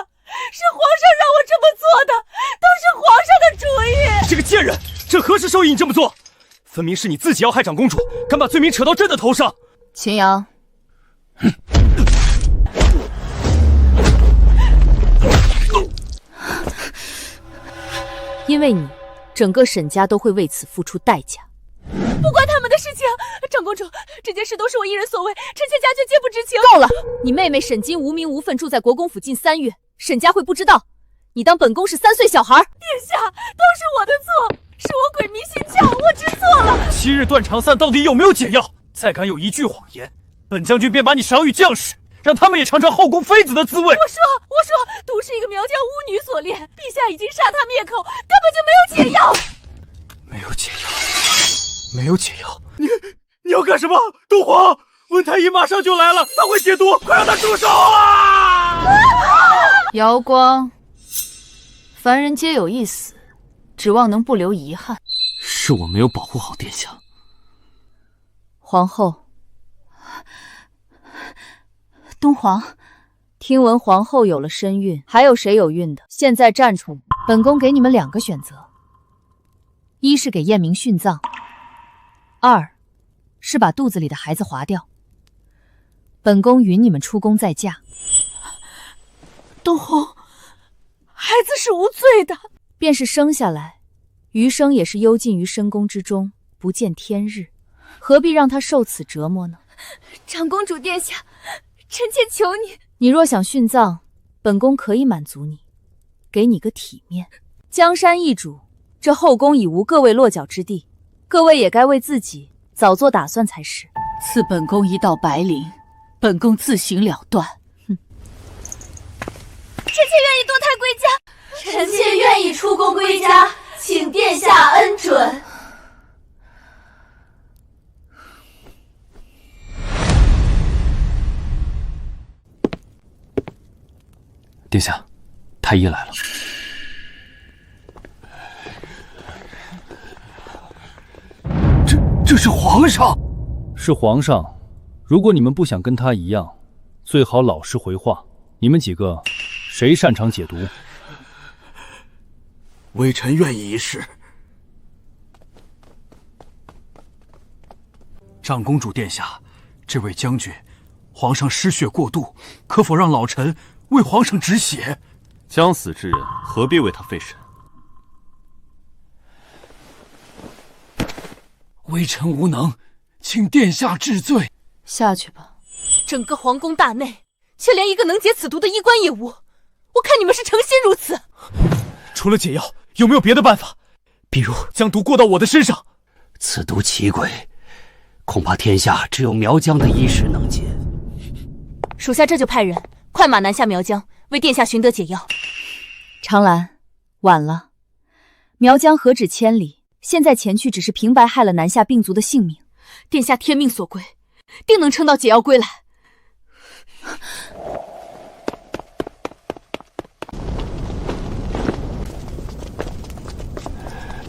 是皇上让我这么做的，都是皇上的主意。你这个贱人，这何时授意你这么做？分明是你自己要害长公主，敢把罪名扯到朕的头上！秦阳，因为你，整个沈家都会为此付出代价。不关他们的事情，长公主，这件事都是我一人所为，臣妾家眷皆不知情。够了！你妹妹沈金无名无分住在国公府近3月，沈家会不知道？你当本宫是3岁小孩？殿下，都是我的错，是我鬼迷心窍，我知错了。7日断肠散到底有没有解药？再敢有一句谎言，本将军便把你赏与将士，让他们也尝尝后宫妃子的滋味。我说，毒是一个苗疆巫女所炼，陛下已经杀她灭口，根本就没有解药。没有解药。没有解药，你要干什么？东皇，温太医马上就来了，他会解毒，快让他住手啊！瑶光，凡人皆有一死，指望能不留遗憾。是我没有保护好殿下。皇后，东皇，听闻皇后有了身孕，还有谁有孕的？现在站出来，本宫给你们2个选择：一是给燕明殉葬。2是把肚子里的孩子划掉，本宫允你们出宫再嫁。东皇，孩子是无罪的，便是生下来，余生也是幽禁于深宫之中，不见天日，何必让他受此折磨呢？长公主殿下，臣妾求你，你若想殉葬，本宫可以满足你，给你个体面。江山易主，这后宫已无各位落脚之地。各位也该为自己早做打算才是。赐本宫一道白绫，本宫自行了断。臣妾愿意堕胎归家，臣妾愿意出宫归家，请殿下恩准。殿下，太医来了。这是皇上，是皇上。如果你们不想跟他一样，最好老实回话。你们几个，谁擅长解毒？微臣愿意一试。长公主殿下，这位将军，皇上失血过度，可否让老臣为皇上止血？将死之人何必为他费神？微臣无能，请殿下治罪。下去吧。整个皇宫大内，却连一个能解此毒的医官也无。我看你们是诚心如此。除了解药，有没有别的办法？比如将毒过到我的身上？此毒奇诡，恐怕天下只有苗疆的医师能解。属下这就派人快马南下苗疆，为殿下寻得解药。长兰，晚了。苗疆何止千里，现在前去只是平白害了南下病卒的性命。殿下天命所归，定能撑到解药归来。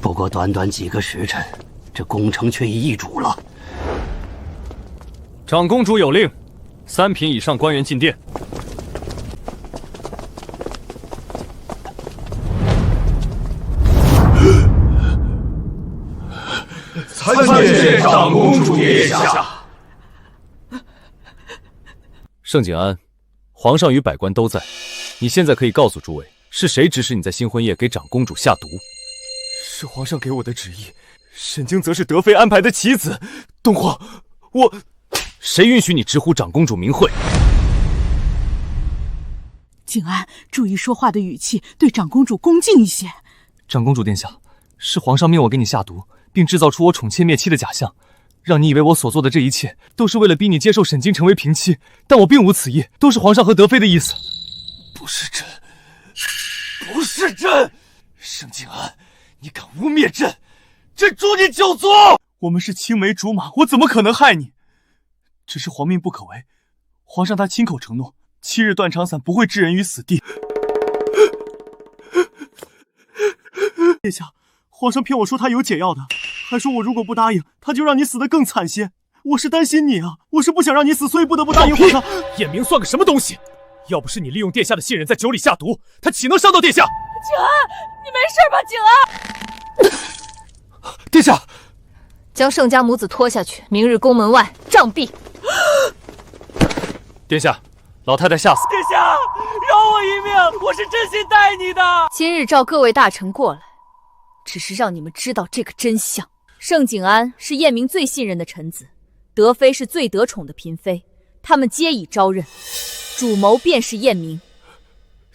不过短短几个时辰，这工程却已易主了。长公主有令，3品以上官员进殿。参见长公主殿下。盛景安，皇上与百官都在，你现在可以告诉诸位，是谁指使你在新婚夜给长公主下毒？是皇上给我的旨意，沈京则是德妃安排的棋子。东皇，我……谁允许你直呼长公主名讳？景安，注意说话的语气，对长公主恭敬一些。长公主殿下，是皇上命我给你下毒，并制造出我宠妾灭妻的假象，让你以为我所做的这一切都是为了逼你接受沈晶成为平妻，但我并无此意，都是皇上和德妃的意思。不是朕，不是朕！盛静安，你敢污蔑朕，朕诛你九族！我们是青梅竹马，我怎么可能害你？只是皇命不可违，皇上他亲口承诺，7日断肠散不会置人于死地。殿下，皇上骗我说他有解药的，还说我如果不答应，他就让你死得更惨些。我是担心你啊，我是不想让你死，所以不得不答应皇上。燕明算个什么东西？要不是你利用殿下的信任在酒里下毒，他岂能伤到殿下？景安，你没事吧？景安，殿下，将盛家母子拖下去，明日宫门外杖毙。殿下，老太太吓死。殿下，饶我一命，我是真心待你的。今日召各位大臣过来，只是让你们知道这个真相。盛景安是燕明最信任的臣子，德妃是最得宠的嫔妃，他们皆已招认。主谋便是燕明。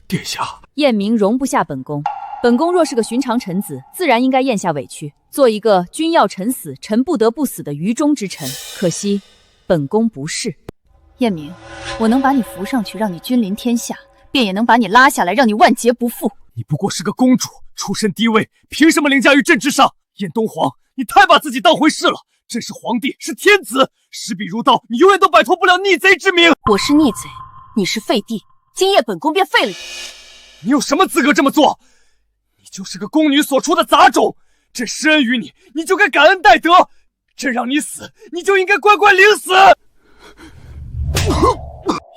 殿下，燕明容不下本宫。本宫若是个寻常臣子，自然应该咽下委屈，做一个君要臣死，臣不得不死的愚忠之臣。可惜，本宫不是。燕明，我能把你扶上去，让你君临天下，便也能把你拉下来，让你万劫不复。你不过是个公主，出身低微，凭什么凌驾于朕之上？燕东皇，你太把自己当回事了。朕是皇帝，是天子，执笔如刀，你永远都摆脱不了逆贼之名。我是逆贼，你是废帝，今夜本宫便废了你。你有什么资格这么做？你就是个宫女所出的杂种。朕施恩于你，你就该感恩戴德；朕让你死，你就应该乖乖领死。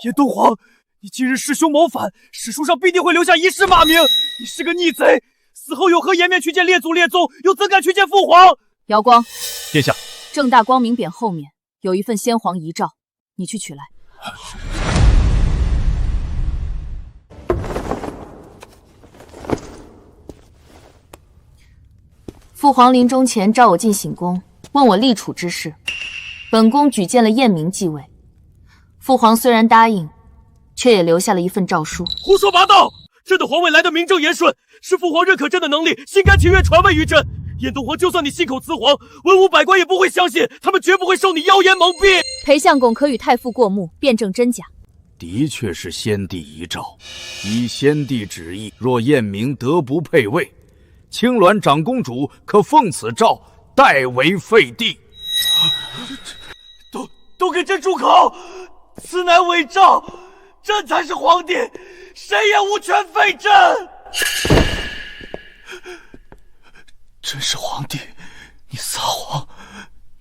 燕东皇，你今日弑兄谋反，史书上必定会留下一世骂名。你是个逆贼，死后有何颜面去见列祖列宗，又怎敢去见父皇？瑶光，殿下，正大光明匾后面有一份先皇遗诏，你去取来。父皇临终前召我进寝宫，问我立储之事。本宫举荐了燕明继位。父皇虽然答应，却也留下了一份诏书。胡说八道！朕的皇位来得名正言顺，是父皇认可朕的能力，心甘情愿传位于朕。燕东皇，就算你信口雌黄，文武百官也不会相信，他们绝不会受你妖言蒙蔽。裴相公可与太傅过目，辩证真假。的确是先帝遗诏，依先帝旨意，若燕明得不配位，青鸾长公主可奉此诏代为废帝。都给朕住口！此乃伪诏，朕才是皇帝，谁也无权废朕。朕是皇帝，你撒谎，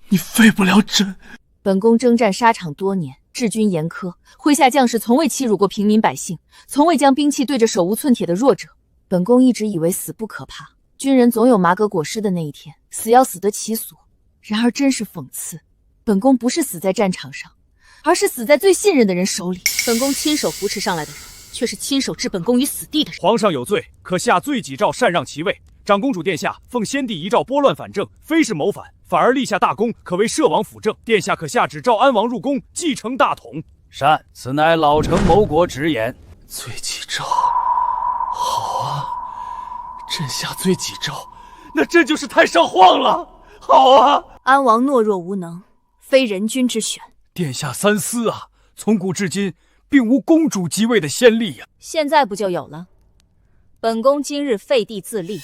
你废不了朕。本宫征战沙场多年，治军严苛，麾下将士从未欺辱过平民百姓，从未将兵器对着手无寸铁的弱者。本宫一直以为死不可怕，军人总有麻革裹尸的那一天，死要死得其所。然而真是讽刺，本宫不是死在战场上，而是死在最信任的人手里。本宫亲手扶持上来的人，却是亲手置本宫于死地的人。皇上有罪，可下罪己诏禅让其位。长公主殿下奉先帝遗诏拨乱反正，非是谋反，反而立下大功，可谓摄王辅政。殿下可下旨召安王入宫，继承大统。善，此乃老臣谋国直言。罪己诏，好啊，朕下罪己诏，那朕就是太上皇了。好啊，安王懦弱无能，非人君之选。殿下三思啊！从古至今，并无公主即位的先例呀。现在不就有了？本宫今日废帝自立，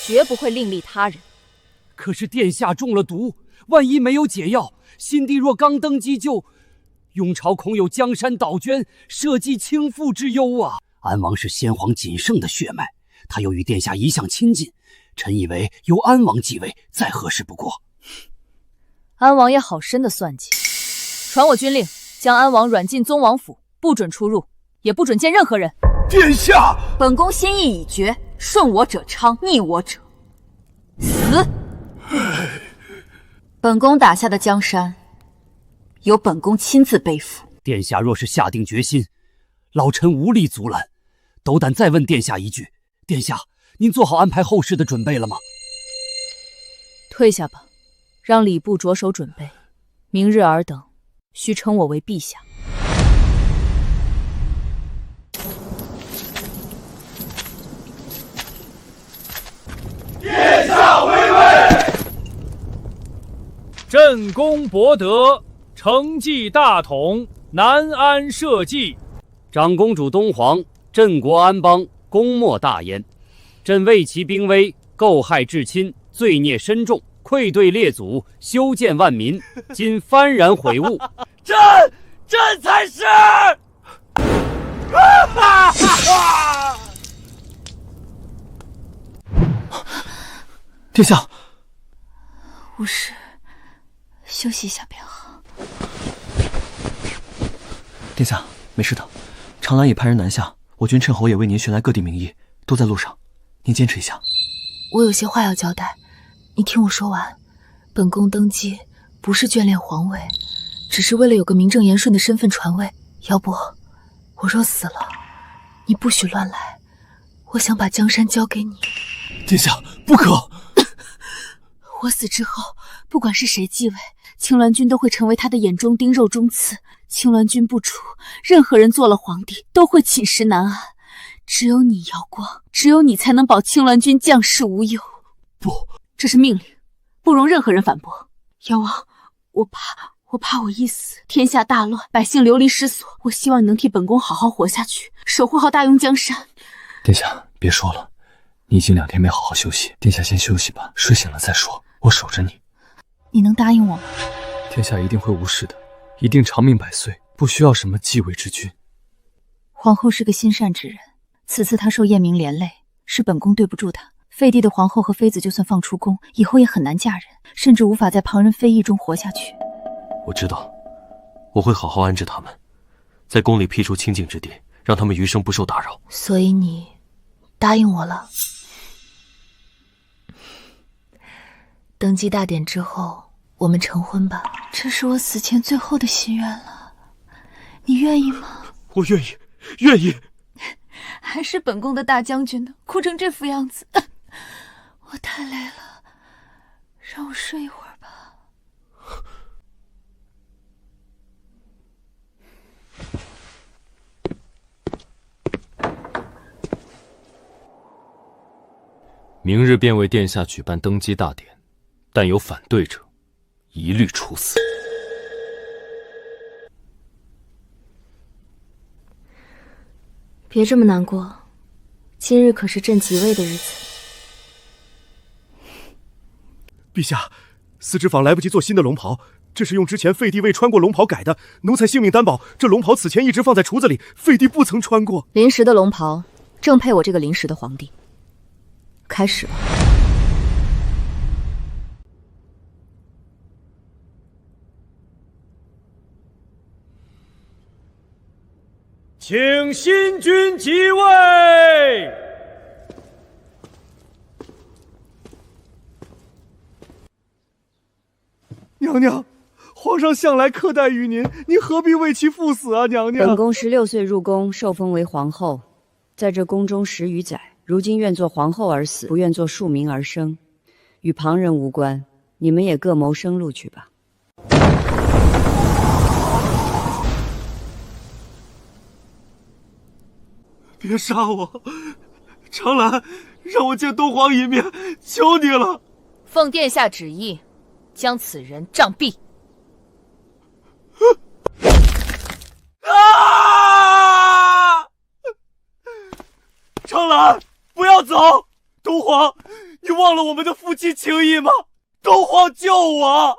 绝不会另立他人。可是殿下中了毒，万一没有解药，新帝若刚登基就，雍朝恐有江山倒捐、社稷倾覆之忧啊！安王是先皇仅剩的血脉，他又与殿下一向亲近，臣以为由安王继位再合适不过。安王爷好深的算计，传我军令，将安王软禁宗王府，不准出入，也不准见任何人。殿下，本宫心意已决，顺我者昌，逆我者死。本宫打下的江山，由本宫亲自背负。殿下若是下定决心，老臣无力阻拦。斗胆再问殿下一句：殿下，您做好安排后事的准备了吗？退下吧，让礼部着手准备。明日尔等，须称我为陛下。殿下回位。朕功博德，承继大统，南安社稷。长公主东皇，镇国安邦，功莫大焉。朕为其兵威，构害至亲，罪孽深重，愧对列祖，修建万民，今幡然悔悟。朕才是！殿下，无事，休息一下便好。殿下，没事的。长兰也派人南下，我军趁侯也为您寻来各地名医，都在路上，您坚持一下。我有些话要交代，你听我说完。本宫登基不是眷恋皇位，只是为了有个名正言顺的身份传位。要不，我若死了，你不许乱来。我想把江山交给你。殿下，不可！我死之后，不管是谁继位，青鸾君都会成为他的眼中钉、肉中刺。青鸾君不除，任何人做了皇帝都会寝食难安。只有你瑶光，只有你才能保青鸾君将士无忧。不，这是命令，不容任何人反驳。妖王，我怕我一死，天下大乱，百姓流离失所。我希望你能替本宫好好活下去，守护好大雍江山。殿下，别说了，你已经2天没好好休息，殿下先休息吧，睡醒了再说，我守着你。你能答应我吗？天下一定会无事的，一定长命百岁，不需要什么继位之君。皇后是个心善之人，此次她受燕明连累，是本宫对不住她。废帝的皇后和妃子就算放出宫，以后也很难嫁人，甚至无法在旁人非议中活下去。我知道，我会好好安置他们，在宫里辟出清静之地，让他们余生不受打扰。所以你答应我了？登基大典之后，我们成婚吧。这是我死前最后的心愿了，你愿意吗？我愿意，愿意。还是本宫的大将军呢，哭成这副样子。我太累了，让我睡一会儿吧。明日便为殿下举办登基大典，但有反对者，一律处死。别这么难过，今日可是朕即位的日子。陛下，司职坊来不及做新的龙袍，这是用之前废帝未穿过龙袍改的。奴才性命担保，这龙袍此前一直放在橱子里，废帝不曾穿过。临时的龙袍，正配我这个临时的皇帝。开始吧。请新君即位。娘娘，皇上向来苛待于您，您何必为其赴死啊？娘娘，本宫16岁入宫，受封为皇后，在这宫中10余载，如今愿做皇后而死，不愿做庶民而生，与旁人无关。你们也各谋生路去吧。别杀我，长兰，让我见东皇一面，求你了。奉殿下旨意，将此人杖毙。啊！长兰，不要走！东皇，你忘了我们的夫妻情谊吗？东皇救我！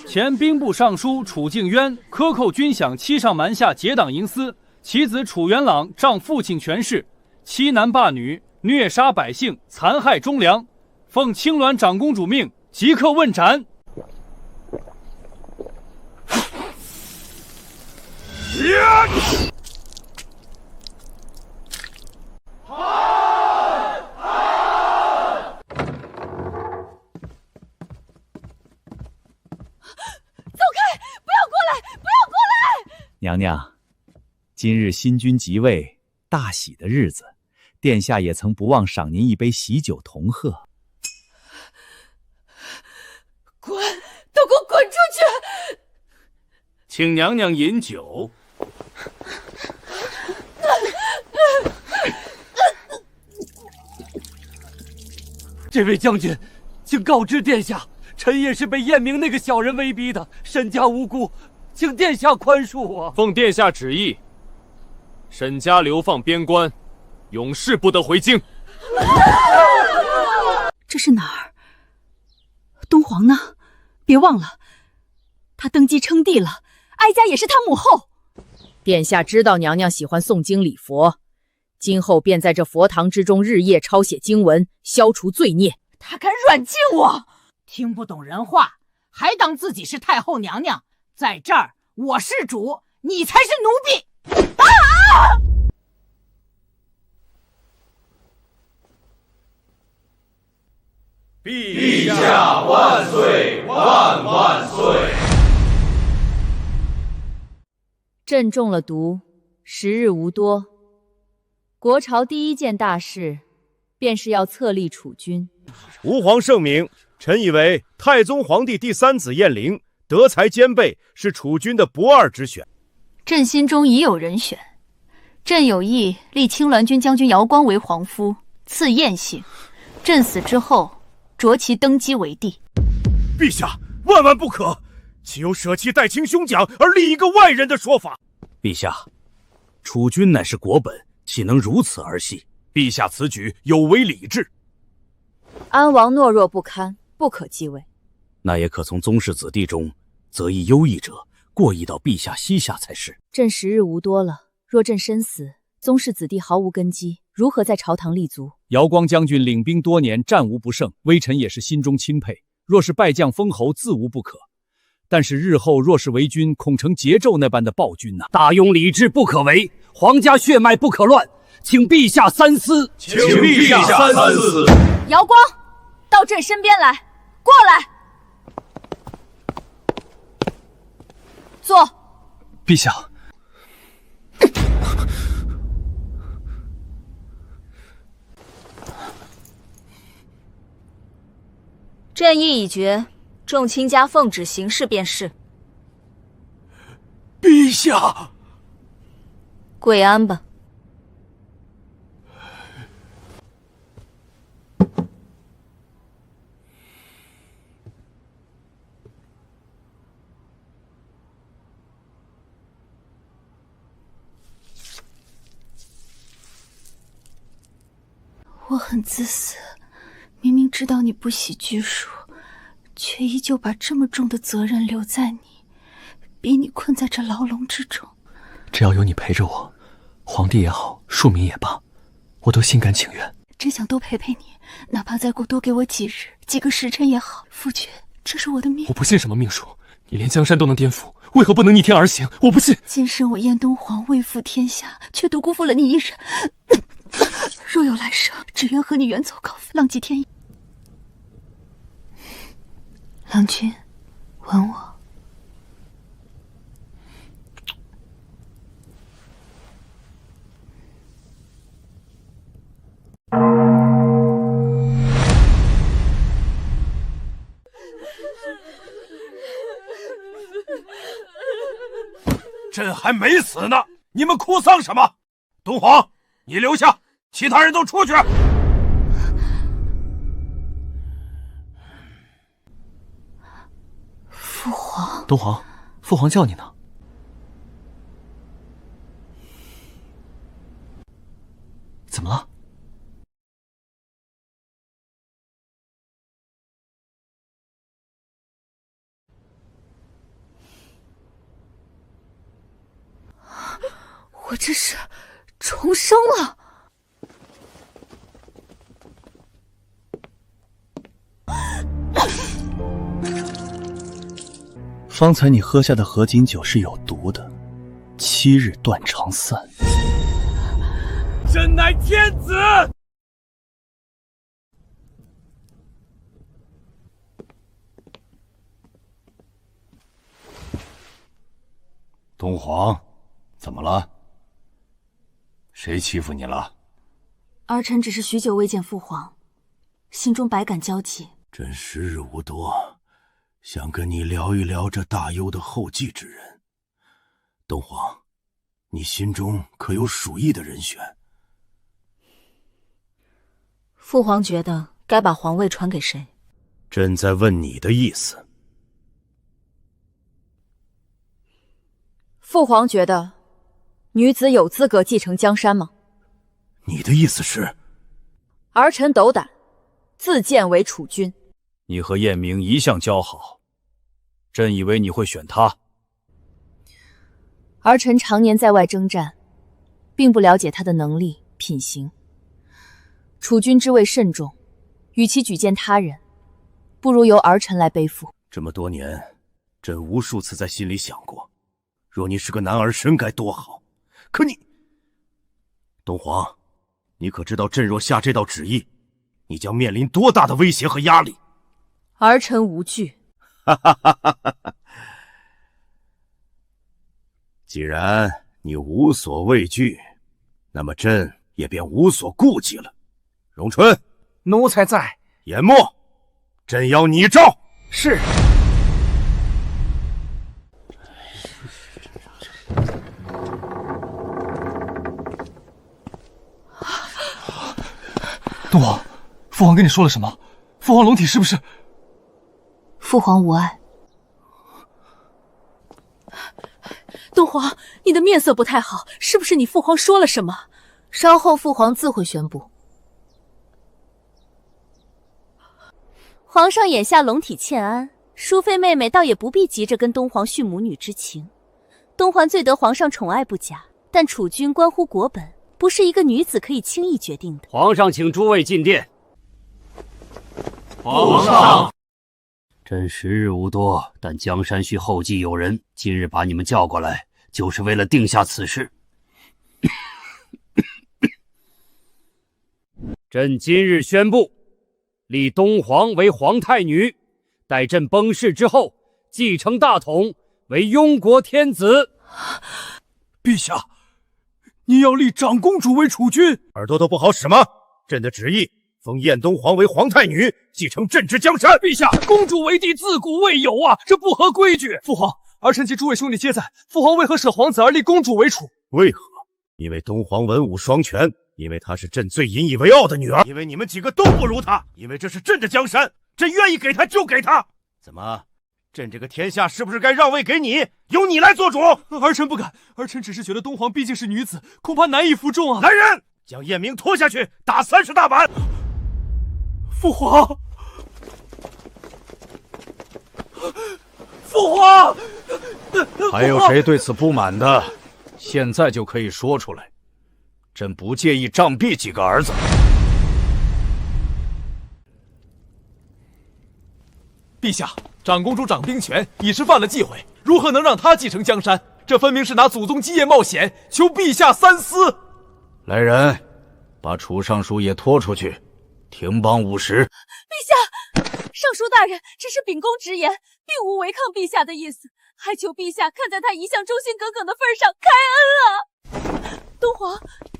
前兵部尚书楚敬渊克扣军饷欺上瞒下，结党营私。其子楚元朗仗父亲权势，欺男霸女，虐杀百姓，残害忠良。奉青鸾长公主命，即刻问斩。走开！不要过来！不要过来！娘娘，今日新君即位，大喜的日子，殿下也曾不忘赏您一杯喜酒同贺。滚！都给我滚出去！请娘娘饮酒。这位将军，请告知殿下，臣也是被燕明那个小人威逼的，沈家无辜，请殿下宽恕我。奉殿下旨意，沈家流放边关，永世不得回京。这是哪儿？东皇呢？别忘了，他登基称帝了，哀家也是他母后。殿下知道娘娘喜欢诵经礼佛，今后便在这佛堂之中日夜抄写经文，消除罪孽。他敢软禁我！听不懂人话，还当自己是太后娘娘？在这儿，我是主，你才是奴婢！啊！陛下万岁万万岁！朕中了毒，时日无多。国朝第一件大事，便是要册立储君。吾皇圣明，臣以为太宗皇帝第三子晏灵德才兼备，是储君的不二之选。朕心中已有人选，朕有意立青鸾军将军姚光为皇夫，赐晏姓。朕死之后，擢其登基为帝。陛下，万万不可！岂有舍弃代卿兄长而立一个外人的说法？陛下，储君乃是国本，岂能如此儿戏？陛下此举有违礼制。安王懦弱不堪，不可继位。那也可从宗室子弟中择一优异者，过继到陛下膝下才是。朕时日无多了，若朕身死，宗室子弟毫无根基，如何在朝堂立足？姚光将军领兵多年，战无不胜，微臣也是心中钦佩。若是拜将封侯，自无不可。但是日后若是为君，恐成桀纣那般的暴君呐！大庸礼制不可违，皇家血脉不可乱，请陛下三思。请陛下三思。姚光，到朕身边来，过来，坐。陛下，朕意已决，众卿家奉旨行事便是。陛下，跪安吧。我很自私，明明知道你不喜拘束，却依旧把这么重的责任留在你，逼你困在这牢笼之中。只要有你陪着我，皇帝也好，庶民也罢，我都心甘情愿。只想多陪陪你，哪怕再过多给我几日、几个时辰也好。夫君，这是我的命。我不信什么命数，你连江山都能颠覆，为何不能逆天而行？我不信。今生我燕东皇为负天下，却独辜负了你一人。若有来生，只愿和你远走高飞，浪迹天涯。郎君，吻我。朕还没死呢，你们哭丧什么？东皇，你留下，其他人都出去。父皇，东皇，父皇叫你呢。怎么了？我这是重生了。方才你喝下的合卺酒是有毒的，7日断肠散。朕乃天子。东皇，怎么了？谁欺负你了？儿臣只是许久未见父皇，心中百感交集。朕时日无多，想跟你聊一聊这大幽的后继之人。东皇，你心中可有属意的人选？父皇觉得该把皇位传给谁？朕在问你的意思。父皇觉得女子有资格继承江山吗？你的意思是？儿臣斗胆，自荐为储君。你和燕明一向交好，朕以为你会选他。儿臣常年在外征战，并不了解他的能力、品行。储君之位慎重，与其举荐他人，不如由儿臣来背负。这么多年，朕无数次在心里想过，若你是个男儿身该多好。可你，东皇，你可知道朕若下这道旨意，你将面临多大的威胁和压力？儿臣无惧。既然你无所畏惧，那么朕也便无所顾忌了。荣春，奴才在。研墨，朕要拟诏。是。东皇，父皇跟你说了什么？父皇龙体是不是？父皇无碍。东皇，你的面色不太好，是不是你父皇说了什么？稍后父皇自会宣布。皇上眼下龙体欠安，淑妃妹妹倒也不必急着跟东皇叙母女之情。东皇最得皇上宠爱不假，但储君关乎国本，不是一个女子可以轻易决定的。皇上，请诸位进殿。皇上，朕时日无多，但江山需后继有人，今日把你们叫过来，就是为了定下此事。朕今日宣布，立东皇为皇太女，待朕崩逝之后，继承大统，为庸国天子。陛下，你要立长公主为储君？耳朵都不好使吗？朕的旨意，封燕东皇为皇太女，继承朕之江山。陛下，公主为帝自古未有啊，这不合规矩。父皇，儿臣及诸位兄弟皆在，父皇为何舍皇子而立公主为储？为何？因为东皇文武双全，因为她是朕最引以为傲的女儿，因为你们几个都不如她，因为这是朕的江山，朕愿意给她就给她。怎么？朕这个天下是不是该让位给你，由你来做主？儿臣不敢，儿臣只是觉得东皇毕竟是女子，恐怕难以服众啊。来人，将燕明拖下去，打30大板。父皇，父皇，还有谁对此不满的？现在就可以说出来。朕不介意杖毙几个儿子。陛下，长公主掌兵权已是犯了忌讳，如何能让她继承江山？这分明是拿祖宗基业冒险，求陛下三思。来人，把储尚书也拖出去，停邦50时。陛下，尚书大人只是秉公直言，并无违抗陛下的意思，还求陛下看在他一向忠心耿耿的份上开恩啊！东皇，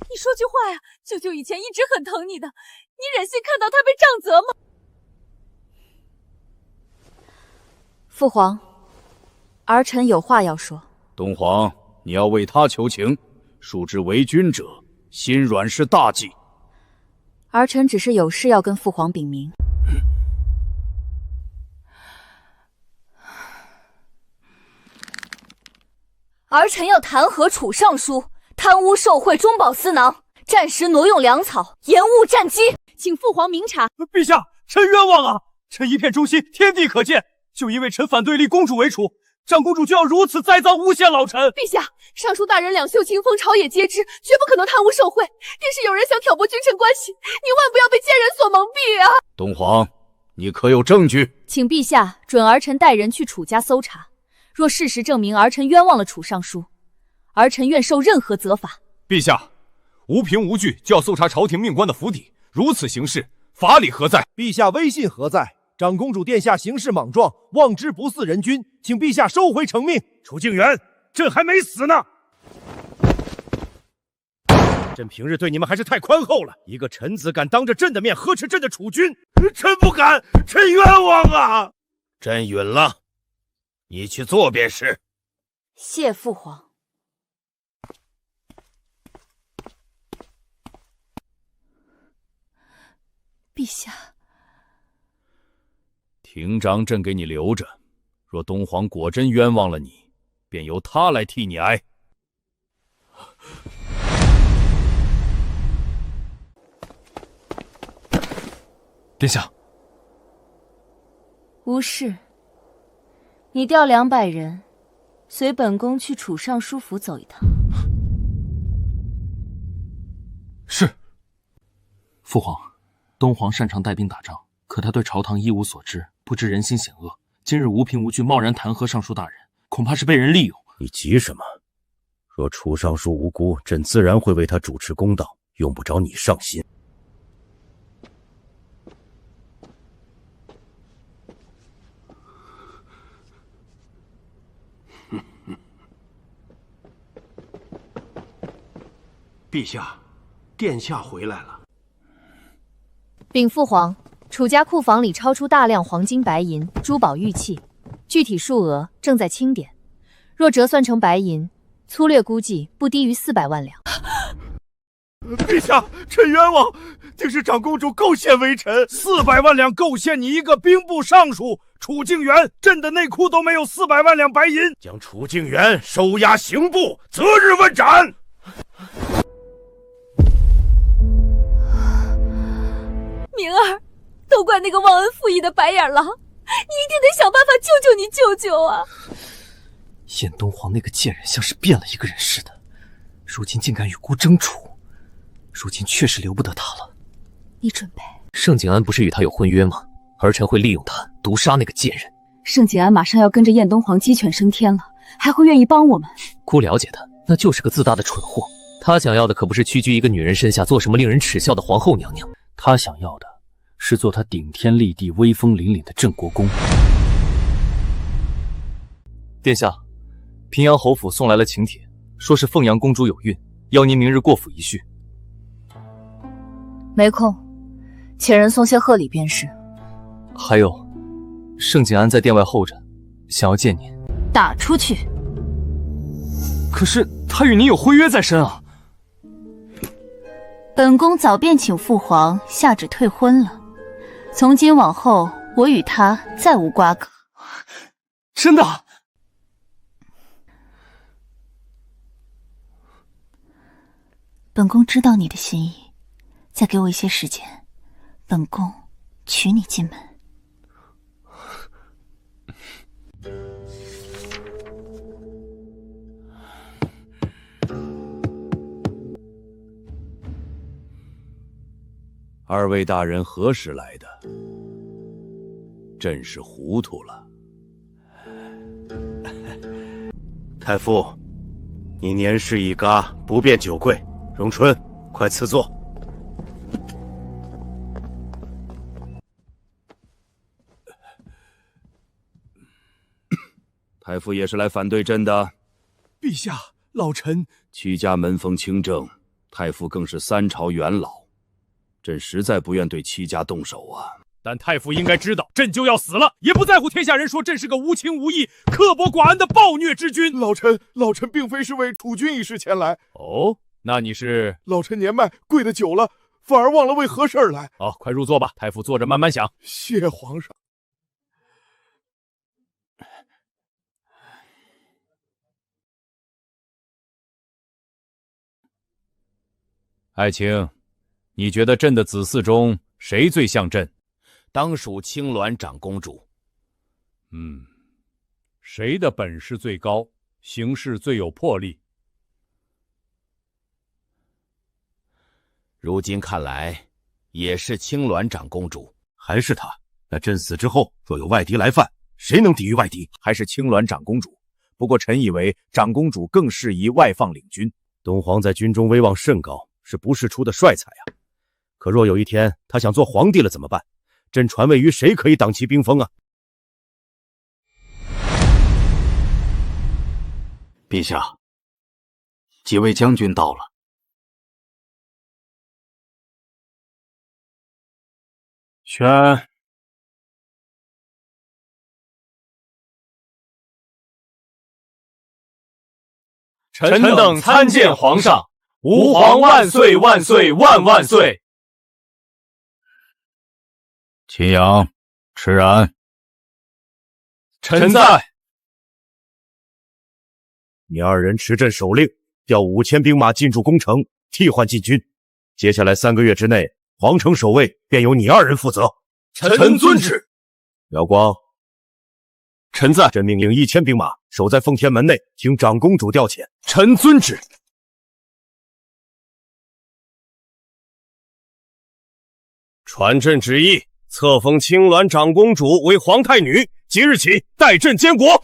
你说句话呀！舅舅以前一直很疼你的，你忍心看到他被杖责吗？父皇，儿臣有话要说。东皇，你要为他求情，恕之为君者，心软是大忌。儿臣只是有事要跟父皇禀明。儿臣要弹劾储尚书贪污受贿、中饱私囊，战时挪用粮草，延误战机，请父皇明察。陛下，臣冤枉啊！臣一片忠心，天地可见。就因为臣反对立公主为储，长公主就要如此栽赃诬陷老臣。陛下，尚书大人两袖清风，朝野皆知，绝不可能贪污受贿。定是有人想挑拨君臣关系，你万不要被奸人所蒙蔽啊！东皇，你可有证据？请陛下准儿臣带人去储家搜查，若事实证明儿臣冤枉了储尚书，儿臣愿受任何责罚。陛下，无凭无据就要搜查朝廷命官的府邸，如此行事，法理何在？陛下威信何在？长公主殿下行事莽撞，妄之不似人君，请陛下收回成命。楚静远，朕还没死呢。朕平日对你们还是太宽厚了，一个臣子敢当着朕的面呵斥朕的储君，臣不敢，臣冤枉啊！朕允了，你去做便是。谢父皇。陛下。庭长朕给你留着，若东皇果真冤枉了你，便由他来替你挨。殿下，无事。你调200人，随本宫去储尚书府走一趟。是。父皇，东皇擅长带兵打仗，可他对朝堂一无所知，不知人心险恶。今日无凭无据贸然弹劾尚书大人，恐怕是被人利用。你急什么？若楚尚书无辜，朕自然会为他主持公道，用不着你上心。陛下，殿下回来了。禀父皇，楚家库房里超出大量黄金、白银、珠宝、玉器，具体数额正在清点。若折算成白银，粗略估计不低于400万两。陛下，臣冤枉，竟是长公主构陷微臣，400万两构陷你一个兵部尚书。楚静元，朕的内库都没有400万两白银。将楚静元收押刑部，择日问斩。明儿，都怪那个忘恩负义的白眼狼，你一定得想办法救救你舅舅啊！燕东皇那个贱人像是变了一个人似的，如今竟敢与孤争宠，如今确实留不得他了。你准备？盛景安不是与他有婚约吗？儿臣会利用他毒杀那个贱人。盛景安马上要跟着燕东皇鸡犬升天了，还会愿意帮我们？姑了解他，那就是个自大的蠢货。他想要的可不是屈居一个女人身下做什么令人耻笑的皇后娘娘，他想要的是做他顶天立地、威风凛凛的镇国公。殿下，平阳侯府送来了请帖，说是凤阳公主有孕，邀您明日过府一叙。没空，且人送些贺礼便是。还有，盛景安在殿外候着，想要见您。打出去！可是他与您有婚约在身啊。本宫早便请父皇下旨退婚了，从今往后我与他再无瓜葛。真的？本宫知道你的心意，再给我一些时间，本宫娶你进门。二位大人何时来的？朕是糊涂了。太傅，你年事已高，不便久跪。荣春，快赐座。太傅也是来反对朕的。陛下，老臣戚家门风清正，太傅更是3朝元老。朕实在不愿对戚家动手啊！但太傅应该知道，朕就要死了，也不在乎天下人说朕是个无情无义、刻薄寡恩的暴虐之君。老臣并非是为楚军一事前来。哦，那你是？老臣年迈，跪得久了，反而忘了为何事而来。好，快入座吧，太傅坐着慢慢想。谢皇上。爱卿，你觉得朕的子嗣中谁最像朕？当属青鸾长公主。谁的本事最高，行事最有魄力？如今看来，也是青鸾长公主。还是她？那朕死之后，若有外敌来犯，谁能抵御外敌？还是青鸾长公主。不过臣以为长公主更适宜外放领军。东皇在军中威望甚高，是不世出的帅才啊。可若有一天他想做皇帝了怎么办？朕传位于谁可以挡其兵锋啊？陛下，几位将军到了。宣。臣等参见皇上，吾皇万岁万岁万万岁！秦阳、迟然，臣在。你二人持朕手令，调5000兵马进驻宫城，替换禁军。接下来3个月之内，皇城守卫便由你二人负责。臣遵旨。耀光，臣在。朕命令1000兵马守在奉天门内，听长公主调遣。臣遵旨。传朕旨意，册封青鸾长公主为皇太女，即日起代朕监国。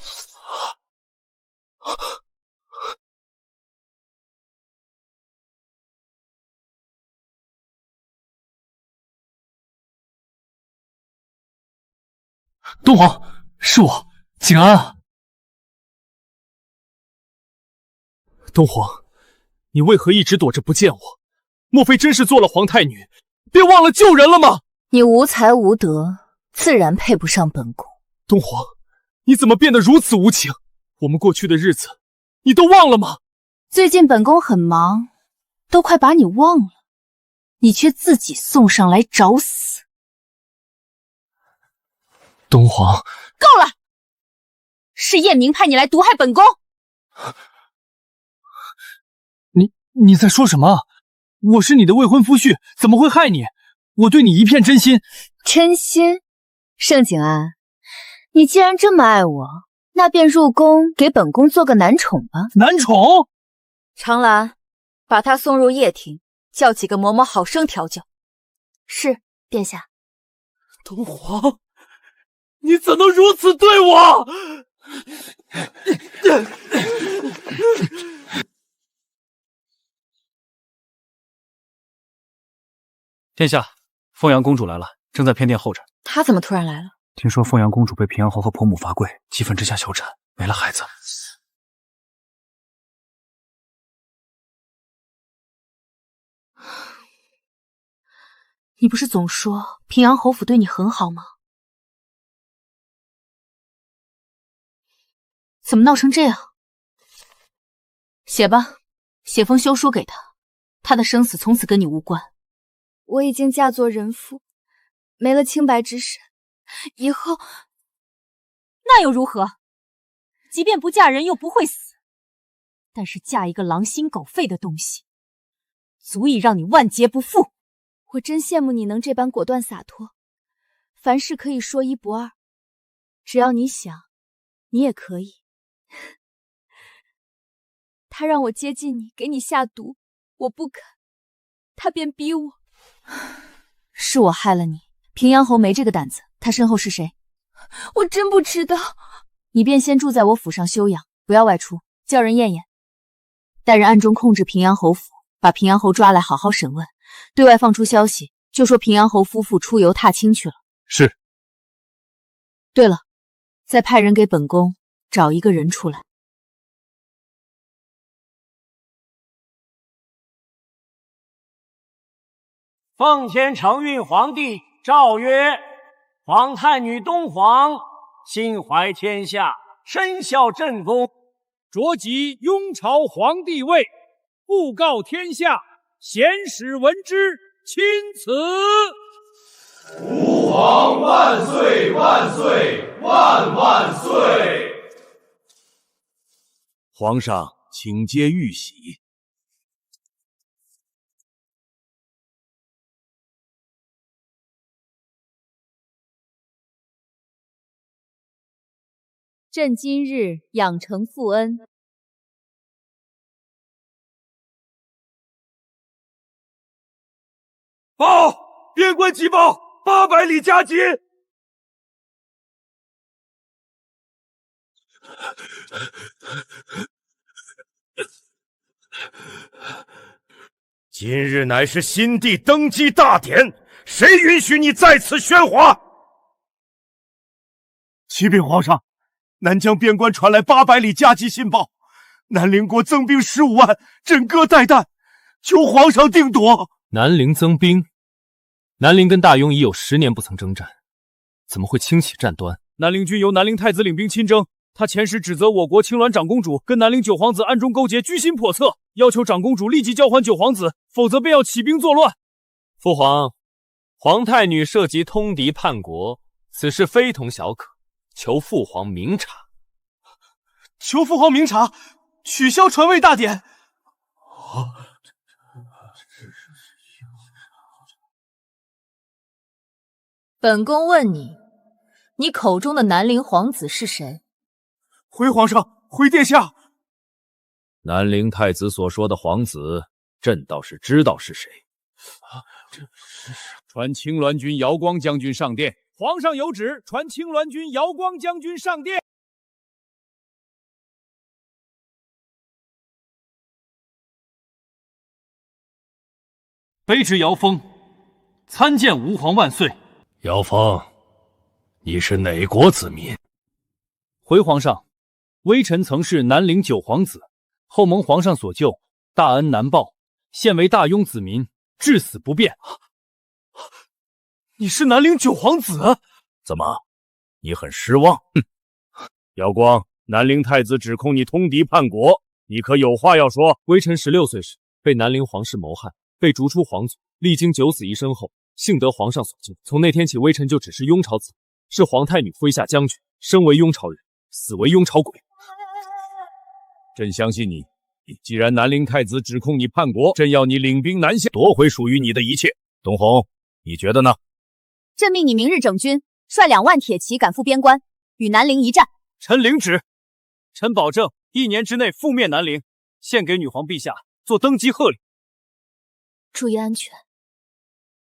东皇，是我，景安啊！东皇，你为何一直躲着不见我？莫非真是做了皇太女，便忘了救人了吗？你无才无德，自然配不上本宫。东皇，你怎么变得如此无情？我们过去的日子，你都忘了吗？最近本宫很忙，都快把你忘了，你却自己送上来找死。东皇，够了！是燕明派你来毒害本宫。你在说什么？我是你的未婚夫婿，怎么会害你？我对你一片真心。真心？盛景安，你既然这么爱我，那便入宫给本宫做个男宠吧。男宠？长兰，把他送入掖庭，叫几个嬷嬷好生调教。是，殿下。东皇，你怎能如此对我？殿下，凤阳公主来了，正在偏殿候着。她怎么突然来了？听说凤阳公主被平阳侯和婆母罚跪，气愤之下休产，没了孩子。你不是总说平阳侯府对你很好吗？怎么闹成这样？写吧，写封休书给他，他的生死从此跟你无关。我已经嫁作人妇，没了清白之身，以后那又如何？即便不嫁人又不会死，但是嫁一个狼心狗肺的东西，足以让你万劫不复。我真羡慕你能这般果断洒脱，凡事可以说一不二，只要你想，你也可以。他让我接近你，给你下毒，我不肯，他便逼我。是我害了你，平阳侯没这个胆子。他身后是谁？我真不知道。你便先住在我府上休养，不要外出，叫人验验，带人暗中控制平阳侯府，把平阳侯抓来好好审问。对外放出消息，就说平阳侯夫妇出游踏青去了。是。对了，再派人给本宫找一个人出来。奉天承运皇帝诏曰：皇太女东皇心怀天下，深效朕功，着即拥朝皇帝位，布告天下，贤使闻之，钦此。吾皇万岁万岁万万岁！皇上，请接玉玺。朕今日养成父恩。报！边关急报，800里加急！今日乃是新帝登基大典，谁允许你在此喧哗？启禀皇上，南疆边关传来800里加急信报，南陵国增兵15万，枕戈待旦，求皇上定夺。南陵增兵？南陵跟大庸已有10年不曾征战，怎么会轻启战端？南陵军由南陵太子领兵亲征，他遣使指责我国青鸾长公主跟南陵九皇子暗中勾结，居心叵测，要求长公主立即交还九皇子，否则便要起兵作乱。父皇，皇太女涉及通敌叛国，此事非同小可，求父皇明察。求父皇明察，取消传位大典。本宫问你，你口中的南陵皇子是谁？回皇上，回殿下。南陵太子所说的皇子，朕倒是知道是谁。传青鸾军姚光将军上殿。皇上有旨，传青鸾军姚光将军上殿。卑职姚峰，参见吾皇万岁。姚峰，你是哪国子民？回皇上，微臣曾是南陵九皇子，后蒙皇上所救，大恩难报，现为大庸子民，至死不变。你是南陵九皇子？怎么，你很失望？姚光，南陵太子指控你通敌叛国，你可有话要说？微臣16岁时被南陵皇室谋害，被逐出皇族，历经九死一生后，幸得皇上所救。从那天起，微臣就只是雍朝子，是皇太女麾下将军，生为雍朝人，死为雍朝鬼。朕相信你。既然南陵太子指控你叛国，朕要你领兵南下，夺回属于你的一切。东红，你觉得呢？朕命你明日整军，率2万铁骑赶赴边关，与南陵一战。臣领旨。臣保证1年之内覆灭南陵，献给女皇陛下做登基贺礼。注意安全。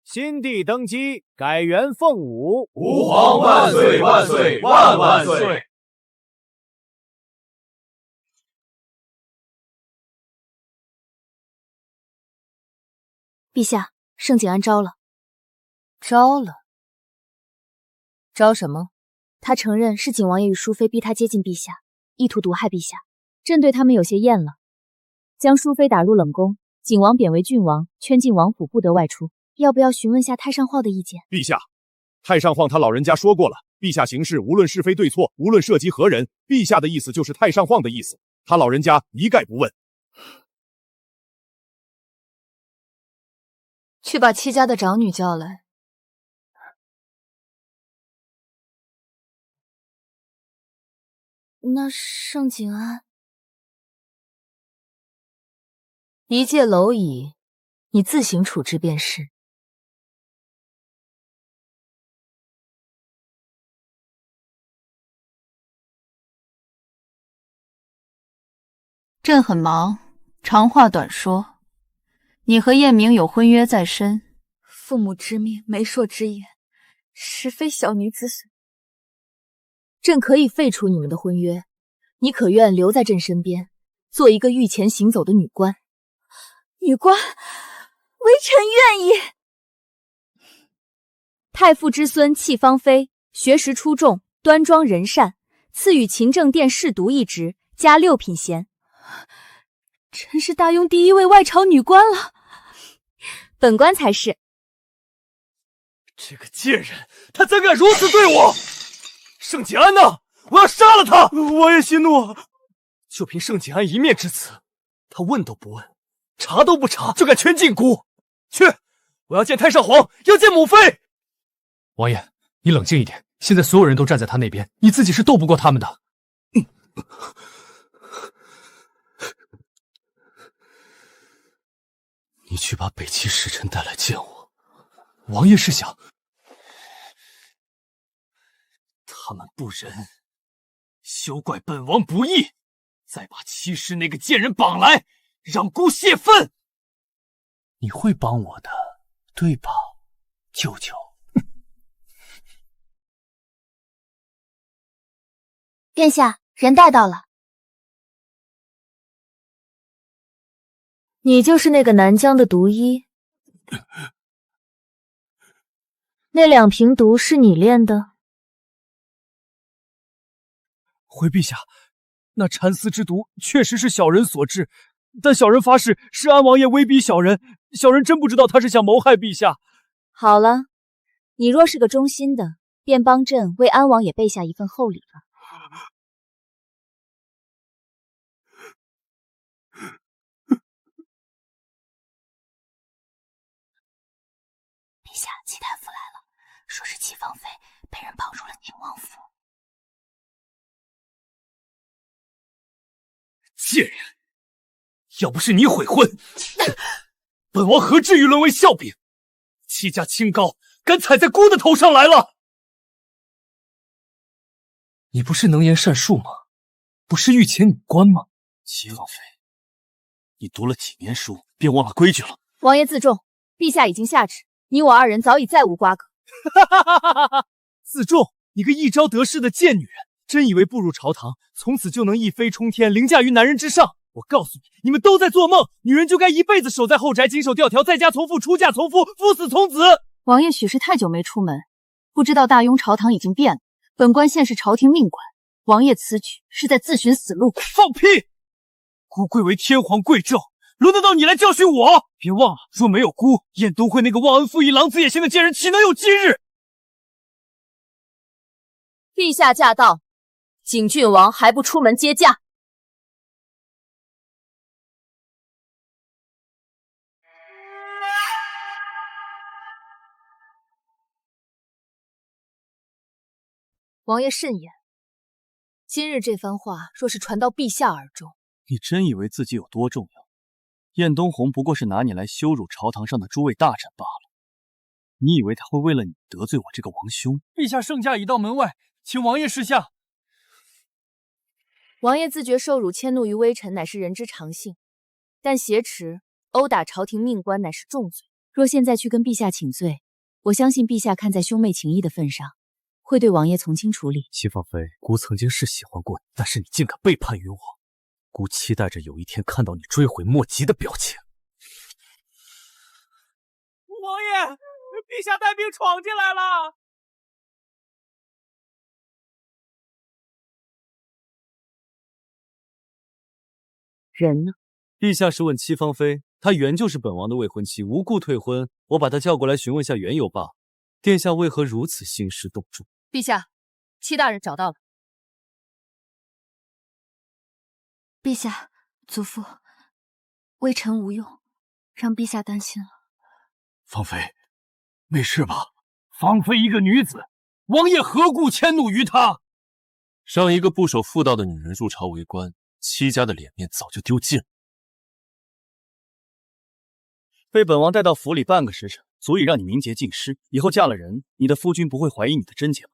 新帝登基，改元凤舞。吾皇万岁万岁万万岁！陛下，盛景安招了。招了？招什么？他承认是景王爷与淑妃逼他接近陛下，意图毒害陛下。朕对他们有些厌了，将淑妃打入冷宫，景王贬为郡王，圈禁王府，不得外出。要不要询问下太上皇的意见？陛下，太上皇他老人家说过了，陛下行事无论是非对错，无论涉及何人，陛下的意思就是太上皇的意思，他老人家一概不问。去把戚家的长女叫来。那盛景安，一介蝼蚁，你自行处置便是。朕很忙，长话短说。你和燕明有婚约在身，父母之命，媒妁之言，实非小女子所。朕可以废除你们的婚约，你可愿留在朕身边，做一个御前行走的女官？女官，微臣愿意。太傅之孙戚芳妃，学识出众，端庄仁善，赐予勤政殿侍读一职，加6品衔。真是大雍第1位外朝女官了。本官才是。这个贱人，他怎敢如此对我？盛景安呢？我要杀了他！我也息怒。就凭盛景安一面之词，他问都不问，查都不查，就敢圈禁锢。去，我要见太上皇，要见母妃。王爷，你冷静一点，现在所有人都站在他那边，你自己是斗不过他们的。你去把北齐使臣带来见我。王爷是想，他们不仁，休怪本王不义，再把戚氏那个贱人绑来，让姑泄愤。你会帮我的，对吧，舅舅？殿下，人带到了。你就是那个南疆的毒医？那2瓶毒是你炼的？回陛下，那蚕丝之毒确实是小人所致，但小人发誓是安王爷威逼小人，小人真不知道他是想谋害陛下。好了，你若是个忠心的，便帮朕为安王爷备下一份厚礼吧。陛下，戚太傅来了，说是戚芳妃被人绑入了宁王府。贱人！要不是你悔婚，本王何至于沦为笑柄？戚家清高，敢踩在姑的头上来了！你不是能言善术吗？不是御前女官吗？齐王妃，你读了几年书，便忘了规矩了？王爷自重，陛下已经下旨，你我二人早已再无瓜葛。自重！你个一朝得势的贱女人，真以为步入朝堂，从此就能一飞冲天，凌驾于男人之上？我告诉你，你们都在做梦！女人就该一辈子守在后宅，谨守调条，在家从父，出嫁从夫，夫死从子。王爷许是太久没出门，不知道大雍朝堂已经变了。本官现是朝廷命官，王爷此举是在自寻死路。放屁！姑贵为天皇贵胄，轮得到你来教训我？别忘了，若没有姑，燕东会那个忘恩负义、狼子野心的贱人，岂能有今日？陛下驾到，景郡王还不出门接驾？王爷慎言，今日这番话若是传到陛下耳中，你真以为自己有多重要？燕东红不过是拿你来羞辱朝堂上的诸位大臣罢了。你以为他会为了你得罪我这个王兄？陛下圣驾已到门外，请王爷示下。王爷自觉受辱迁怒于微臣，乃是人之常性，但挟持、殴打朝廷命官乃是重罪。若现在去跟陛下请罪，我相信陛下看在兄妹情谊的份上，会对王爷从轻处理。齐芳妃，姑曾经是喜欢过你，但是你竟敢背叛于我，姑期待着有一天看到你追悔莫及的表情。王爷，陛下带兵闯进来了！人呢？陛下是问戚芳妃，她原就是本王的未婚妻，无故退婚，我把她叫过来询问下缘由罢。殿下为何如此兴师动众？陛下，戚大人找到了。陛下，祖父，微臣无用，让陛下担心了。芳妃，没事吧？芳妃一个女子，王爷何故迁怒于她？让一个不守妇道的女人入朝为官，戚家的脸面早就丢尽了。被本王带到府里半个时辰，足以让你名节尽失。以后嫁了人，你的夫君不会怀疑你的贞洁吗？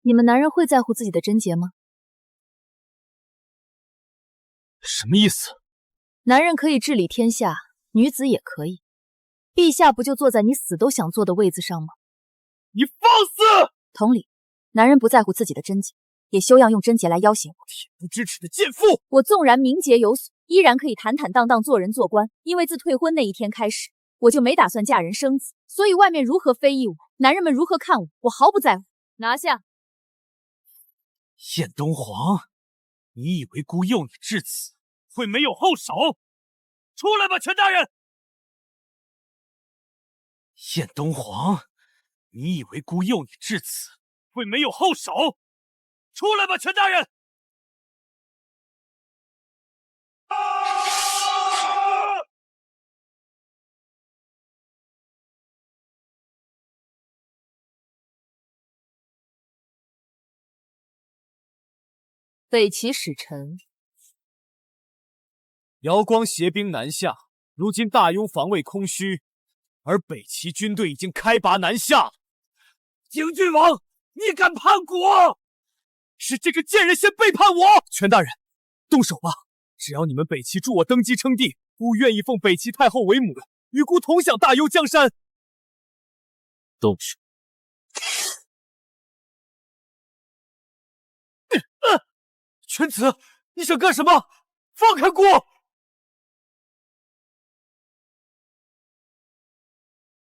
你们男人会在乎自己的贞洁吗？什么意思？男人可以治理天下，女子也可以。陛下不就坐在你死都想坐的位子上吗？你放肆！同理，男人不在乎自己的贞洁，也休要用贞洁来要挟我。恬不知耻的贱妇！我纵然名节有损，依然可以坦坦荡荡做人做官，因为自退婚那一天开始，我就没打算嫁人生子，所以外面如何非议我，男人们如何看我，我毫不在乎。拿下！燕东皇，你以为姑诱你至此会没有后手？出来吧，全大人！燕东皇，你以为姑诱你至此会没有后手？出来吧，全大人！北齐使臣瑶光携兵南下，如今大雍防卫空虚，而北齐军队已经开拔南下了。景郡王，你敢叛国？是这个贱人先背叛我！全大人，动手吧！只要你们北齐助我登基称帝，吾愿意奉北齐太后为母，与孤同享大幽江山。动手！犬子，你想干什么？放开姑！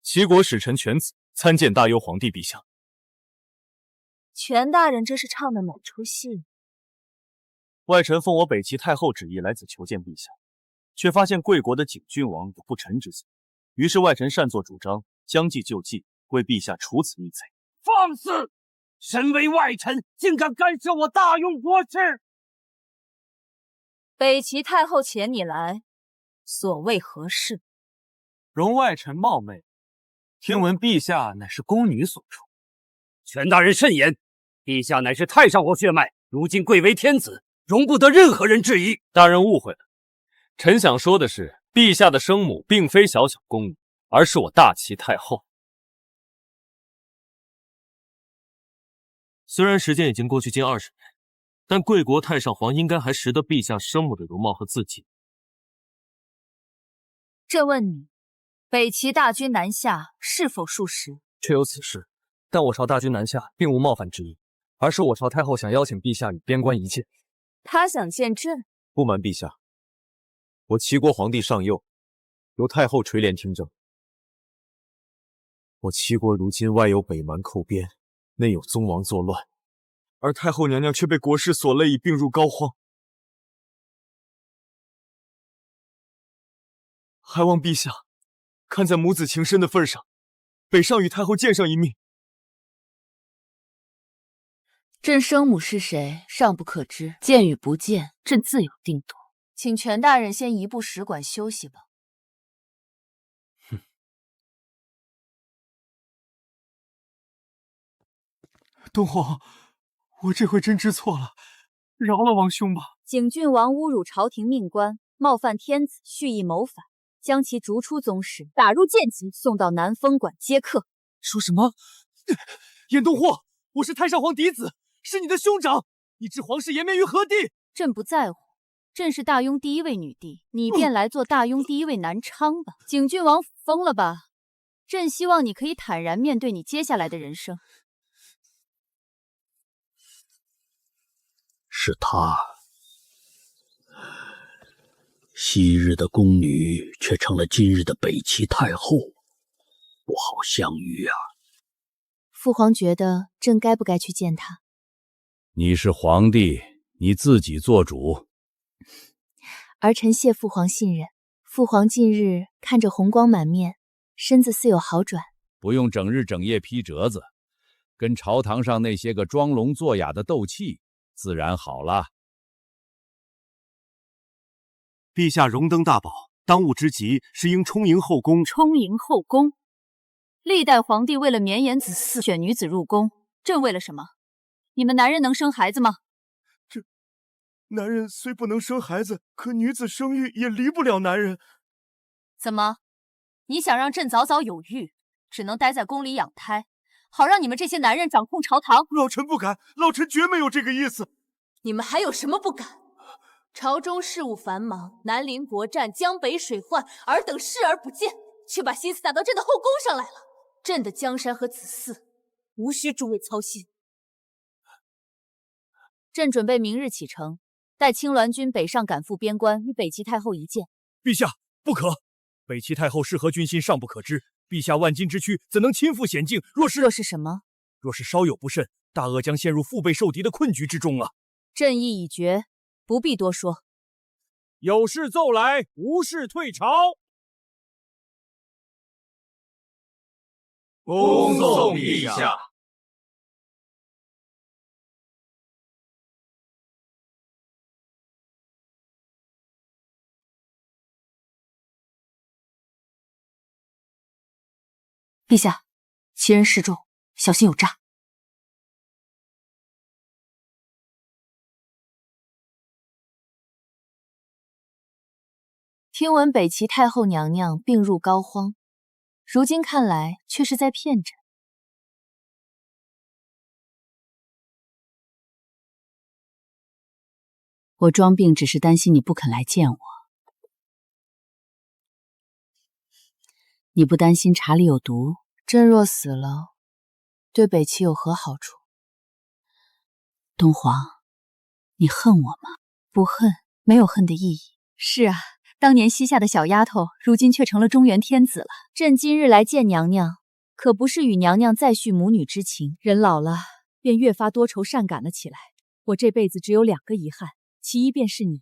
齐国使臣犬子参见大幽皇帝陛下。全大人这是唱的哪出戏？外臣奉我北齐太后旨意来此求见陛下，却发现贵国的景郡王有不臣之心，于是外臣擅作主张，将计就计，为陛下除此逆贼。放肆！身为外臣，竟敢干涉我大雍国事！北齐太后遣你来，所谓何事？容外臣冒昧，听闻陛下乃是宫女所出。全大人慎言，陛下乃是太上皇血脉，如今贵为天子，容不得任何人质疑。大人误会了，臣想说的是，陛下的生母并非小小宫女，而是我大齐太后。虽然时间已经过去近20年，但贵国太上皇应该还识得陛下生母的容貌和字迹。朕问你，北齐大军南下是否属实？确有此事，但我朝大军南下并无冒犯之意，而是我朝太后想邀请陛下与边关一见。他想见朕？不瞒陛下，我齐国皇帝上佑，由太后垂帘听政。我齐国如今外有北蛮寇边，内有宗王作乱，而太后娘娘却被国事所累，已病入膏肓。还望陛下看在母子情深的份上，北上与太后见上一面。朕生母是谁，尚不可知，见与不见，朕自有定夺。请全大人先移步使馆休息吧。东皇，我这回真知错了，饶了王兄吧。景郡王侮辱朝廷命官，冒犯天子，蓄意谋反，将其逐出宗室，打入剑籍，送到南风馆接客。说什么？严东霍，我是太上皇嫡子，是你的兄长，你置皇室颜面于何地？朕不在乎，朕是大雍第一位女帝，你便来做大雍第一位南昌吧。景郡王疯了吧？朕希望你可以坦然面对你接下来的人生。是她，昔日的宫女却成了今日的北齐太后，不好相遇啊！父皇觉得朕该不该去见她？你是皇帝，你自己做主。儿臣谢父皇信任。父皇近日看着红光满面，身子似有好转。不用整日整夜批折子，跟朝堂上那些个装聋作哑的斗气，自然好了。陛下荣登大宝，当务之急是应充盈后宫。充盈后宫？历代皇帝为了绵延子嗣，选女子入宫，朕为了什么？你们男人能生孩子吗？男人虽不能生孩子，可女子生育也离不了男人。怎么，你想让朕早早有育，只能待在宫里养胎，好让你们这些男人掌控朝堂？老臣不敢，老臣绝没有这个意思。你们还有什么不敢？朝中事务繁忙，南临国战，江北水患，尔等视而不见，却把心思打到朕的后宫上来了。朕的江山和子嗣，无需诸位操心。朕准备明日启程，带青鸾军北上赶赴边关，与北齐太后一见。陛下，不可！北齐太后是何居心尚不可知，陛下万金之躯怎能亲赴险境？若是什么？若是稍有不慎，大鄂将陷入腹背受敌的困局之中啊！朕意已决，不必多说。有事奏来，无事退朝。恭送陛下。陛下，其人示众，小心有诈。听闻北齐太后娘娘病入膏肓，如今看来却是在骗朕。我装病只是担心你不肯来见我。你不担心茶里有毒？朕若死了，对北齐有何好处？东皇，你恨我吗？不恨，没有恨的意义。是啊，当年膝下的小丫头，如今却成了中原天子了。朕今日来见娘娘，可不是与娘娘再续母女之情。人老了，便越发多愁善感了起来。我这辈子只有2个遗憾，其一便是你。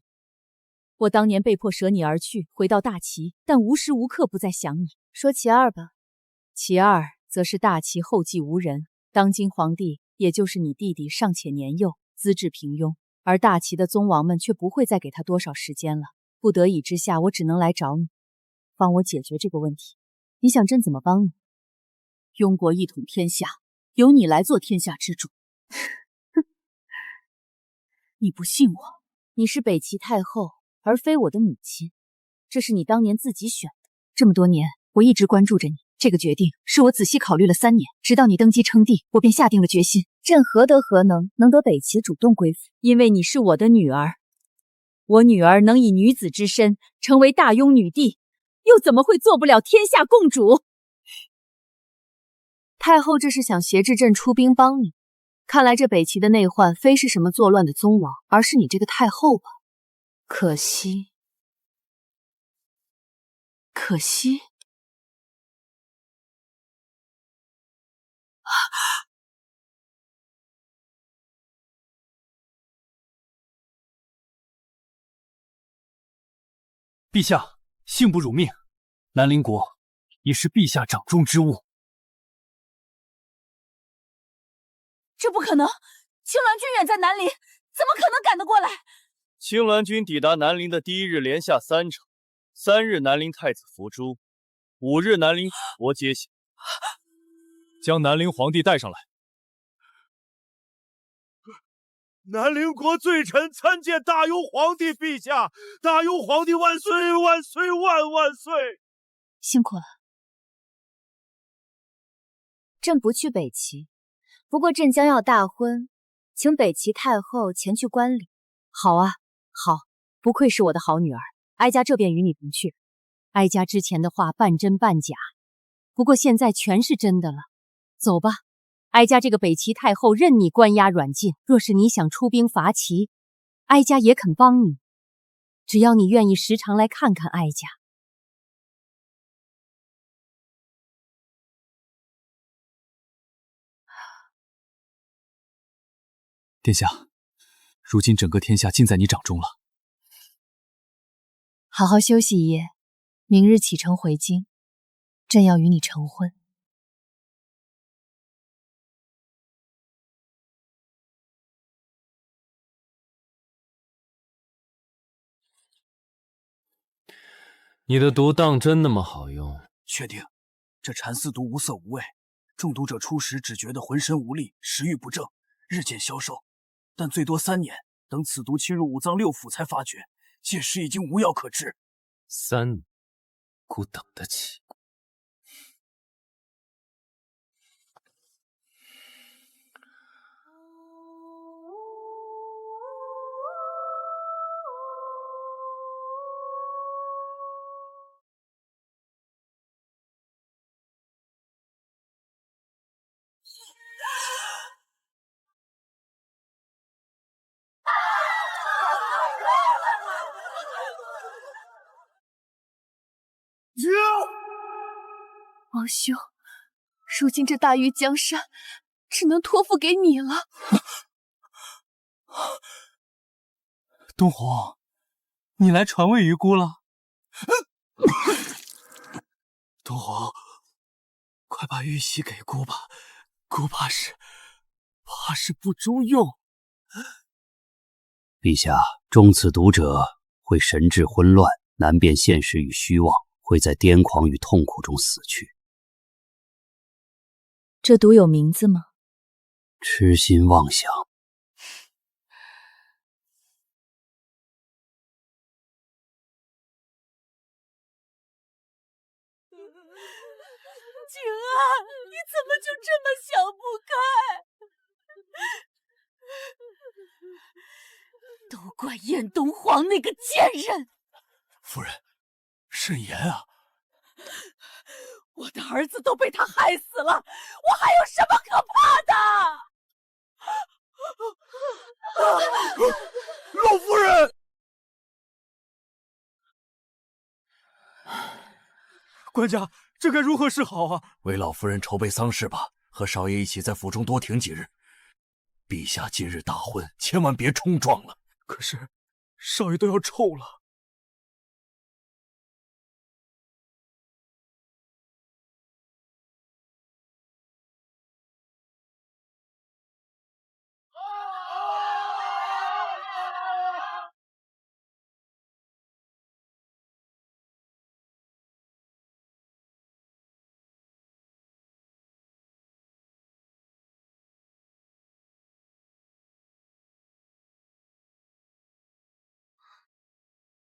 我当年被迫舍你而去，回到大齐，但无时无刻不在想你。说其二吧。其二则是大齐后继无人，当今皇帝也就是你弟弟，尚且年幼，资质平庸，而大齐的宗王们却不会再给他多少时间了。不得已之下，我只能来找你，帮我解决这个问题。你想朕怎么帮你？庸国一统天下，由你来做天下之主。你不信我，你是北齐太后，而非我的母亲，这是你当年自己选的。这么多年，我一直关注着你，这个决定是我仔细考虑了3年，直到你登基称帝，我便下定了决心。朕何德何能，能得北齐主动归附？因为你是我的女儿，我女儿能以女子之身成为大庸女帝，又怎么会做不了天下共主？太后这是想挟制朕出兵帮你。看来这北齐的内患非是什么作乱的宗王，而是你这个太后吧？可惜，可惜。陛下，幸不辱命，南陵国已是陛下掌中之物。这不可能！青鸾军远在南陵，怎么可能赶得过来？青鸾军抵达南陵的第1日连下3城，3日南陵太子伏诛，5日南陵国接下，将南陵皇帝带上来。南陵国罪臣参见大幽皇帝陛下，大幽皇帝万岁万岁万万岁！辛苦了。朕不去北齐，不过朕将要大婚，请北齐太后前去观礼。好啊，好，不愧是我的好女儿，哀家这便与你同去。哀家之前的话半真半假，不过现在全是真的了。走吧。哀家这个北齐太后任你关押软禁，若是你想出兵伐齐，哀家也肯帮你，只要你愿意时常来看看哀家。殿下，如今整个天下尽在你掌中了。好好休息一夜，明日启程回京，朕要与你成婚。你的毒当真那么好用？确定，这蚕丝毒无色无味，中毒者初时只觉得浑身无力，食欲不振，日渐消瘦，但最多3年，等此毒侵入5脏6腑才发觉，届时已经无药可治。3年，孤等得起。王兄，如今这大禹江山只能托付给你了。东皇，你来传位于姑了。东皇，快把玉玺给姑吧，姑怕是不中用。陛下，中此毒者会神志混乱，难辨现实与虚妄，会在癫狂与痛苦中死去。这毒有名字吗？痴心妄想。景安，你怎么就这么想不开？都怪燕东皇那个贱人！夫人，慎言啊！我的儿子都被他害死了，我还有什么可怕的？老夫人，官家，这该如何是好啊？为老夫人筹备丧事吧，和少爷一起在府中多停几日。陛下今日大婚，千万别冲撞了。可是，少爷都要臭了。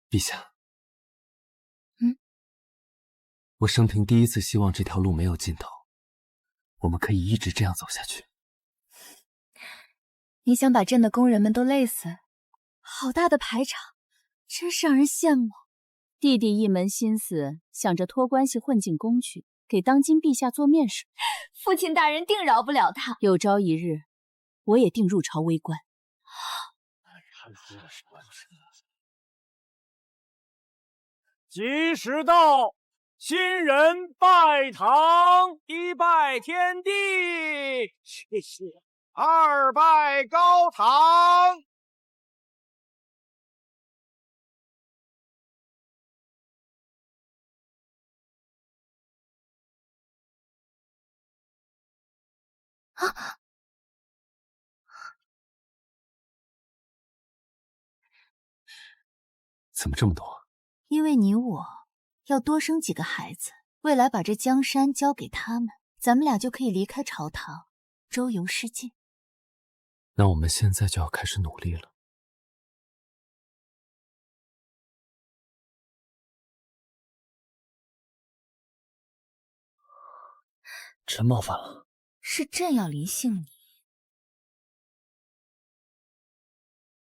陛下，我生平第一次希望这条路没有尽头，我们可以一直这样走下去。你想把朕的宫人们都累死？好大的排场，真是让人羡慕。弟弟一门心思想着托关系混进宫去，给当今陛下做面试。父亲大人定饶不了他。有朝一日，我也定入朝为官。吉时到，新人拜堂，一拜天地，谢谢；二拜高堂。啊！怎么这么多？因为你我要多生几个孩子，未来把这江山交给他们，咱们俩就可以离开朝堂，周游世界。那我们现在就要开始努力了。朕冒犯了。是朕要离姓你。